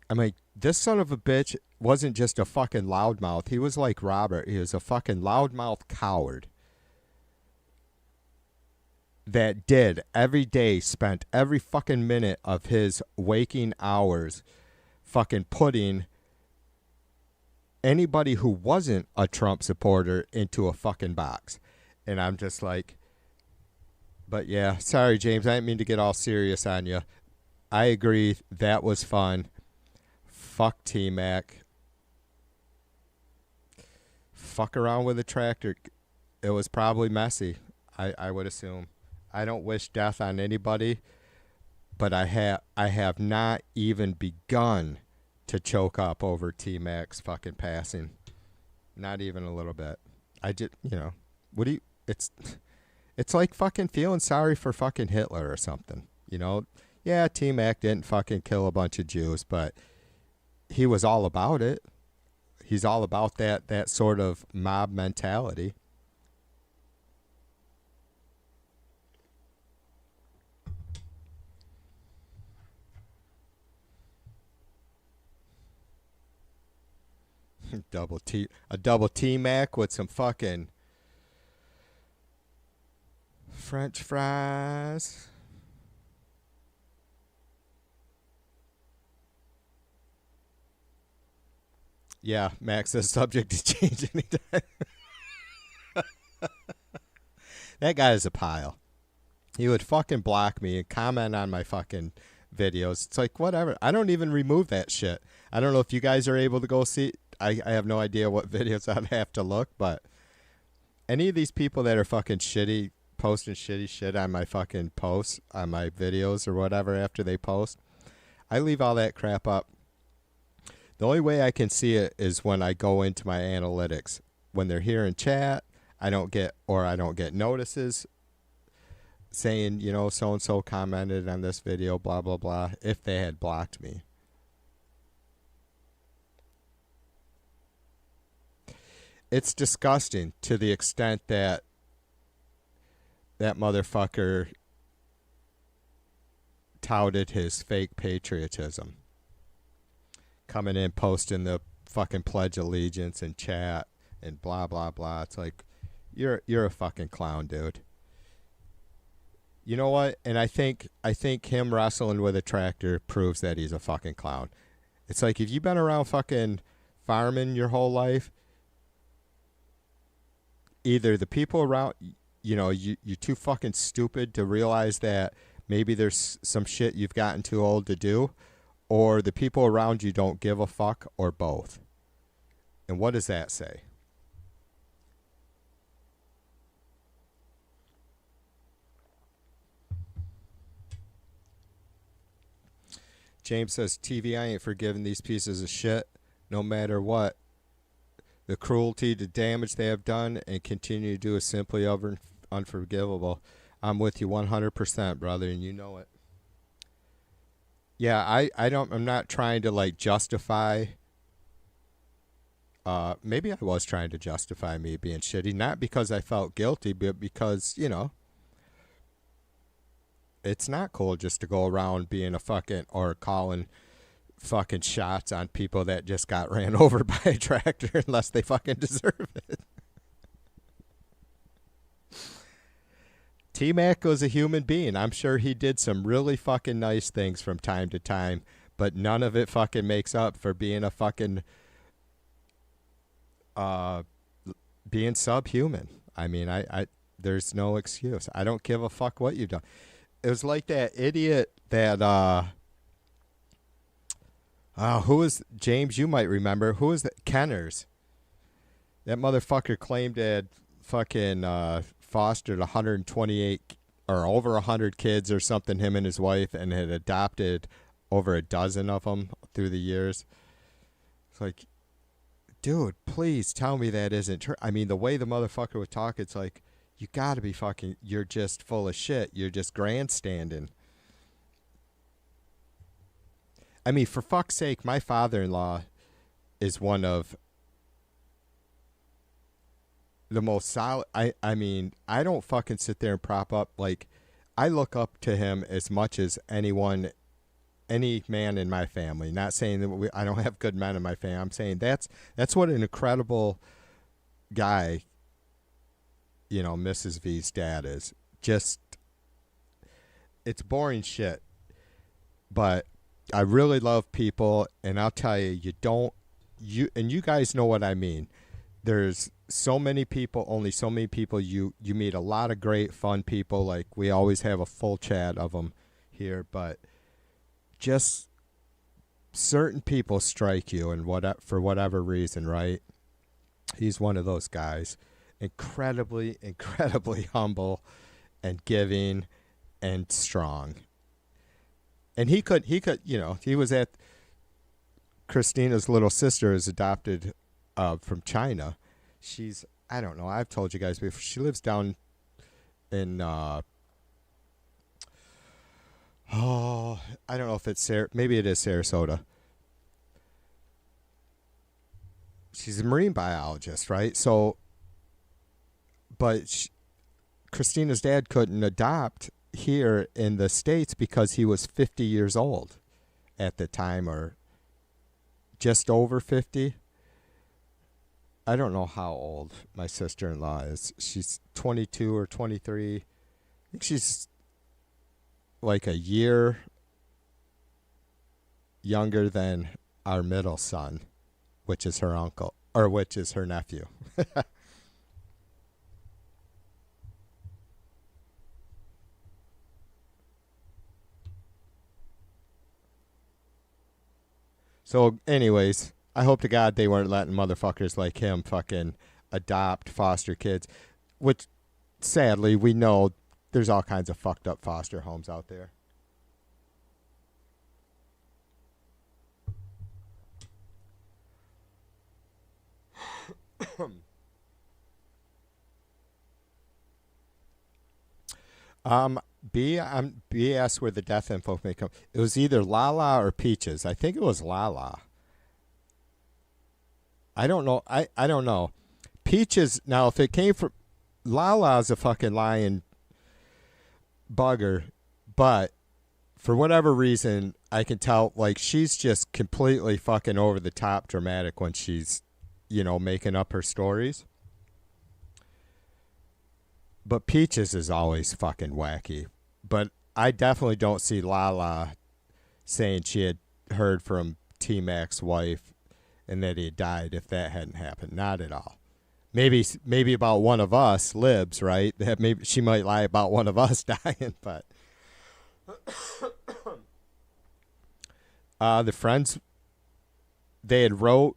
I'm like, this son of a bitch wasn't just a fucking loudmouth. He was like Robert. He was a fucking loudmouth coward that did every day, spent every fucking minute of his waking hours fucking putting anybody who wasn't a Trump supporter into a fucking box. And I'm just like, but yeah, sorry, James. I didn't mean to get all serious on you. I agree. That was fun. Fuck T-Mac. Fuck around with a tractor. It was probably messy, I would assume. I don't wish death on anybody, but I have not even begun to choke up over T-Mac's fucking passing. Not even a little bit. I just, what do you, It's like fucking feeling sorry for fucking Hitler or something. You know, yeah, T-Mac didn't fucking kill a bunch of Jews, but he was all about it. He's all about that sort of mob mentality. A double T-Mac with some fucking French fries. Yeah, Max is subject to change anytime. That guy is a pile. He would fucking block me and comment on my fucking videos. It's like, whatever. I don't even remove that shit. I don't know if you guys are able to go see. I have no idea what videos I'd have to look, but any of these people that are fucking shitty, posting shitty shit on my fucking posts, on my videos or whatever after they post, I leave all that crap up. The only way I can see it is when I go into my analytics. When they're here in chat, I don't get notices saying, you know, so-and-so commented on this video, blah, blah, blah, if they had blocked me. It's disgusting to the extent that that motherfucker touted his fake patriotism. Coming in, posting the fucking Pledge of Allegiance in chat and blah, blah, blah. It's like, you're a fucking clown, dude. You know what? And I think him wrestling with a tractor proves that he's a fucking clown. It's like, if you've been around fucking farming your whole life, either the people around, you know, you're too fucking stupid to realize that maybe there's some shit you've gotten too old to do, or the people around you don't give a fuck, or both. And what does that say? James says, TV, I ain't forgiving these pieces of shit, no matter what. The cruelty, the damage they have done and continue to do is simply unforgivable. I'm with you 100%, brother, and you know it. Yeah, I'm not trying to like justify. Maybe I was trying to justify me being shitty, not because I felt guilty, but because, you know, it's not cool just to go around being a fucking, or calling fucking shots on people that just got ran over by a tractor unless they fucking deserve it. T-Mac was a human being. I'm sure he did some really fucking nice things from time to time, but none of it fucking makes up for being a fucking being subhuman. I mean, I there's no excuse. I don't give a fuck what you've done. It was like that idiot that who was, James, you might remember, who was that? Kenners. That motherfucker claimed that fucking fostered 128 or over 100 kids or something, him and his wife, and had adopted over a dozen of them through the years. It's like, dude, please tell me that isn't true. I mean, the way the motherfucker would talk, it's like, you gotta be fucking, you're just full of shit. You're just grandstanding. I mean, for fuck's sake, my father-in-law is one of the most solid. I mean, I don't fucking sit there and prop up. Like, I look up to him as much as anyone, any man in my family. Not saying that I don't have good men in my family. I'm saying that's what an incredible guy, you know, Mrs. V's dad is. Just, it's boring shit. But I really love people, and I'll tell you, and you guys know what I mean. There's so many people, only so many people. You meet a lot of great, fun people. Like, we always have a full chat of them here, but just certain people strike you, and for whatever reason, right? He's one of those guys. Incredibly, incredibly humble and giving and strong. And he could, you know, he was at Christina's little sister is adopted from China. She's, I don't know, I've told you guys before, she lives down in oh, I don't know if it's maybe it is Sarasota. She's a marine biologist, right? So, but Christina's dad couldn't adopt here in the States because he was 50 years old at the time, or just over 50. I don't know how old my sister-in-law is. She's 22 or 23. I think she's like a year younger than our middle son, which is her uncle, or which is her nephew. So, anyways, I hope to God they weren't letting motherfuckers like him fucking adopt foster kids, which sadly we know there's all kinds of fucked up foster homes out there. Um, B asked where the death info may come. It was either Lala or Peaches. I think it was Lala. I don't know. I don't know. Peaches. Now, if it came from Lala's a fucking lying bugger, but for whatever reason, I can tell like she's just completely fucking over the top dramatic when she's, making up her stories. But Peaches is always fucking wacky. But I definitely don't see Lala saying she had heard from T Mac's wife and that he had died if that hadn't happened. Not at all. Maybe about one of us libs, right? That maybe she might lie about one of us dying, but the friends they had wrote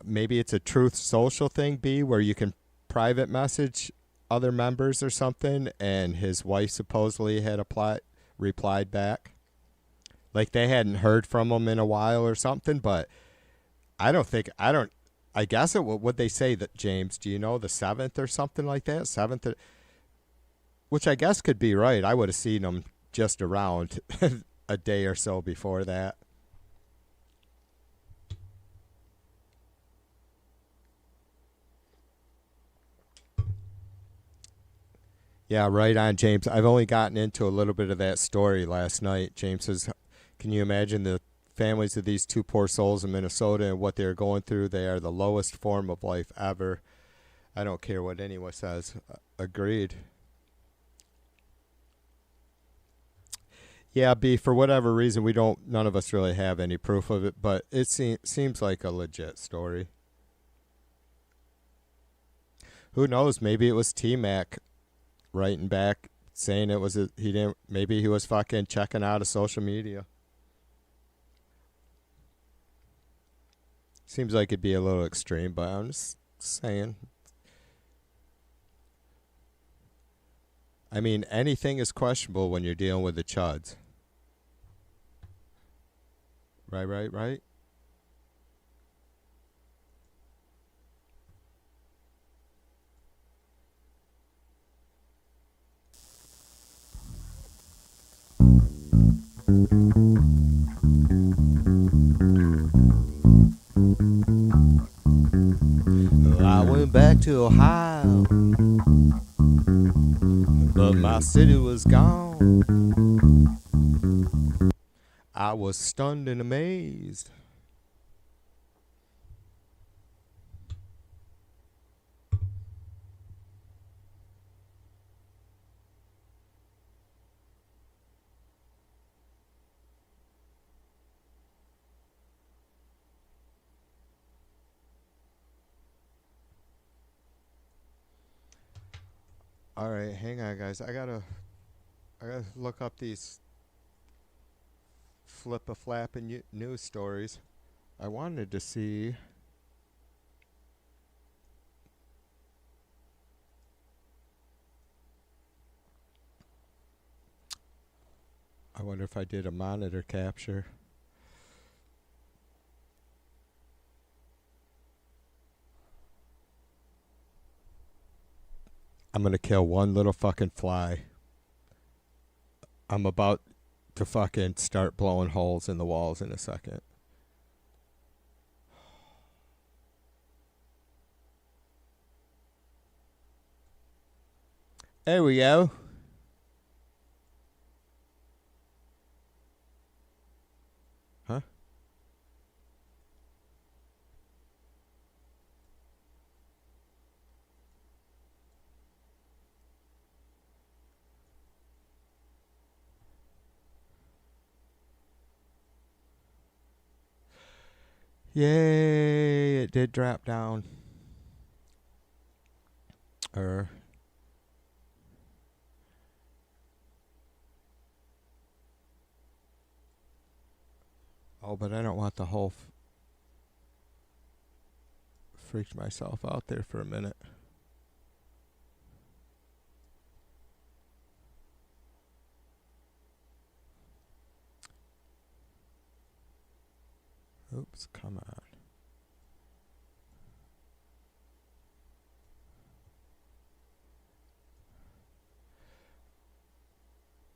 maybe it's a Truth Social thing, B, where you can private message other members or something, and his wife supposedly had replied back. Like they hadn't heard from him in a while or something, but I guess it would they say that, James, do you know, the 7th or something like that? 7th, which I guess could be right. I would have seen him just around a day or so before that. Yeah, right on, James. I've only gotten into a little bit of that story last night. James says, can you imagine the families of these two poor souls in Minnesota and what they're going through? They are the lowest form of life ever. I don't care what anyone says. Agreed. Yeah, B, for whatever reason, none of us really have any proof of it, but it seems like a legit story. Who knows? Maybe it was T-Mac writing back saying maybe he was fucking checking out of social media. Seems like it'd be a little extreme, but I'm just saying. I mean, anything is questionable when you're dealing with the chuds. Right. I went back to Ohio, but my city was gone. I was stunned and amazed. All right, hang on, guys. I gotta look up these flip-a-flapping news stories. I wanted to see. I wonder if I did a monitor capture. I'm gonna kill one little fucking fly. I'm about to fucking start blowing holes in the walls in a second. There we go. Huh? Yay, it did drop down. Oh, but I don't want the whole freaked myself out there for a minute. Oops, come on.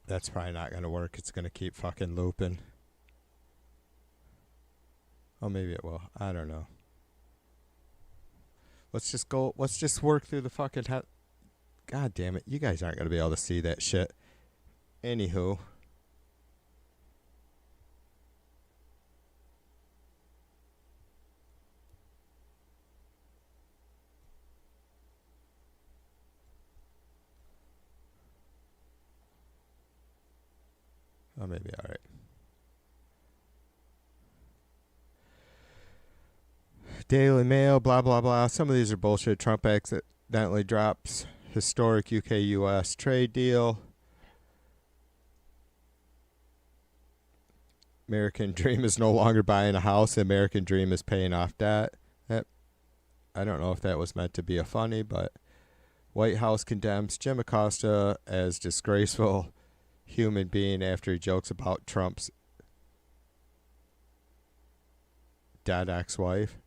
That's probably not going to work. It's going to keep fucking looping. Oh, maybe it will. I don't know. Let's just go. Let's just work through the fucking... God damn it. You guys aren't going to be able to see that shit. Anywho. Oh, maybe. All right. Daily Mail, blah, blah, blah. Some of these are bullshit. Trump accidentally drops historic UK-US trade deal. American Dream is no longer buying a house. The American Dream is paying off debt. I don't know if that was meant to be a funny, but White House condemns Jim Acosta as disgraceful human being after he jokes about Trump's dead ex-wife.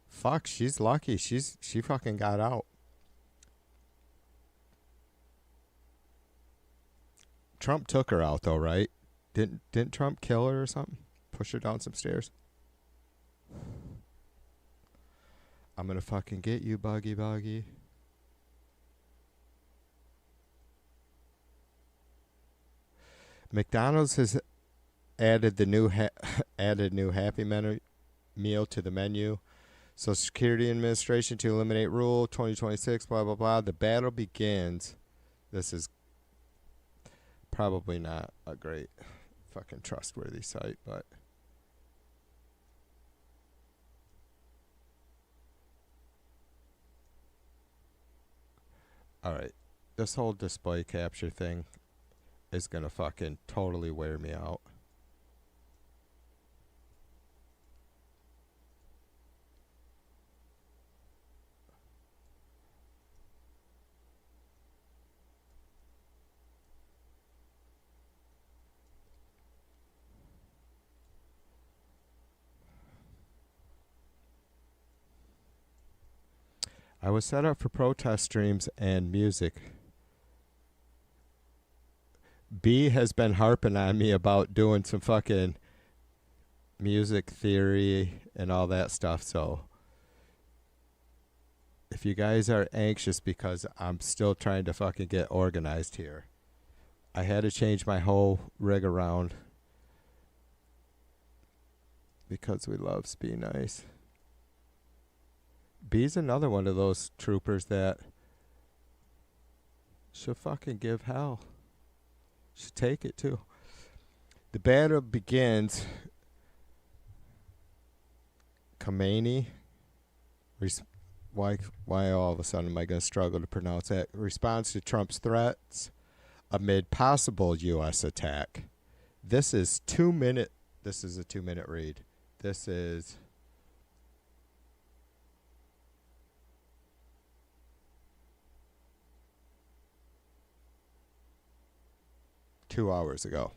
Fuck, she's lucky. She fucking got out. Trump took her out though, right? Didn't Trump kill her or something? Push her down some stairs? I'm gonna fucking get you, Buggy. McDonald's has added the new new Happy Meal to the menu. Social Security Administration to eliminate rule 2026. Blah blah blah. The battle begins. This is probably not a great fucking trustworthy site, but all right. This whole display capture thing is gonna fucking totally wear me out. I was set up for protest streams and music. B has been harping on me about doing some fucking music theory and all that stuff, so if you guys are anxious because I'm still trying to fucking get organized here, I had to change my whole rig around because we love Be Nice. B's another one of those troopers that should fucking give hell. Should take it too. The battle begins. Khomeini. Why all of a sudden am I going to struggle to pronounce that? Responds to Trump's threats amid possible U.S. attack. This is a 2-minute read. This is... two hours ago.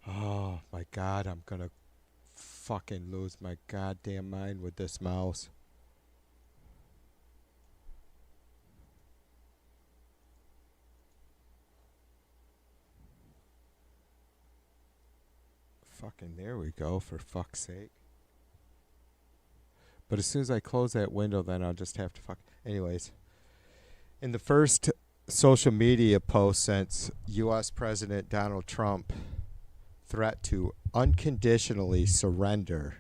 Oh, God, I'm gonna fucking lose my goddamn mind with this mouse. Fucking there we go, for fuck's sake. But as soon as I close that window, then I'll just have to fuck. Anyways, in the first social media post since U.S. President Donald Trump threat to unconditionally surrender,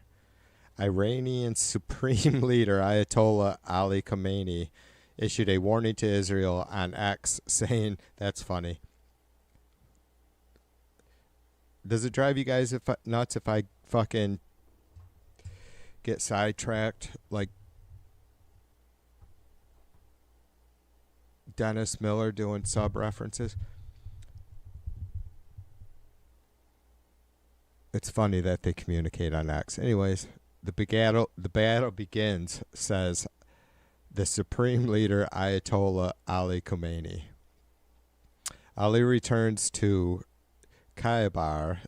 Iranian Supreme Leader Ayatollah Ali Khamenei issued a warning to Israel on X, saying, that's funny. Does it drive you guys nuts if I fucking get sidetracked like Dennis Miller doing sub references? It's funny that they communicate on X. Anyways, the battle begins, says the Supreme Leader Ayatollah Ali Khamenei. Ali returns to Khyber,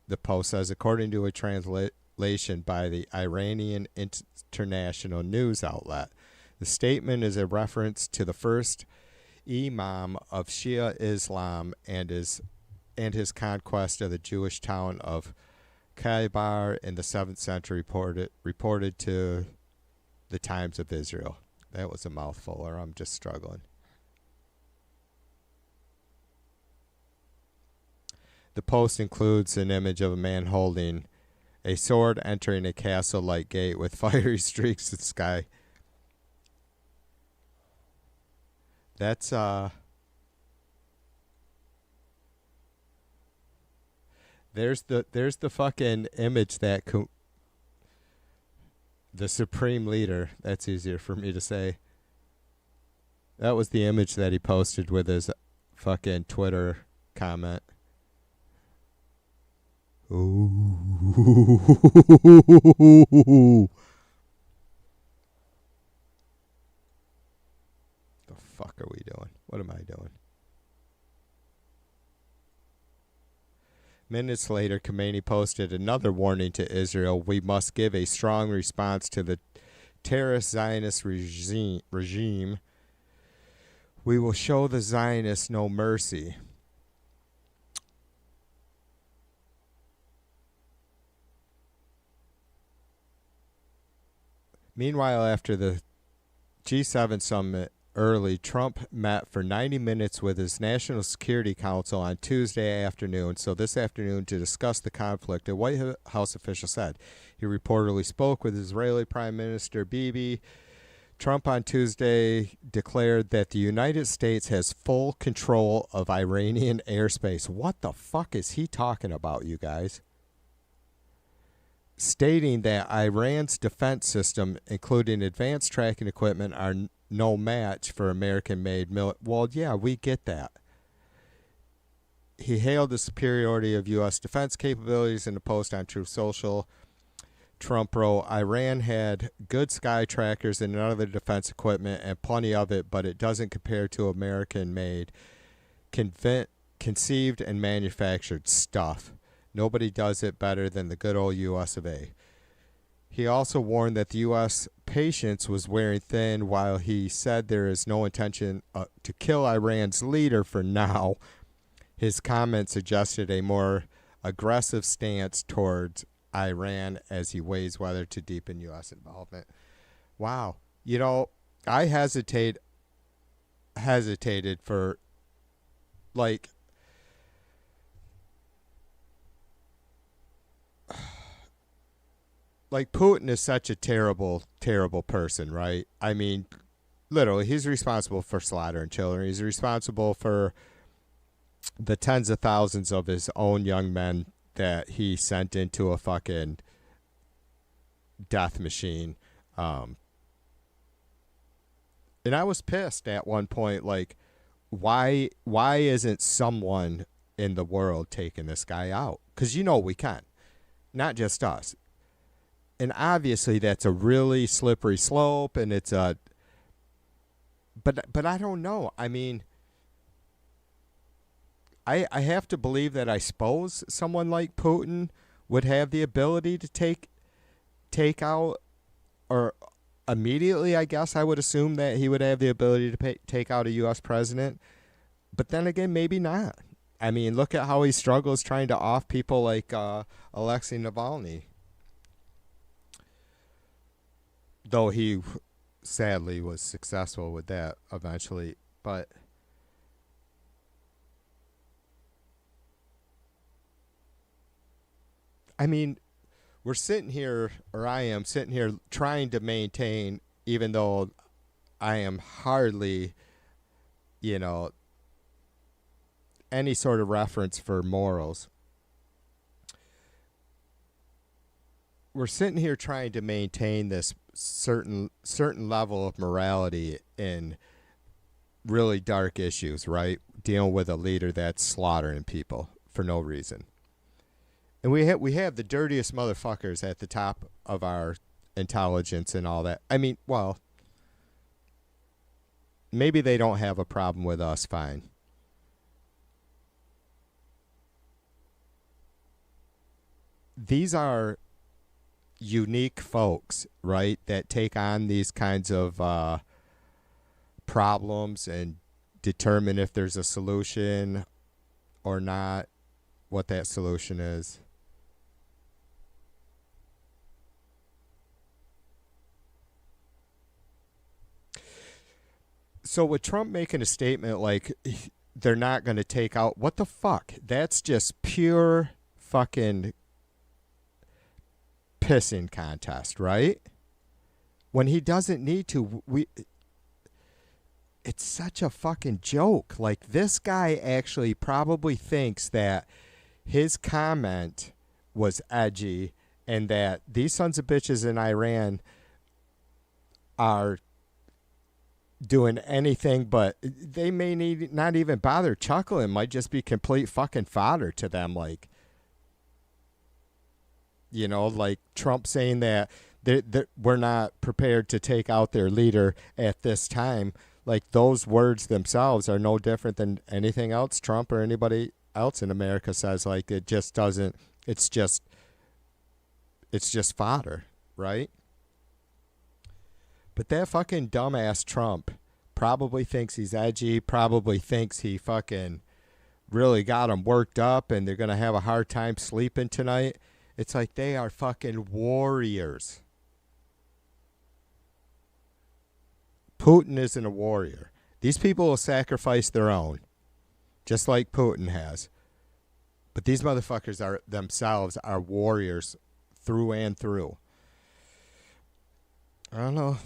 the Post says, according to a translation by the Iranian international news outlet. The statement is a reference to the first Imam of Shia Islam and his conquest of the Jewish town of Khyber in the 7th century, reported to the Times of Israel. That was a mouthful, or I'm just struggling. The post includes an image of a man holding a sword entering a castle-like gate with fiery streaks in the sky. That's there's the fucking image that the Supreme Leader, that's easier for me to say. That was the image that he posted with his fucking Twitter comment. Ooh. The fuck are we doing? What am I doing? Minutes later, Khamenei posted another warning to Israel. We must give a strong response to the terrorist Zionist regime. We will show the Zionists no mercy. Meanwhile, after the G7 summit early, Trump met for 90 minutes with his National Security Council on Tuesday afternoon, so this afternoon, to discuss the conflict, a White House official said. He reportedly spoke with Israeli Prime Minister Bibi. Trump on Tuesday declared that the United States has full control of Iranian airspace. What the fuck is he talking about, you guys? Stating that Iran's defense system, including advanced tracking equipment, are no match for American-made military. Well, yeah, we get that. He hailed the superiority of U.S. defense capabilities in a post on Truth Social. Trump wrote, Iran had good sky trackers and other defense equipment and plenty of it, but it doesn't compare to American-made, conceived and manufactured stuff. Nobody does it better than the good old U.S. of A. He also warned that the U.S. patience was wearing thin. While he said there is no intention to kill Iran's leader for now, his comment suggested a more aggressive stance towards Iran as he weighs whether to deepen U.S. involvement. Wow. You know, I hesitated for, like, Putin is such a terrible, terrible person, right? I mean, literally, he's responsible for slaughtering children. He's responsible for the tens of thousands of his own young men that he sent into a fucking death machine. And I was pissed at one point, like, why isn't someone in the world taking this guy out? Because, you know, we can. Not just us. And obviously that's a really slippery slope, and it's a... But I don't know. I mean, I have to believe that I suppose someone like Putin would have the ability to take out, or immediately, I guess I would assume that he would have the ability to take out a U.S. president. But then again, maybe not. I mean, look at how he struggles trying to off people like Alexei Navalny. Though he sadly was successful with that eventually. But I mean, we're sitting here, or I am sitting here trying to maintain, even though I am hardly, you know, any sort of reference for morals. We're sitting here trying to maintain this certain level of morality in really dark issues, right? Dealing with a leader that's slaughtering people for no reason. And we have the dirtiest motherfuckers at the top of our intelligence and all that. I mean, well, maybe they don't have a problem with us, fine. These are unique folks, right, that take on these kinds of problems and determine if there's a solution or not, what that solution is. So with Trump making a statement like they're not going to take out, what the fuck? That's just pure fucking pissing contest, right? When he doesn't need to. It's such a fucking joke. Like, this guy actually probably thinks that his comment was edgy and that these sons of bitches in Iran are doing anything, but they may need not even bother chuckling, might just be complete fucking fodder to them. Like, you know, like Trump saying that we're not prepared to take out their leader at this time. Like, those words themselves are no different than anything else Trump or anybody else in America says. Like, it just doesn't, it's just fodder, right? But that fucking dumbass Trump probably thinks he's edgy, probably thinks he fucking really got him worked up and they're going to have a hard time sleeping tonight. It's like they are fucking warriors. Putin isn't a warrior. These people will sacrifice their own, just like Putin has. But these motherfuckers are themselves are warriors through and through. I don't know.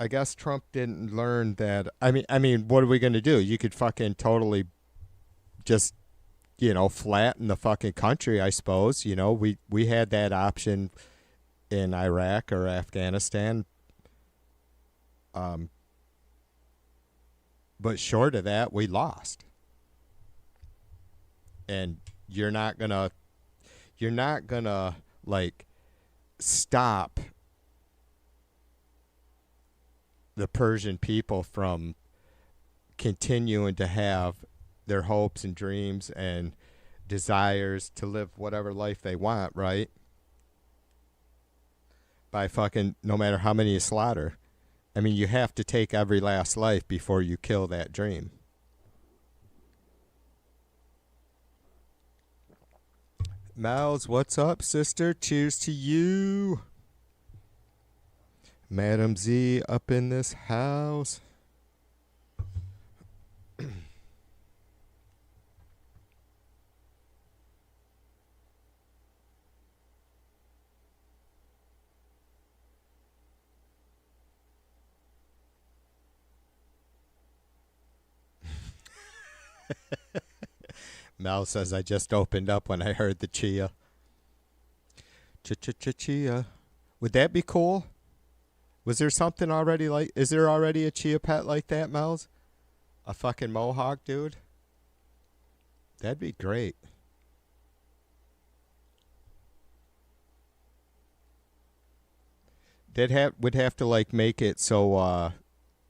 I guess Trump didn't learn that. I mean, what are we going to do? You could fucking totally just, you know, flatten the fucking country, I suppose. You know, we had that option in Iraq or Afghanistan. But short of that, we lost. And you're not gonna like stop the Persian people from continuing to have their hopes and dreams and desires to live whatever life they want, right? By fucking, no matter how many you slaughter. I mean, you have to take every last life before you kill that dream. Mouse, what's up, sister? Cheers to you. Madam Z up in this house. Mel says, I just opened up when I heard the chia. Chia. Would that be cool? Was there something already like... Is there already a chia pet like that, Mel's? A fucking mohawk, dude? That'd be great. Would have to, like, make it so...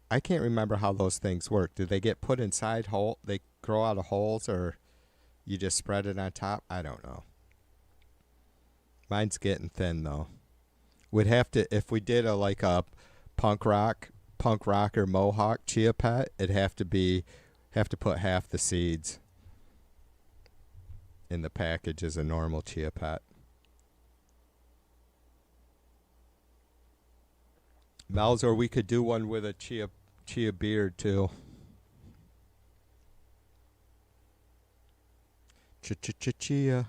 I can't remember how those things work. Do they get put inside hole? They grow out of holes, or... You just spread it on top? I don't know. Mine's getting thin though. We'd have to, if we did a punk rocker mohawk chia pet, it'd have to put half the seeds in the package as a normal chia pet. Mel's, or we could do one with a chia beard too. Chia.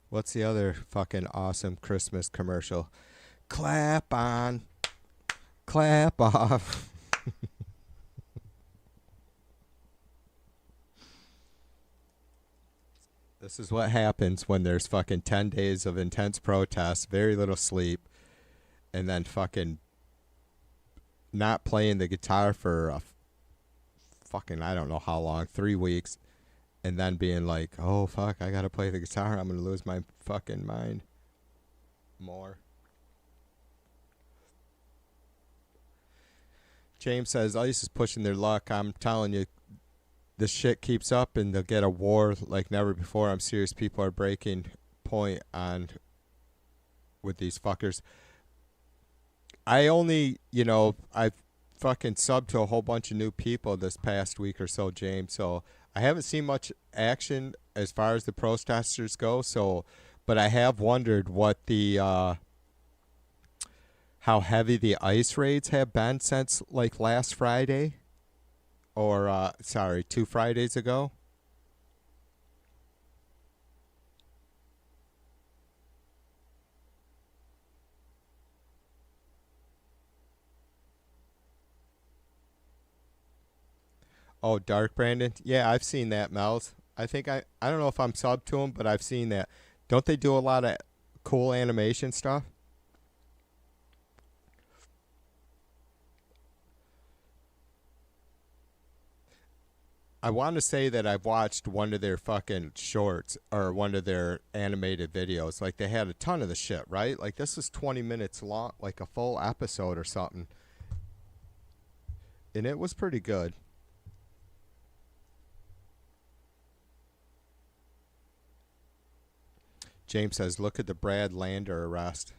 What's the other fucking awesome Christmas commercial? Clap on, clap off. This is what happens when there's fucking 10 days of intense protests, very little sleep, and then fucking not playing the guitar for a fucking, I don't know how long, 3 weeks, and then being like, oh fuck, I gotta play the guitar, I'm gonna lose my fucking mind more. James says, ICE is pushing their luck. I'm telling you, this shit keeps up and they'll get a war like never before. I'm serious, people are breaking point on with these fuckers. I only, I've fucking subbed to a whole bunch of new people this past week or so, James, so I haven't seen much action as far as the protesters go, but I have wondered what how heavy the ICE raids have been since like last Friday. Or, 2 Fridays ago. Oh, Dark Brandon? Yeah, I've seen that, Mel's. I don't know if I'm sub to him, but I've seen that. Don't they do a lot of cool animation stuff? I want to say that I've watched one of their fucking shorts or one of their animated videos. Like, they had a ton of the shit, right? Like, this is 20 minutes long, like a full episode or something. And it was pretty good. James says, look at the Brad Lander arrest.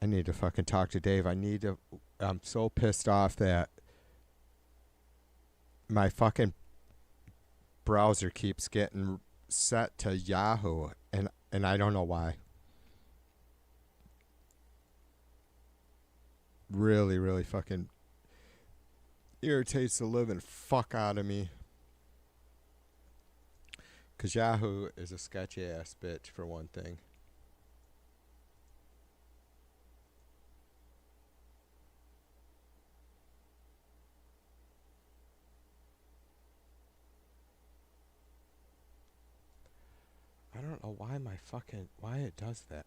I need to fucking talk to Dave. I'm so pissed off that my fucking browser keeps getting set to Yahoo, and I don't know why. Really, really fucking irritates the living fuck out of me. 'Cause Yahoo is a sketchy ass bitch for one thing. I don't know why it does that.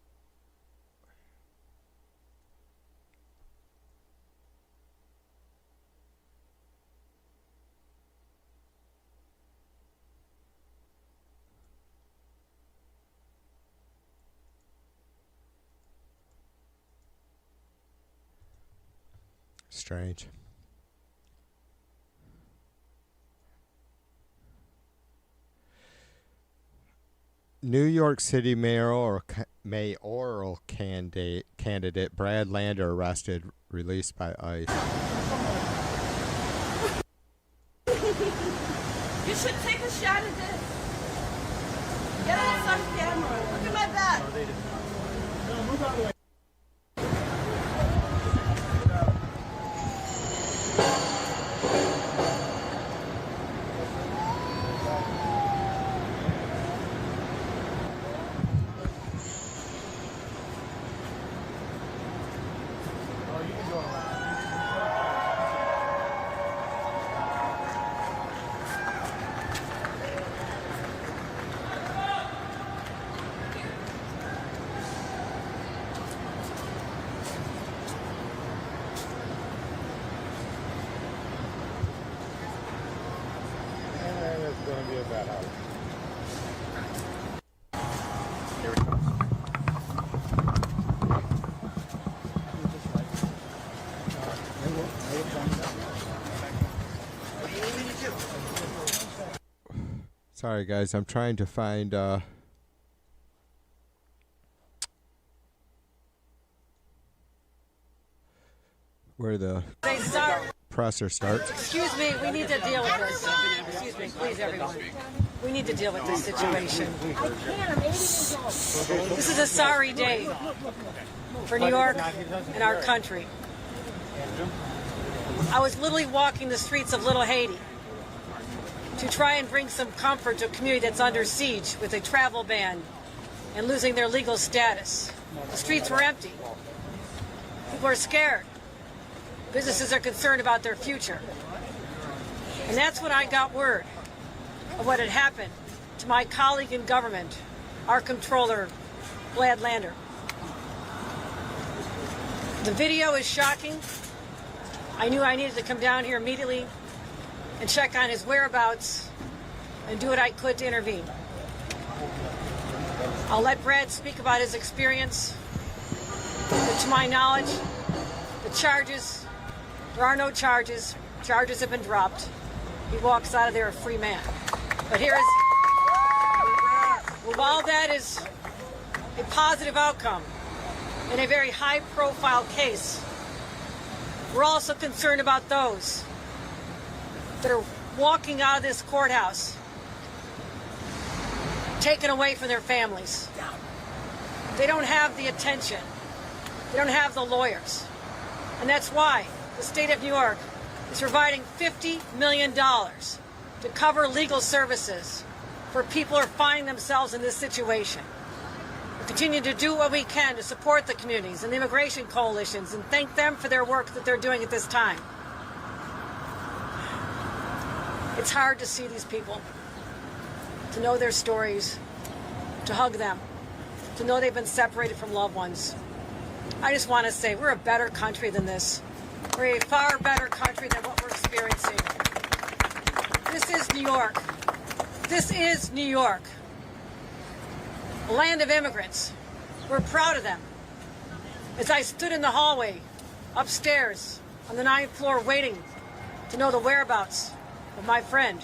Strange. New York City mayoral candidate Brad Lander arrested, released by ICE. You should take a shot at this. Get on some camera. Look at my back. No, move out of the way. Sorry, guys. I'm trying to find where the presser starts. Excuse me, we need to deal with this. Excuse me, please, everyone. We need to deal with this situation. This is a sorry day for New York and our country. I was literally walking the streets of Little Haiti to try and bring some comfort to a community that's under siege with a travel ban and losing their legal status. The streets were empty. People are scared. Businesses are concerned about their future. And that's when I got word of what had happened to my colleague in government, our controller, Brad Lander. The video is shocking. I knew I needed to come down here immediately and check on his whereabouts and do what I could to intervene. I'll let Brad speak about his experience. But to my knowledge, the charges, there are no charges. Charges have been dropped. He walks out of there a free man. But here is, while that is a positive outcome in a very high-profile case, we're also concerned about those that are walking out of this courthouse, taken away from their families. They don't have the attention. They don't have the lawyers. And that's why the state of New York is providing $50 million to cover legal services for people who are finding themselves in this situation. We continue to do what we can to support the communities and the immigration coalitions and thank them for their work that they're doing at this time. It's hard to see these people, to know their stories, to hug them, to know they've been separated from loved ones. I just want to say we're a better country than this. We're a far better country than what we're experiencing. This is New York. This is New York. A land of immigrants. We're proud of them. As I stood in the hallway, upstairs, on the 9th floor, waiting to know the whereabouts of my friend,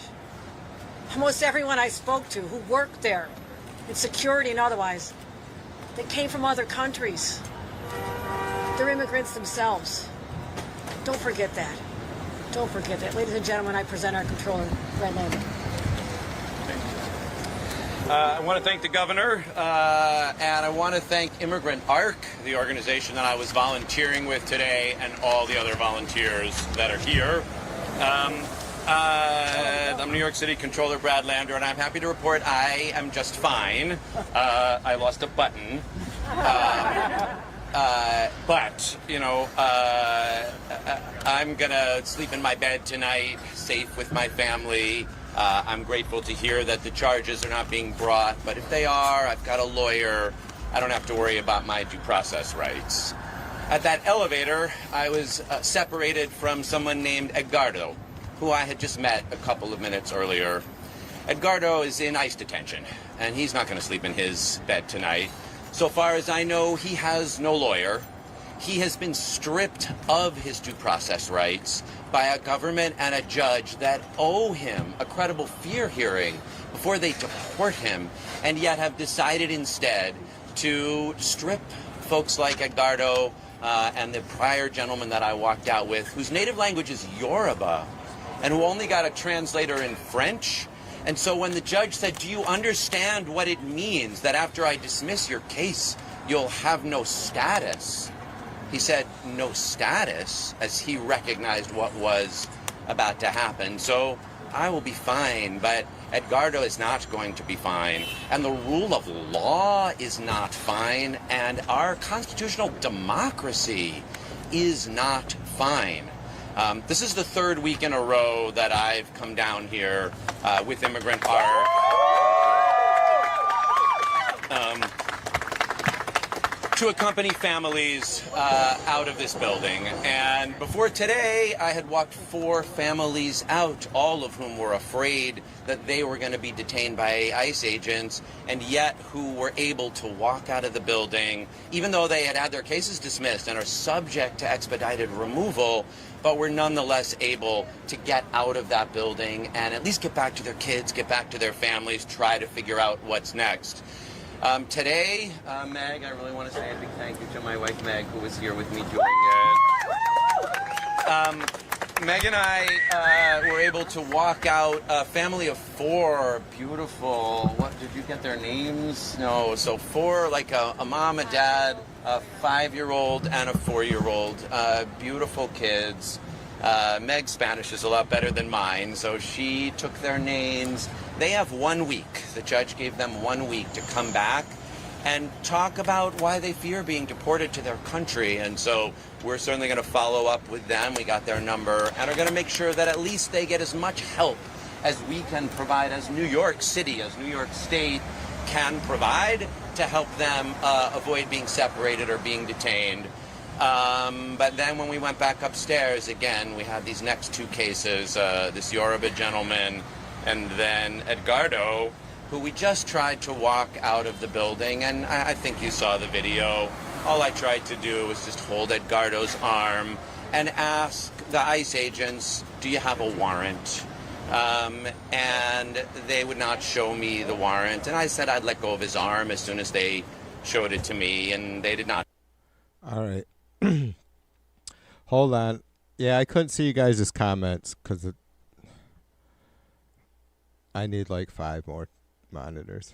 almost everyone I spoke to who worked there, in security and otherwise, they came from other countries. They're immigrants themselves. Don't forget that. Don't forget that. Ladies and gentlemen, I present our controller, Brad Lander. I want to thank the governor, and I want to thank Immigrant ARC, the organization that I was volunteering with today, and all the other volunteers that are here. I'm New York City Controller Brad Lander, and I'm happy to report I am just fine. I lost a button. But, you know, I'm going to sleep in my bed tonight, safe with my family. I'm grateful to hear that the charges are not being brought, but if they are, I've got a lawyer. I don't have to worry about my due process rights. At that elevator, I was separated from someone named Edgardo, who I had just met a couple of minutes earlier. Edgardo is in ICE detention, and he's not going to sleep in his bed tonight. So far as I know, he has no lawyer. He has been stripped of his due process rights by a government and a judge that owe him a credible fear hearing before they deport him, and yet have decided instead to strip folks like Edgardo and the prior gentleman that I walked out with, whose native language is Yoruba, and who only got a translator in French. And so when the judge said, do you understand what it means that after I dismiss your case, you'll have no status? He said, no status, as he recognized what was about to happen. So I will be fine, but Edgardo is not going to be fine. And the rule of law is not fine. And our constitutional democracy is not fine. This is the third week in a row that I've come down here with Immigrant ARC to accompany families out of this building. And before today, I had walked 4 families out, all of whom were afraid that they were going to be detained by ICE agents, and yet who were able to walk out of the building, even though they had had their cases dismissed and are subject to expedited removal, but were nonetheless able to get out of that building and at least get back to their kids, get back to their families, try to figure out what's next. Today, Meg, I really want to say a big thank you to my wife, Meg, who was here with me doing it. Meg and I were able to walk out a family of 4 beautiful, what, did you get their names? No, so 4, like a mom, a dad, a 5-year-old, and a 4-year-old. Beautiful kids. Meg's Spanish is a lot better than mine, so she took their names. They have 1 week. The judge gave them 1 week to come back and talk about why they fear being deported to their country. And so we're certainly going to follow up with them. We got their number and are going to make sure that at least they get as much help as we can provide, as New York City, as New York State can provide to help them avoid being separated or being detained. But then when we went back upstairs, again, we had these next 2 cases, this Yoruba gentleman and then Edgardo, who we just tried to walk out of the building. And I think you saw the video. All I tried to do was just hold Edgardo's arm and ask the ICE agents, do you have a warrant? And they would not show me the warrant. And I said I'd let go of his arm as soon as they showed it to me, and they did not. All right. Hold on. Yeah, I couldn't see you guys' comments because I need like 5 more monitors.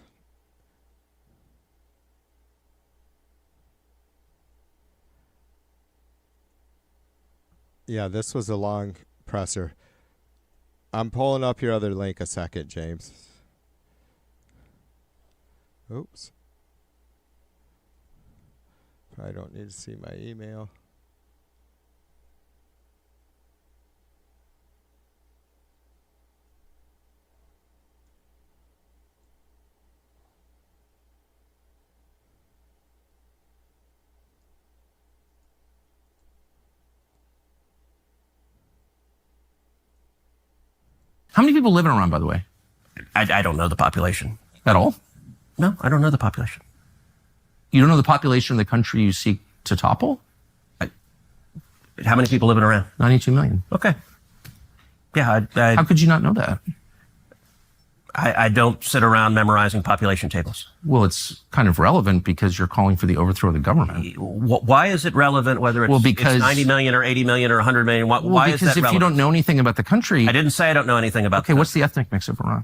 Yeah, this was a long presser. I'm pulling up your other link a second, James. Oops. I don't need to see my email. How many people live in Iran, by the way? I don't know the population. At all? No, I don't know the population. You don't know the population of the country you seek to topple? How many people live in Iran? 92 million. Okay. Yeah, How could you not know that? I don't sit around memorizing population tables. Well, it's kind of relevant because you're calling for the overthrow of the government. Why is it relevant whether it's, because it's 90 million or 80 million or 100 million? Why is that relevant? Because if you don't know anything about the country... I didn't say I don't know anything about Okay, what's the ethnic mix of Iran?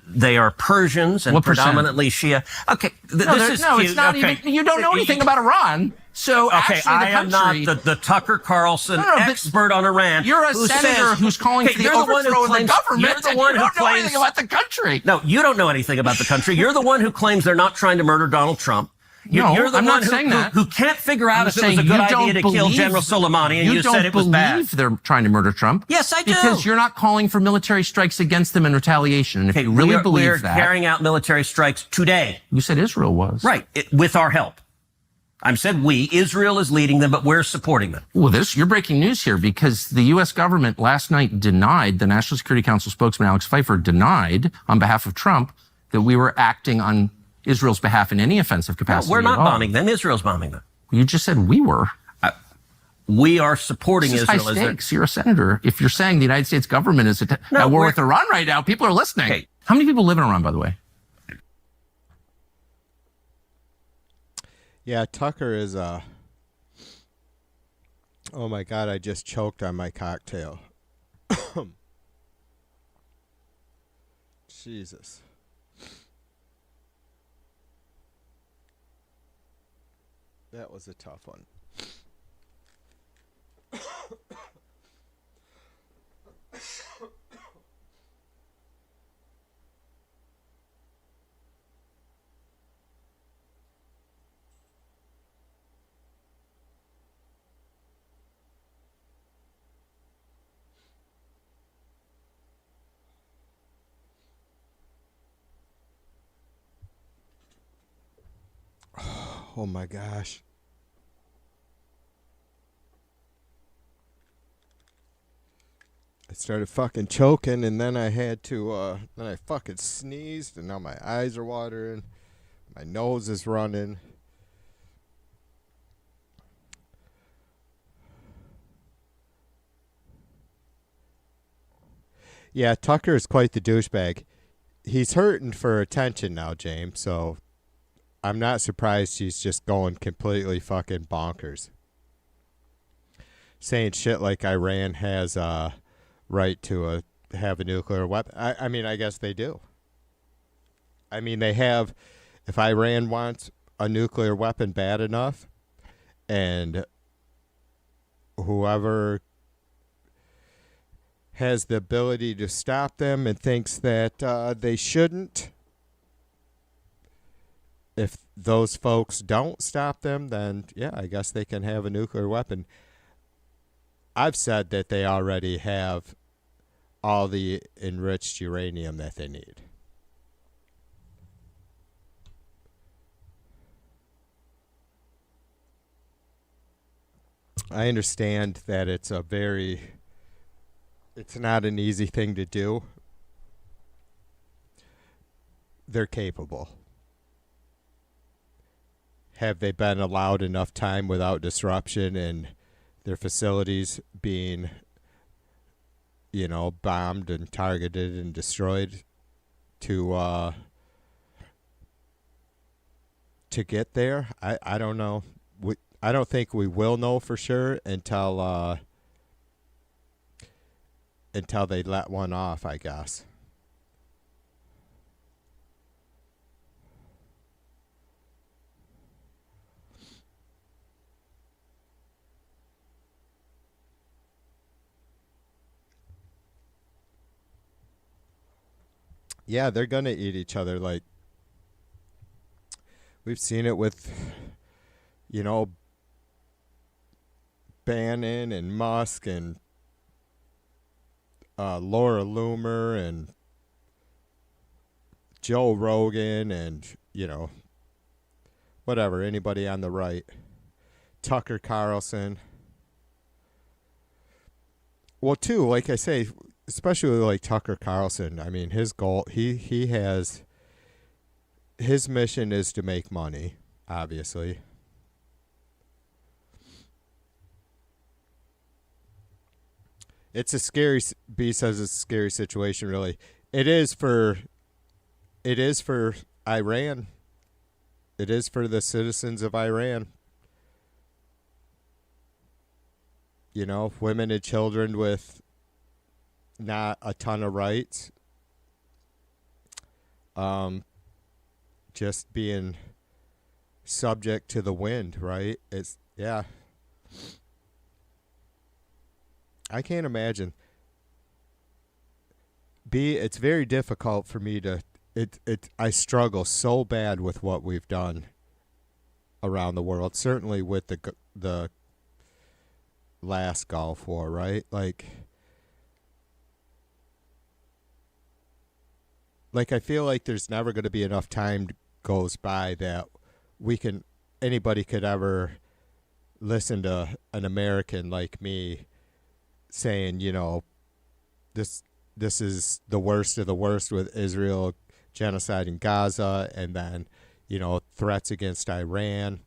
They are Persians and What percent? predominantly Shia. Okay, it's not okay. even... You don't know anything about Iran. So okay, actually, I am not the Tucker Carlson expert on Iran. You're a senator who's calling for the overthrow of the government. You're the one who don't know claims anything about the country. No, you don't know anything about the country. You're the one who claims they're not trying to murder Donald Trump. You're the I'm one not saying that. who can't figure out if it was a good idea to kill General Soleimani, and you said it was bad. You don't believe they're trying to murder Trump. Yes, I do. Because you're not calling for military strikes against them in retaliation. And if you really believe that... We're carrying out military strikes today. You said Israel was. Right, with our help. I said we. Israel is leading them, but we're supporting them. Well, you're breaking news here because the U.S. government last night denied, the National Security Council spokesman Alex Pfeiffer denied on behalf of Trump that we were acting on Israel's behalf in any offensive capacity. No, we're not bombing them. Israel's bombing them. You just said we were. We are supporting this is Israel. High stakes. You're a senator. If you're saying the United States government is at war with Iran right now, people are listening. Okay. How many people live in Iran, by the way? Yeah, Tucker is oh my God, I just choked on my cocktail. Jesus. That was a tough one. Oh my gosh. I started fucking choking, and then I had to, then I fucking sneezed, and now my eyes are watering. My nose is running. Yeah, Tucker is quite the douchebag. He's hurting for attention now, James, so I'm not surprised he's just going completely fucking bonkers. Saying shit like Iran has a right to have a nuclear weapon. I mean, I guess they do. I mean, they have. If Iran wants a nuclear weapon bad enough, and whoever has the ability to stop them and thinks that they shouldn't, if those folks don't stop them, then yeah, I guess they can have a nuclear weapon. I've said that they already have all the enriched uranium that they need. I understand that it's not an easy thing to do. They're capable. Have they been allowed enough time without disruption and their facilities being, bombed and targeted and destroyed to get there? I don't know. I don't think we will know for sure until they let one off, I guess. Yeah, they're going to eat each other. Like, we've seen it with, Bannon and Musk and Laura Loomer and Joe Rogan and, whatever, anybody on the right. Tucker Carlson. Well, too, like I say, especially like Tucker Carlson, I mean, his goal, he has, his mission is to make money, obviously. It's a scary, B says it's a scary situation, really. It is for Iran. It is for the citizens of Iran. Women and children with not a ton of rights. Just being subject to the wind, right? Yeah. I can't imagine. B, it's very difficult for me to, I struggle so bad with what we've done around the world, certainly with the last Gulf War, right? Like I feel like there's never going to be enough time goes by that anybody could ever listen to an American like me saying, this is the worst of the worst with Israel genocide in Gaza, and then, threats against Iran.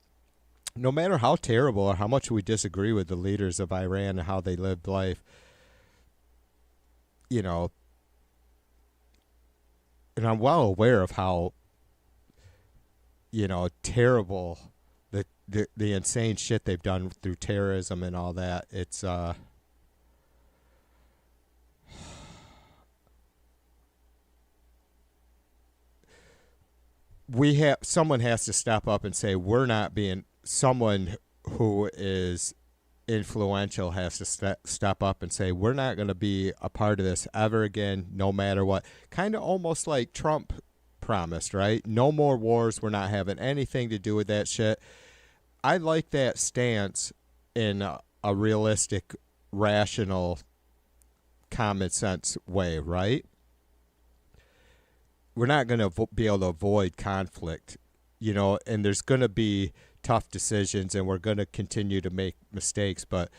No matter how terrible or how much we disagree with the leaders of Iran and how they lived life, and I'm well aware of how, terrible the insane shit they've done through terrorism and all that. It's someone has to step up and say, we're not being, someone who is influential has to step up and say, we're not going to be a part of this ever again, no matter what. Kind of almost like Trump promised, right? No more wars. We're not having anything to do with that shit. I like that stance in a realistic, rational, common sense way, right? We're not going to be able to avoid conflict, and there's going to be tough decisions, and we're going to continue to make mistakes, but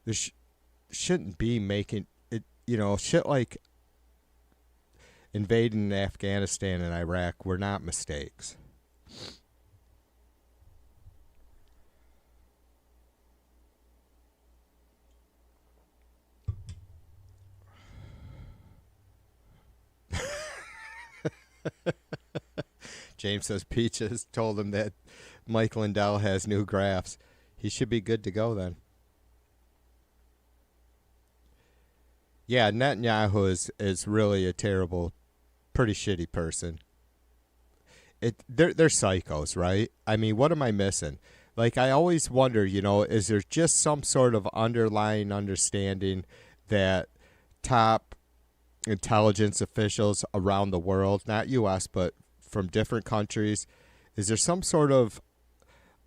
there shouldn't be making it, shit like invading Afghanistan and Iraq were not mistakes. James says Peaches told him that Mike Lindell has new graphs. He should be good to go then. Yeah, Netanyahu is really a terrible, pretty shitty person. They're psychos, right? I mean, what am I missing? Like, I always wonder, is there just some sort of underlying understanding that top intelligence officials around the world, not U.S., but from different countries, is there some sort of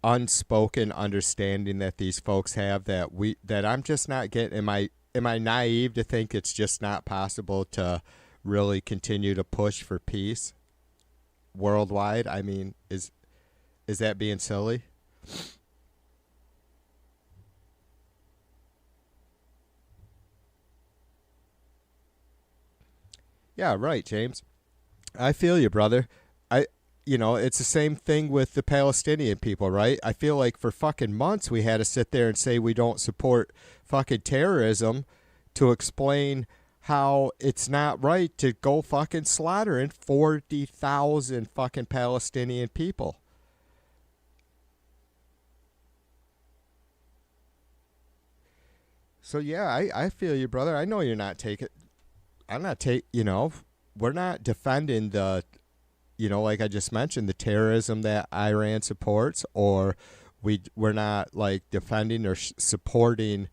unspoken understanding that these folks have that I'm just not getting? Am I naive to think it's just not possible to really continue to push for peace worldwide? I mean, is that being silly? Yeah, right, James. I feel you, brother. It's the same thing with the Palestinian people, right? I feel like for fucking months we had to sit there and say we don't support fucking terrorism to explain how it's not right to go fucking slaughtering 40,000 fucking Palestinian people. So yeah, I feel you, brother. I know you're not taking. I'm not we're not defending the, like I just mentioned, the terrorism that Iran supports, or we're not like defending or supporting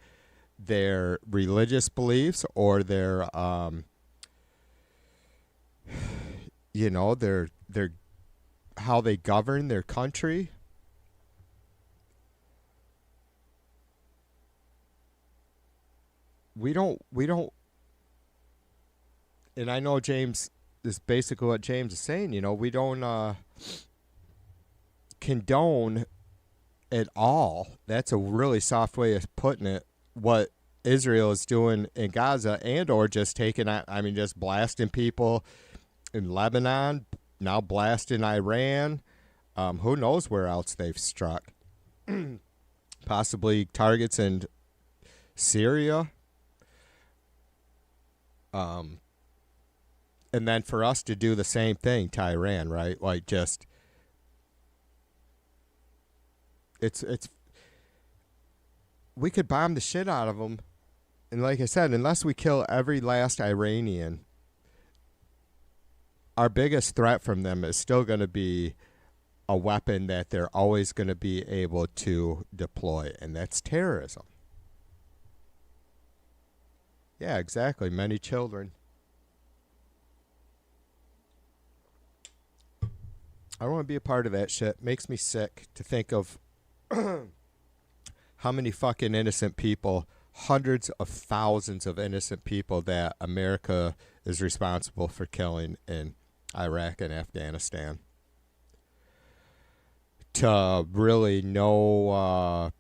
their religious beliefs or their their how they govern their country. We don't, and I know James is basically what James is saying, we don't condone at all. That's a really soft way of putting it, what Israel is doing in Gaza, and or just just blasting people in Lebanon, now blasting Iran. Who knows where else they've struck? Possibly targets in Syria. And then for us to do the same thing to Iran, right? Like, just it's we could bomb the shit out of them, and like I said, unless we kill every last Iranian, our biggest threat from them is still going to be a weapon that they're always going to be able to deploy, and that's terrorism. Yeah, exactly. Many children. I don't want to be a part of that shit. Makes me sick to think of how many fucking innocent people, hundreds of thousands of innocent people that America is responsible for killing in Iraq and Afghanistan. To really know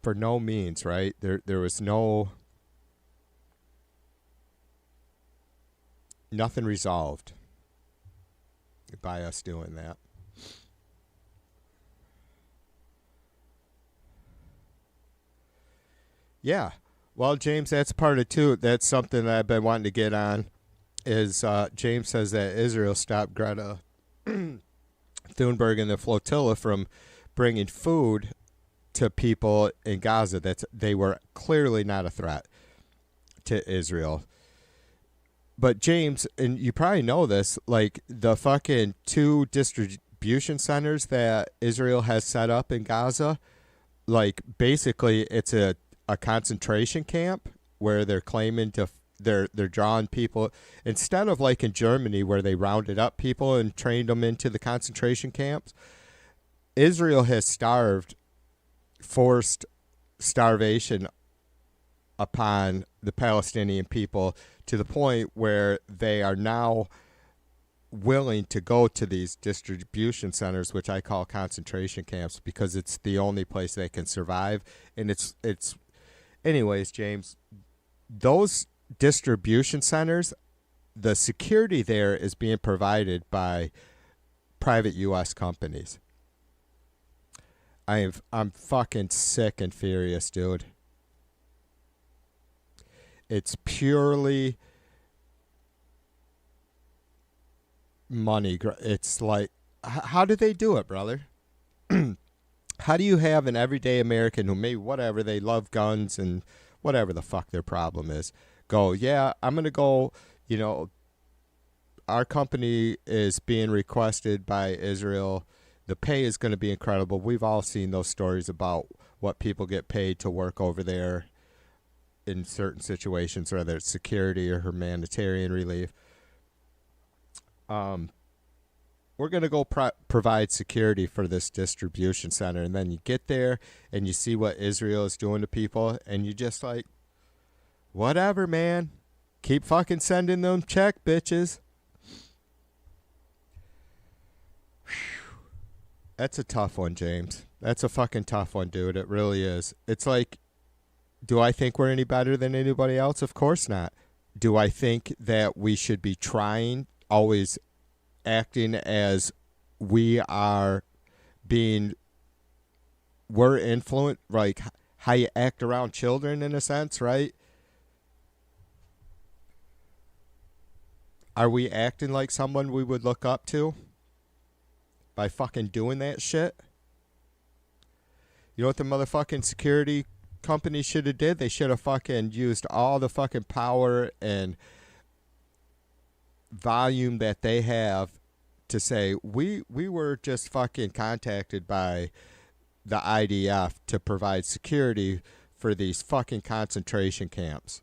for no means, right? There was nothing resolved by us doing that. Yeah. Well, James, that's part of too. That's something that I've been wanting to get on. Is James says that Israel stopped Greta Thunberg and the flotilla from bringing food to people in Gaza. They were clearly not a threat to Israel. But James, and you probably know this, like the fucking 2 distribution centers that Israel has set up in Gaza, like basically it's a concentration camp where they're claiming to they're drawing people, instead of like in Germany where they rounded up people and trained them into the concentration camps. Israel has forced starvation upon the Palestinian people to the point where they are now willing to go to these distribution centers, which I call concentration camps, because it's the only place they can survive. And it's anyways, James, those distribution centers, the security there is being provided by private U.S. companies. I'm fucking sick and furious, dude. It's purely money. It's like, how do they do it, brother? How do you have an everyday American who maybe whatever, they love guns and whatever the fuck their problem is, go, yeah, I'm going to go, you know, our company is being requested by Israel. The pay is going to be incredible. We've all seen those stories about what people get paid to work over there in certain situations, whether it's security or humanitarian relief. We're going to go provide security for this distribution center. And then you get there and you see what Israel is doing to people. And you just like, whatever, man. Keep fucking sending them check, bitches. That's a tough one, James. That's a fucking tough one, dude. It really is. It's like, do I think we're any better than anybody else? Of course not. Do I think that we should be trying, always acting as we are being, we're influenced, like how you act around children in a sense, right? Are we acting like someone we would look up to by fucking doing that shit? You know what the motherfucking security company should have did? They should have fucking used all the fucking power and volume that they have to say, we were just fucking contacted by the IDF to provide security for these fucking concentration camps,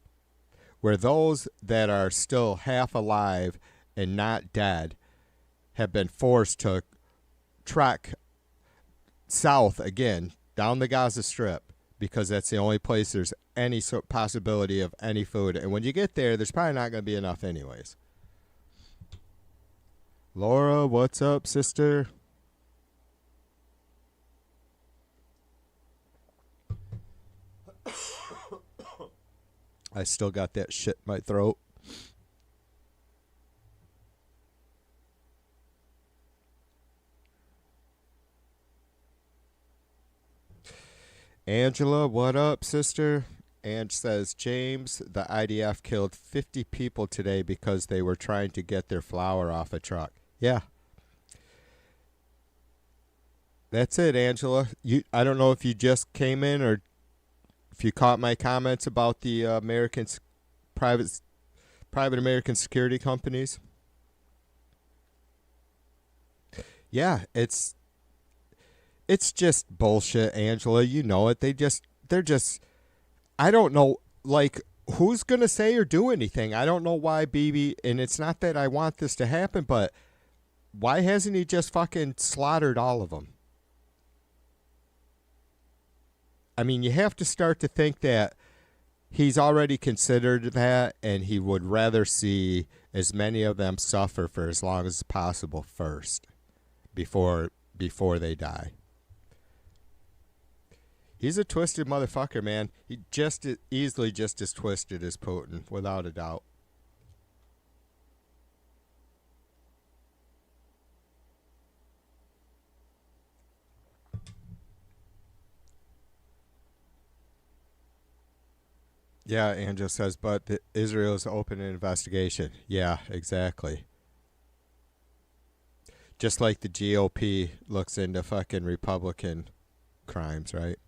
where those that are still half alive and not dead have been forced to trek south again down the Gaza Strip, because that's the only place there's any possibility of any food. And when you get there, there's probably not going to be enough anyways. Laura, what's up, sister? I still got that shit in my throat. Angela, what up, sister? Ange says, James, the IDF killed 50 people today because they were trying to get their flour off a truck. Yeah. That's it, Angela. I don't know if you just came in or if you caught my comments about the private American security companies. Yeah, it's just bullshit, Angela. You know it. They're just, I don't know, like, who's going to say or do anything? I don't know why Bibi, and it's not that I want this to happen, but why hasn't he just fucking slaughtered all of them? I mean, you have to start to think that he's already considered that, and he would rather see as many of them suffer for as long as possible first, before they die. He's a twisted motherfucker, man. He just easily just as twisted as Putin, without a doubt. Yeah, Angel says, but Israel's open an investigation. Yeah, exactly. Just like the GOP looks into fucking Republican crimes, right?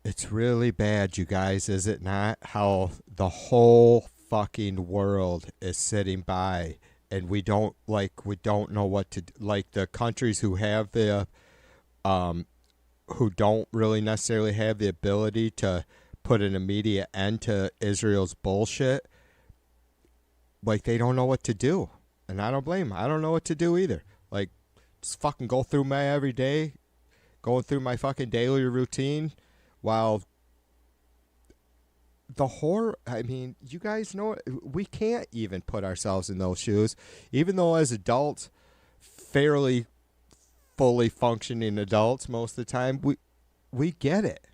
It's really bad, you guys, is it not? How the whole fucking world is sitting by, and we don't know what to, like, the countries who have the who don't really necessarily have the ability to put an immediate end to Israel's bullshit, like, they don't know what to do. And I don't blame them. I don't know what to do either. Like, just fucking go through my every day, going through my fucking daily routine while the horror, I mean, you guys know, we can't even put ourselves in those shoes, even though as adults, fairly fully functioning adults most of the time, we get it.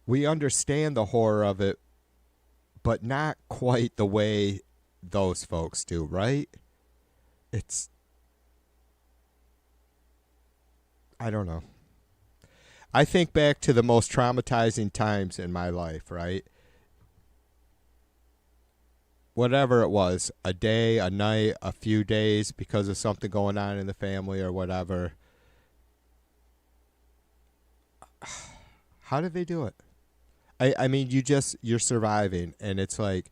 We understand the horror of it, but not quite the way those folks do, right? I don't know. I think back to the most traumatizing times in my life, right? Whatever it was, a day, a night, a few days, because of something going on in the family or whatever. How did they do it? I mean, you're surviving, and it's like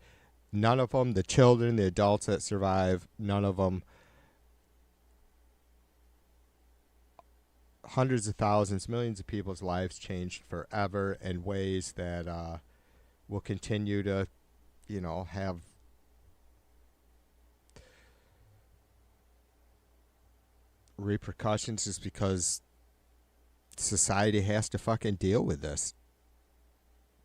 none of them, the children, the adults that survive, none of them, hundreds of thousands, millions of people's lives changed forever in ways that will continue to, have repercussions just because society has to fucking deal with this.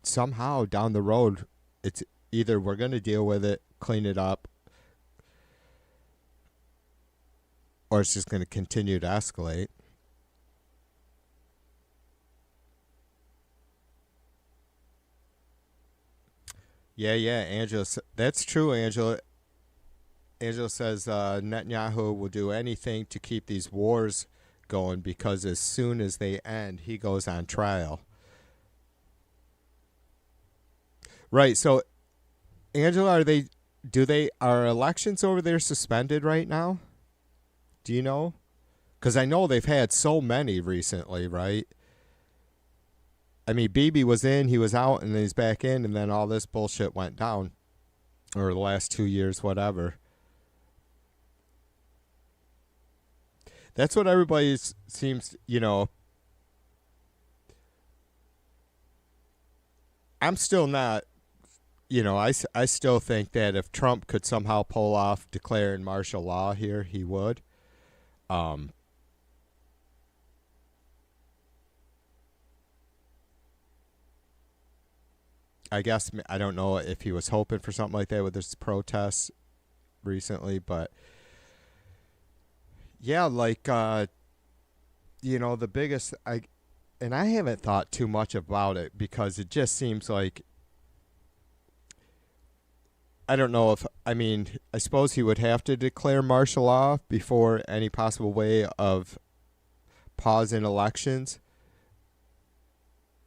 Somehow down the road, it's either we're going to deal with it, clean it up, or it's just going to continue to escalate. Yeah, Angela. That's true, Angela. Angela says Netanyahu will do anything to keep these wars going because as soon as they end, he goes on trial. Right. So, Angela, are elections over there suspended right now? Do you know? Because I know they've had so many recently, right? I mean, Bibi was in, he was out, and then he's back in, and then all this bullshit went down. Or the last 2 years, whatever. That's what everybody seems, I'm still not, I still think that if Trump could somehow pull off declaring martial law here, he would. I guess, I don't know if he was hoping for something like that with this protests recently, but yeah, like, the biggest, I haven't thought too much about it because it just seems like, I don't know if, I suppose he would have to declare martial law before any possible way of pausing elections.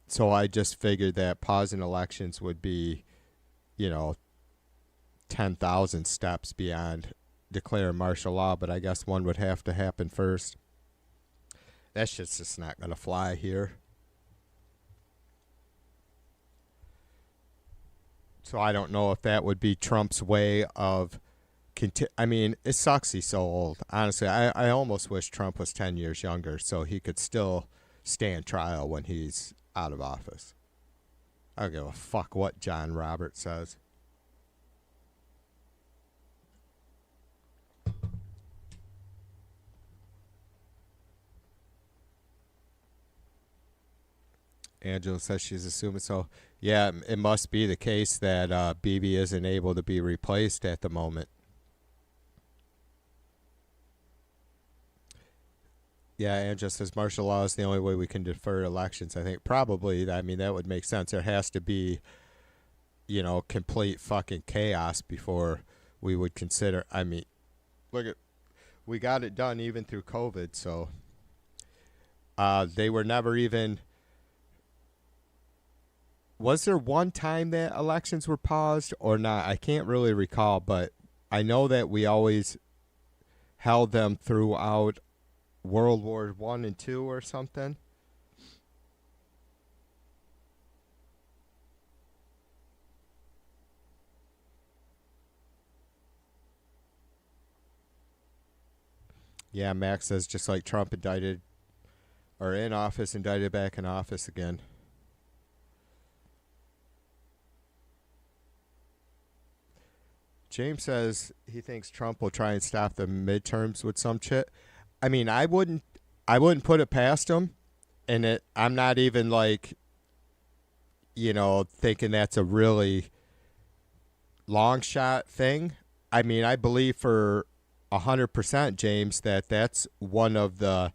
So I just figured that pausing elections would be, 10,000 steps beyond declare martial law, but I guess one would have to happen first. That shit's just not going to fly here. So I don't know if that would be Trump's way of... it sucks he's so old. Honestly, I almost wish Trump was 10 years younger so he could still stand trial when he's out of office. I don't give a fuck what John Roberts says. Angela says she's assuming so. Yeah, it must be the case that Bibi isn't able to be replaced at the moment. Yeah, Angela says martial law is the only way we can defer elections. I think probably, that would make sense. There has to be, complete fucking chaos before we would consider. We got it done even through COVID, so they were never even... Was there one time that elections were paused or not? I can't really recall, but I know that we always held them throughout World War I and II or something. Yeah, Max says just like Trump indicted, or in office, indicted back in office again. James says he thinks Trump will try and stop the midterms with some shit. I mean, I wouldn't put it past him, and I'm not even like, thinking that's a really long shot thing. I mean, I believe for 100%, James, that's one of the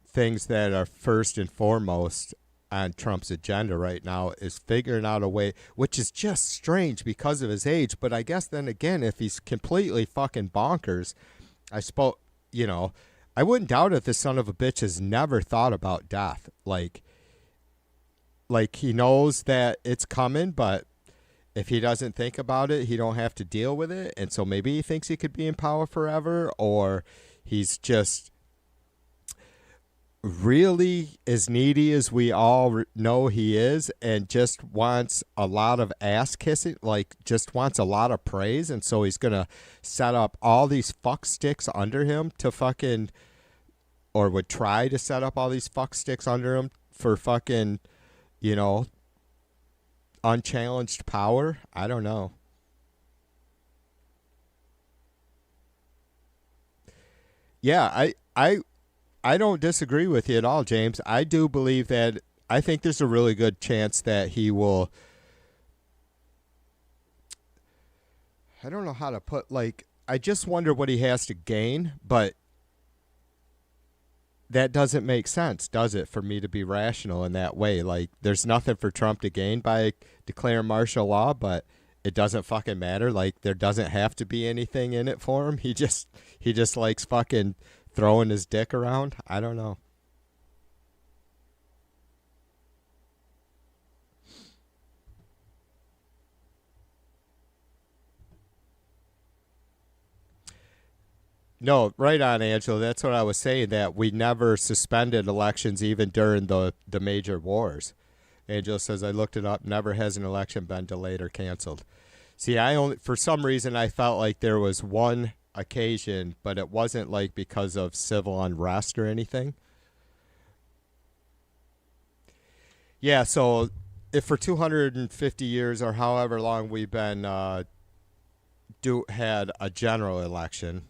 things that are first and foremost on Trump's agenda right now is figuring out a way, which is just strange because of his age. But I guess then again, if he's completely fucking bonkers, I wouldn't doubt if this son of a bitch has never thought about death. Like he knows that it's coming, but if he doesn't think about it, he don't have to deal with it. And so maybe he thinks he could be in power forever, or he's just really as needy as we all know he is and just wants a lot of ass kissing, like just wants a lot of praise. And so he's going to set up all these fuck sticks under him to fucking, or would try to set up all these fuck sticks under him for fucking, unchallenged power. I don't know. Yeah, I don't disagree with you at all, James. I do believe that I think there's a really good chance that he will. I don't know how to put, I just wonder what he has to gain, but that doesn't make sense, does it, for me to be rational in that way? Like, there's nothing for Trump to gain by declaring martial law, but it doesn't fucking matter. Like, there doesn't have to be anything in it for him. He just likes fucking throwing his dick around. I don't know. No, right on, Angela. That's what I was saying, that we never suspended elections even during the major wars. Angela says, I looked it up. Never has an election been delayed or canceled. See, for some reason, I felt like there was one occasion, but it wasn't like because of civil unrest or anything. Yeah, so if for 250 years or however long we've been had a general election,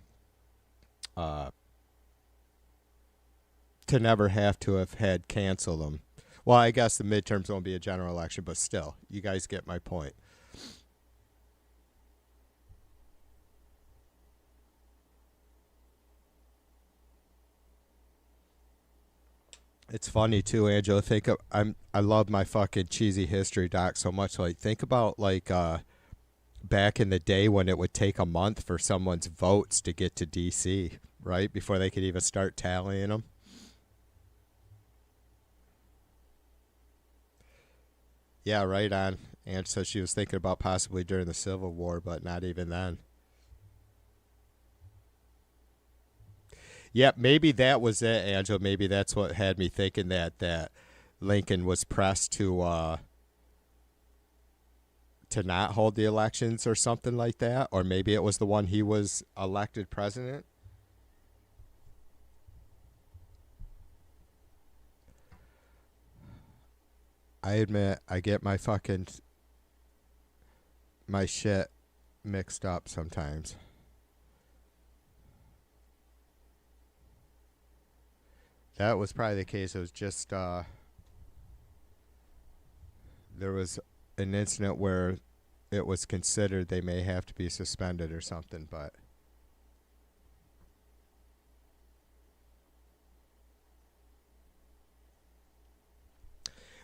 to never have to have had cancel them. Well, I guess the midterms won't be a general election, but still, you guys get my point. It's funny too, Angela. I love my fucking cheesy history doc so much. Like, think about back in the day when it would take a month for someone's votes to get to DC, right? Before they could even start tallying them. Yeah, right on. And so she was thinking about possibly during the Civil War, but not even then. Yeah, maybe that was it, Angela. Maybe that's what had me thinking that Lincoln was pressed to not hold the elections or something like that. Or maybe it was the one he was elected president. I admit I get my shit mixed up sometimes. That was probably the case. It was just there was an incident where it was considered they may have to be suspended or something, but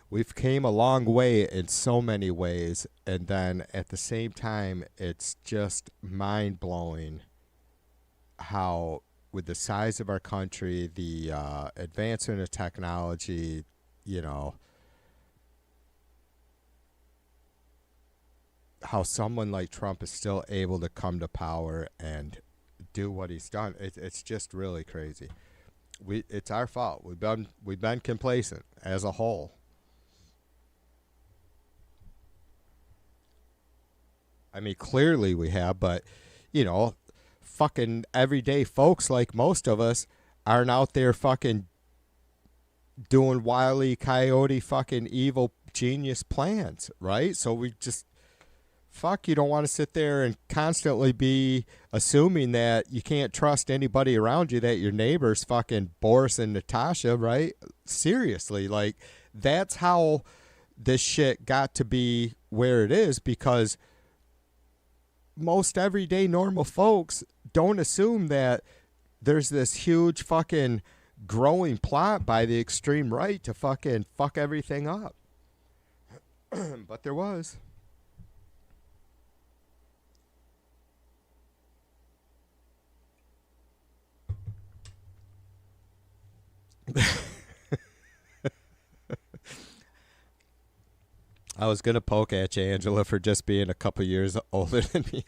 we've came a long way in so many ways, and then at the same time, it's just mind-blowing how, with the size of our country, the advancement of technology, how someone like Trump is still able to come to power and do what he's done. It's just really crazy. It's our fault. We've been complacent as a whole. I mean, clearly we have, but fucking everyday folks like most of us aren't out there fucking doing Wile E. Coyote fucking evil genius plans, right? So we just fuck, you don't want to sit there and constantly be assuming that you can't trust anybody around you, that your neighbor's fucking Boris and Natasha, right? Seriously, like, that's how this shit got to be where it is, because most everyday normal folks don't assume that there's this huge fucking growing plot by the extreme right to fucking fuck everything up. But there was. I was going to poke at you, Angela, for just being a couple years older than me.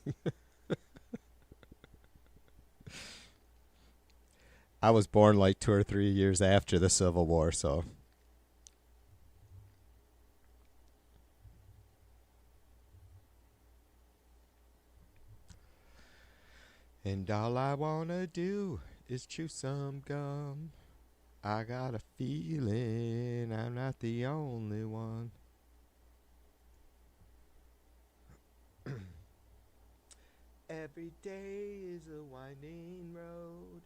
I was born like 2 or 3 years after the Civil War, so. And all I want to do is chew some gum. I got a feeling I'm not the only one. Every day is a winding road.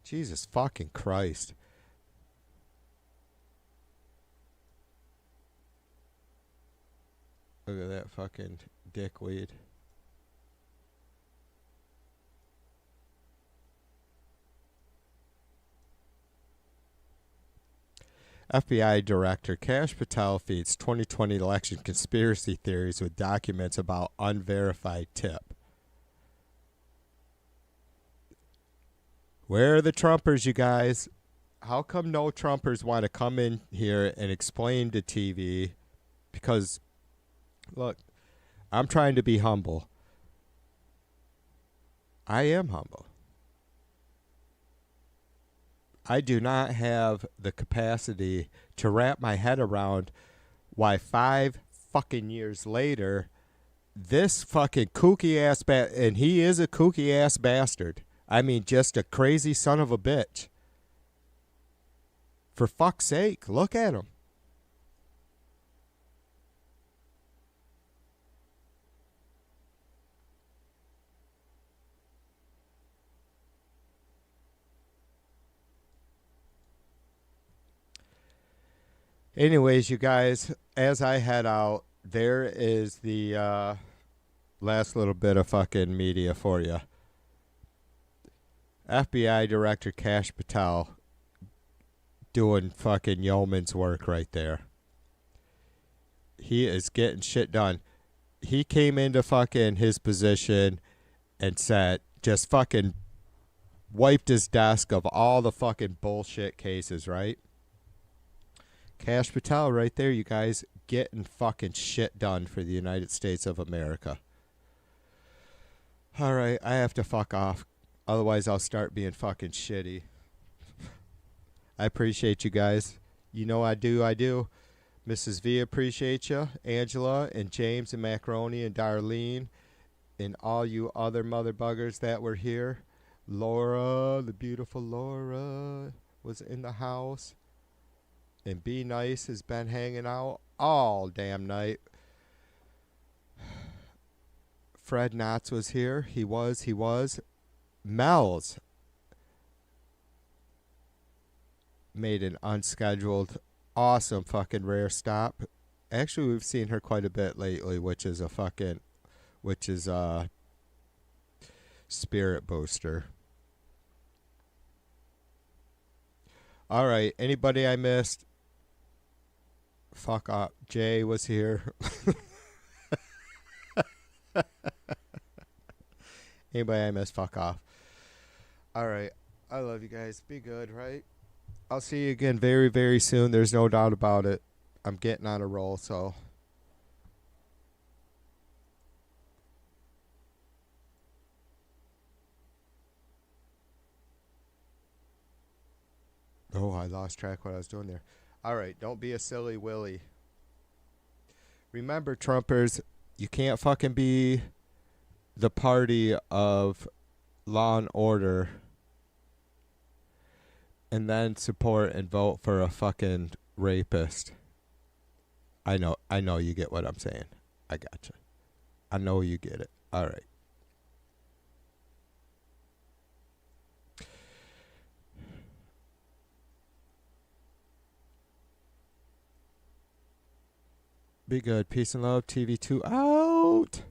Jesus fucking Christ. Look at that fucking dickweed. FBI Director Kash Patel feeds 2020 election conspiracy theories with documents about unverified tip. Where are the Trumpers, you guys? How come no Trumpers want to come in here and explain to TV? Because, look, I'm trying to be humble. I am humble. I do not have the capacity to wrap my head around why 5 fucking years later, this fucking kooky ass and he is a kooky ass bastard. I mean, just a crazy son of a bitch. For fuck's sake, look at him. Anyways, you guys, as I head out, there is the last little bit of fucking media for you. FBI Director Kash Patel doing fucking yeoman's work right there. He is getting shit done. He came into fucking his position and said, just fucking wiped his desk of all the fucking bullshit cases, right? Kash Patel right there, you guys, getting fucking shit done for the United States of America. All right, I have to fuck off. Otherwise, I'll start being fucking shitty. I appreciate you guys. You know I do. Mrs. V appreciate you. Angela and James and Macaroni and Darlene and all you other mother buggers that were here. Laura, the beautiful Laura, was in the house. And Be Nice has been hanging out all damn night. Fred Knotts was here. He was. Mel's made an unscheduled, awesome fucking rare stop. Actually, we've seen her quite a bit lately, which is a spirit booster. All right, anybody I missed? Fuck up. Jay was here. Anybody I missed? Fuck off. All right, I love you guys. Be good, right? I'll see you again very, very soon. There's no doubt about it. I'm getting on a roll, so. Oh, I lost track what I was doing there. All right, don't be a silly Willy. Remember, Trumpers, you can't fucking be the party of law and order and then support and vote for a fucking rapist. I know you get what I'm saying. I gotcha. I know you get it. All right. Be good. Peace and love. TV2 out.